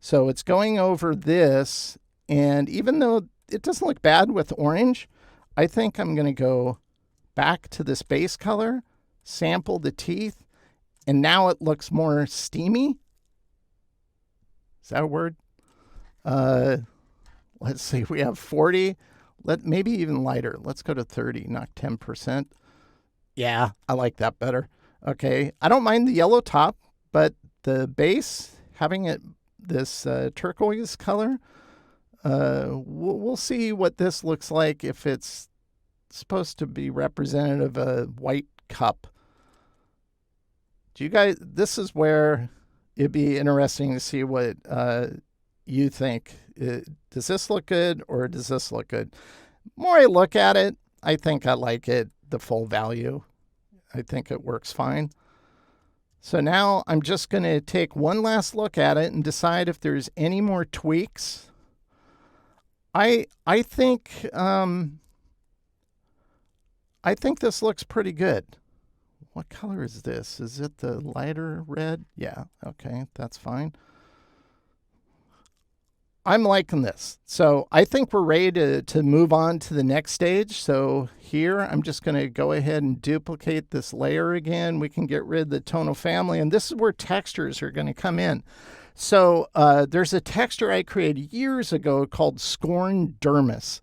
S1: So it's going over this, and even though it doesn't look bad with orange, I think I'm going to go back to this base color, sample the teeth, and now it looks more steamy. Is that a word? Let's see, we have 40. Maybe even lighter. Let's go to 30, not 10%. Yeah, I like that better. Okay, I don't mind the yellow top, but the base, having it this turquoise color, we'll see what this looks like if it's supposed to be representative of a white cup. Do you guys, this is where it'd be interesting to see what you think. Does this look good or does this look good? The more I look at it, I think I like it, the full value. I think it works fine. So now I'm just going to take one last look at it and decide if there's any more tweaks. I think this looks pretty good. What color is this? Is it the lighter red? Yeah, okay, that's fine. I'm liking this. So I think we're ready to move on to the next stage. So here, I'm just going to go ahead and duplicate this layer again. We can get rid of the tonal family, and this is where textures are going to come in. So there's a texture I created years ago called Scorn Dermis.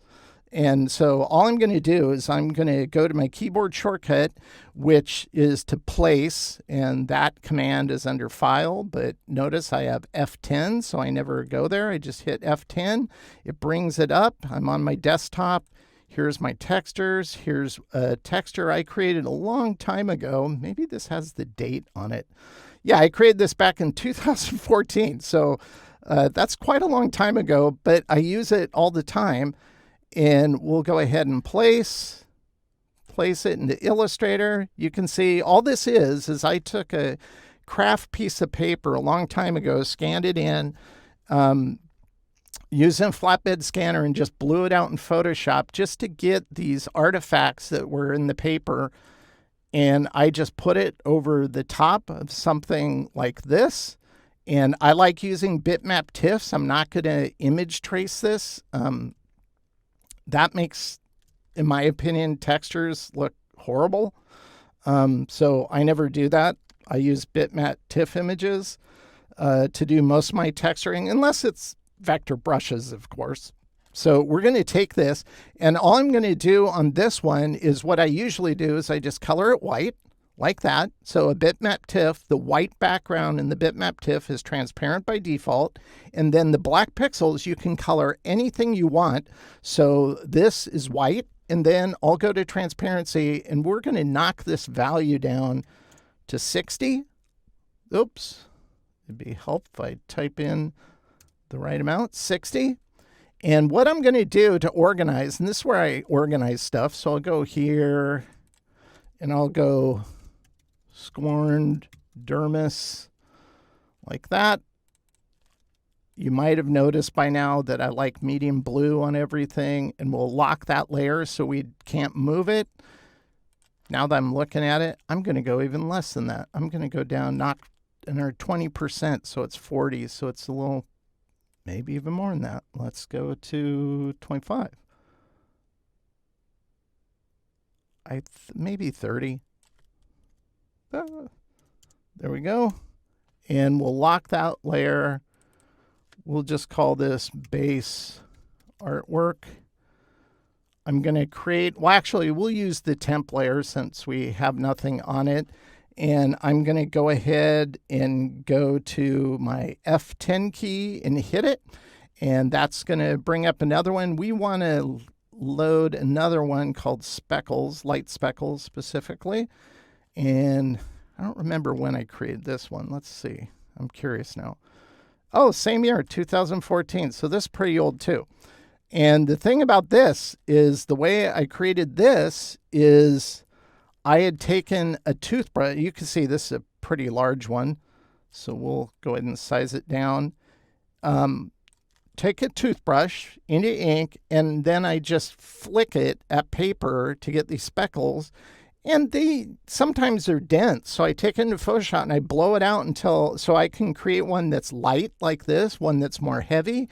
S1: And so all I'm going to do is I'm going to go to my keyboard shortcut, which is to place, and that command is under File. But notice I have F10, so I never go there. I just hit F10. It brings it up. I'm on my desktop. Here's my textures. Here's a texture I created a long time ago. Maybe this has the date on it. Yeah, I created this back in 2014. So that's quite a long time ago, but I use it all the time. And we'll go ahead and place it into Illustrator. You can see all this is I took a craft piece of paper a long time ago, scanned it in, using flatbed scanner, and just blew it out in Photoshop just to get these artifacts that were in the paper. And I just put it over the top of something like this. And I like using bitmap TIFFs. I'm not going to image trace this. That makes, in my opinion, textures look horrible. So I never do that. I use bitmap TIFF images to do most of my texturing, unless it's vector brushes, of course. So we're going to take this, and all I'm going to do on this one is what I usually do is I just color it white, like that. So a bitmap TIFF, the white background in the bitmap TIFF is transparent by default. And then the black pixels, you can color anything you want. So this is white. And then I'll go to transparency, and we're going to knock this value down to 60. Oops. It'd be helpful if I type in the right amount, 60. And what I'm going to do to organize, and this is where I organize stuff. So I'll go here, and I'll go Scorned Dermis, like that. You might have noticed by now that I like medium blue on everything, and we'll lock that layer so we can't move it. Now that I'm looking at it, I'm going to go even less than that. I'm going to go down, knock another 20%, so it's 40, so it's a little, maybe even more than that. Let's go to 25. Maybe 30. There we go. And we'll lock that layer. We'll just call this base artwork. I'm going to create, well, actually, we'll use the temp layer since we have nothing on it. And I'm going to go ahead and go to my F10 key and hit it. And that's going to bring up another one. We want to load another one called speckles, light speckles specifically. And I don't remember when I created this one. Let's see. I'm curious now. Oh, same year, 2014. So this is pretty old too. And the thing about this is the way I created this is I had taken a toothbrush. You can see this is a pretty large one. So we'll go ahead and size it down. Take a toothbrush into ink, and then I just flick it at paper to get these speckles. And sometimes they're dense. So I take it into Photoshop and I blow it out so I can create one that's light like this, one that's more heavy.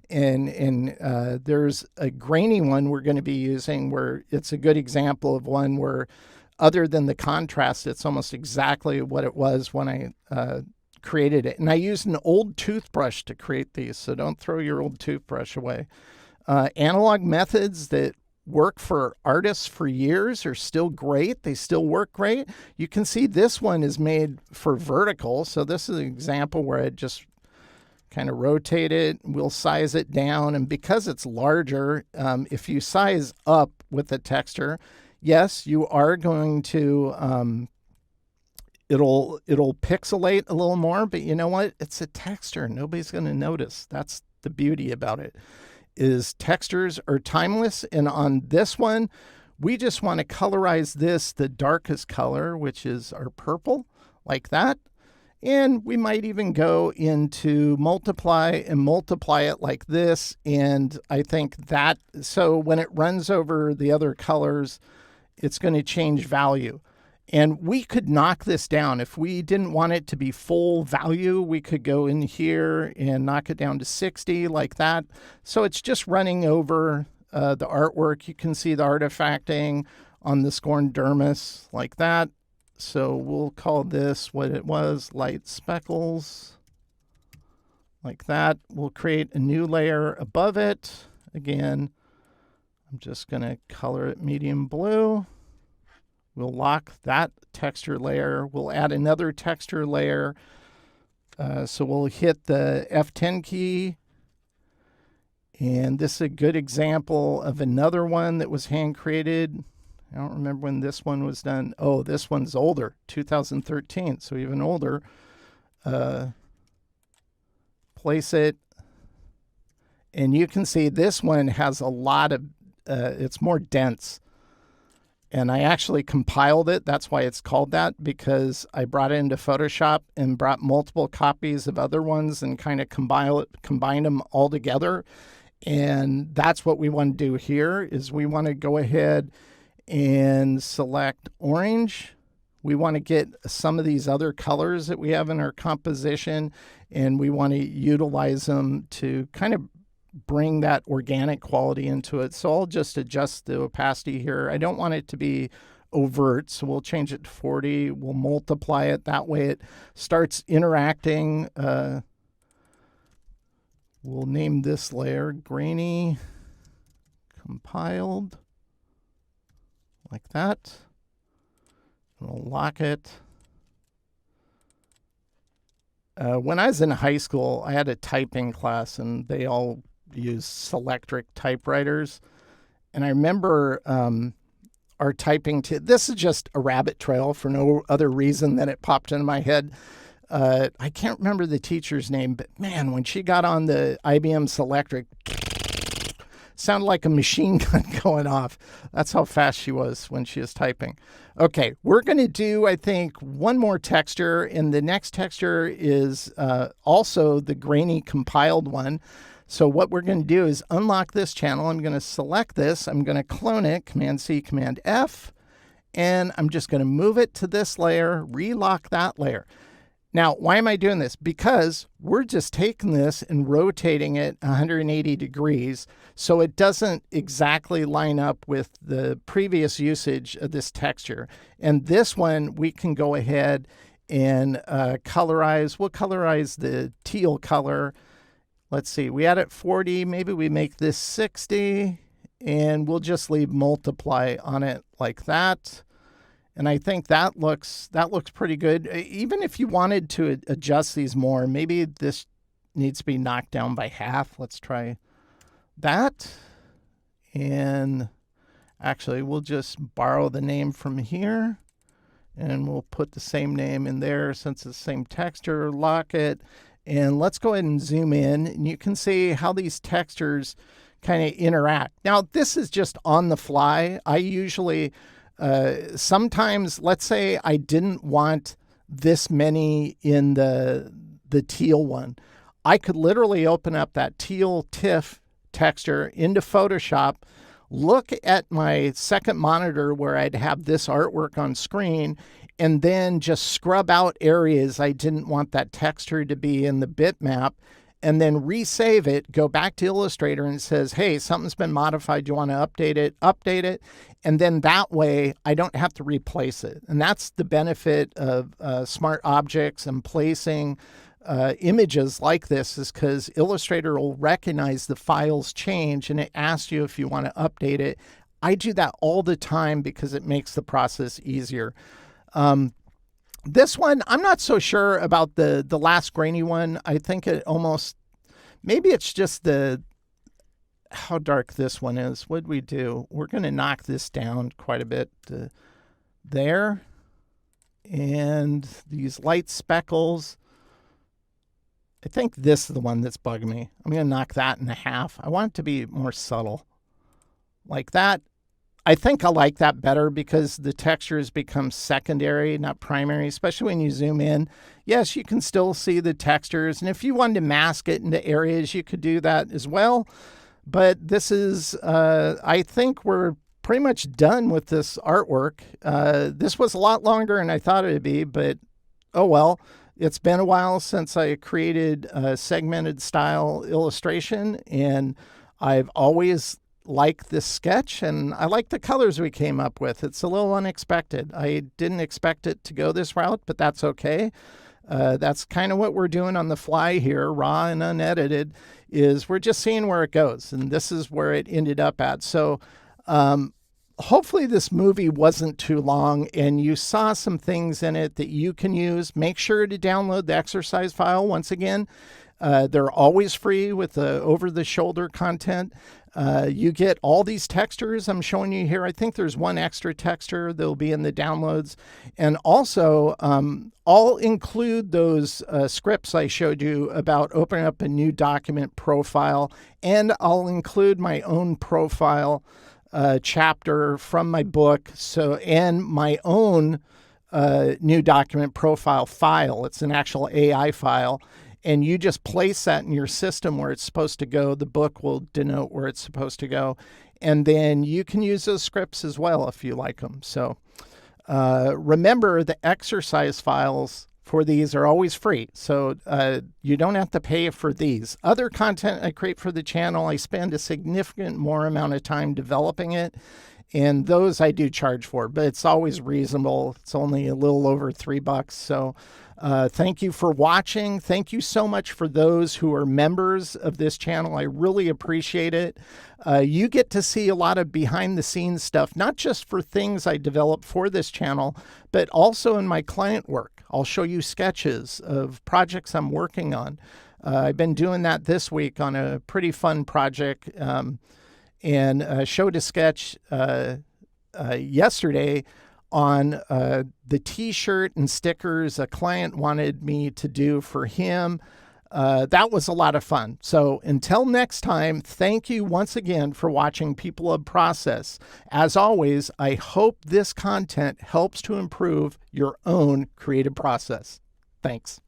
S1: And there's a grainy one we're going to be using where it's a good example of one where other than the contrast, it's almost exactly what it was when I created it. And I used an old toothbrush to create these, so don't throw your old toothbrush away. Analog methods that work for artists for years are still great. They still work great. You can see this one is made for vertical. So this is an example where I just kind of rotate it. We'll size it down. And because it's larger, if you size up with the texture, yes, you are going to, it'll pixelate a little more, but you know what? It's a texture. Nobody's going to notice. That's the beauty about it. Is textures are timeless. And on this one, we just want to colorize this the darkest color, which is our purple, like that. And we might even go into multiply and multiply it like this. And I think that, so when it runs over the other colors, it's going to change value. And we could knock this down. If we didn't want it to be full value, we could go in here and knock it down to 60 like that. So it's just running over the artwork. You can see the artifacting on the Scorned Dermis like that. So we'll call this what it was, light speckles. like that. We'll create a new layer above it. Again, I'm just going to color it medium blue. We'll lock that texture layer. We'll add another texture layer. So we'll hit the F10 key. And this is a good example of another one that was hand created. I don't remember when this one was done. Oh, this one's older, 2013, so even older. Place it. And you can see this one has a lot of, it's more dense. And I actually compiled it. That's why it's called that, because I brought it into Photoshop and brought multiple copies of other ones and kind of combined them all together. And that's what we want to do here is we want to go ahead and select orange. We want to get some of these other colors that we have in our composition, and we want to utilize them to kind of bring that organic quality into it. So I'll just adjust the opacity here. I don't want it to be overt, so we'll change it to 40. We'll multiply it. That way it starts interacting. We'll name this layer grainy compiled, like that. We'll lock it. When I was in high school, I had a typing class, and they all used Selectric typewriters. And I remember our typing, this is just a rabbit trail for no other reason than it popped into my head. I can't remember the teacher's name, but man, when she got on the IBM Selectric, sounded like a machine gun going off. That's how fast she was when she was typing. Okay, we're going to do, I think, one more texture, and the next texture is also the grainy compiled one. So what we're going to do is unlock this channel. I'm going to select this. I'm going to clone it, Command-C, Command-F, and I'm just going to move it to this layer, relock that layer. Now, why am I doing this? Because we're just taking this and rotating it 180 degrees so it doesn't exactly line up with the previous usage of this texture. And this one, we can go ahead and colorize. We'll colorize the teal color. Let's see, we had it 40. Maybe we make this 60, and we'll just leave multiply on it like that. And I think that looks pretty good. Even if you wanted to adjust these more, maybe this needs to be knocked down by half. Let's try that. And actually, we'll just borrow the name from here, and we'll put the same name in there since it's the same texture, lock it. And let's go ahead and zoom in, and you can see how these textures kind of interact. Now, this is just on the fly. I usually... sometimes, let's say I didn't want this many in the teal one. I could literally open up that teal TIFF texture into Photoshop, look at my second monitor where I'd have this artwork on screen, and then just scrub out areas I didn't want that texture to be in the bitmap, and then resave it, go back to Illustrator, and it says, hey, something's been modified. Do you want to update it? Update it. And then that way, I don't have to replace it. And that's the benefit of smart objects and placing images like this, is because Illustrator will recognize the files change, and it asks you if you want to update it. I do that all the time because it makes the process easier. This one, I'm not so sure about the last grainy one. I think it almost, maybe it's just how dark this one is. What'd we do? We're going to knock this down quite a bit there. And these light speckles, I think this is the one that's bugging me. I'm going to knock that in half. I want it to be more subtle. Like that. I think I like that better because the textures become secondary, not primary, especially when you zoom in. Yes, you can still see the textures. And if you wanted to mask it into areas, you could do that as well. But this is, I think we're pretty much done with this artwork. This was a lot longer than I thought it would be, but oh well. It's been a while since I created a segmented style illustration, and I've always liked this sketch, and I like the colors we came up with. It's a little unexpected. I didn't expect it to go this route, but that's okay. That's kind of what we're doing on the fly here, raw and unedited, is we're just seeing where it goes. And this is where it ended up at. So hopefully this movie wasn't too long and you saw some things in it that you can use. Make sure to download the exercise file. Once again, they're always free with the over-the-shoulder content. You get all these textures I'm showing you here. I think there's one extra texture that'll be in the downloads. And also, I'll include those scripts I showed you about opening up a new document profile, and I'll include my own profile chapter from my book, and my own new document profile file. It's an actual AI file. And you just place that in your system where it's supposed to go. The book will denote where it's supposed to go. And then you can use those scripts as well if you like them. So remember, the exercise files for these are always free. So you don't have to pay for these. Other content I create for the channel, I spend a significant more amount of time developing it. And those I do charge for, but it's always reasonable. It's only a little over $3. So thank you for watching. Thank you so much for those who are members of this channel. I really appreciate it. You get to see a lot of behind the scenes stuff, not just for things I develop for this channel, but also in my client work. I'll show you sketches of projects I'm working on. I've been doing that this week on a pretty fun project. And showed a sketch yesterday on the t-shirt and stickers a client wanted me to do for him. That was a lot of fun. So until next time, thank you once again for watching People of Process. As always, I hope this content helps to improve your own creative process. Thanks.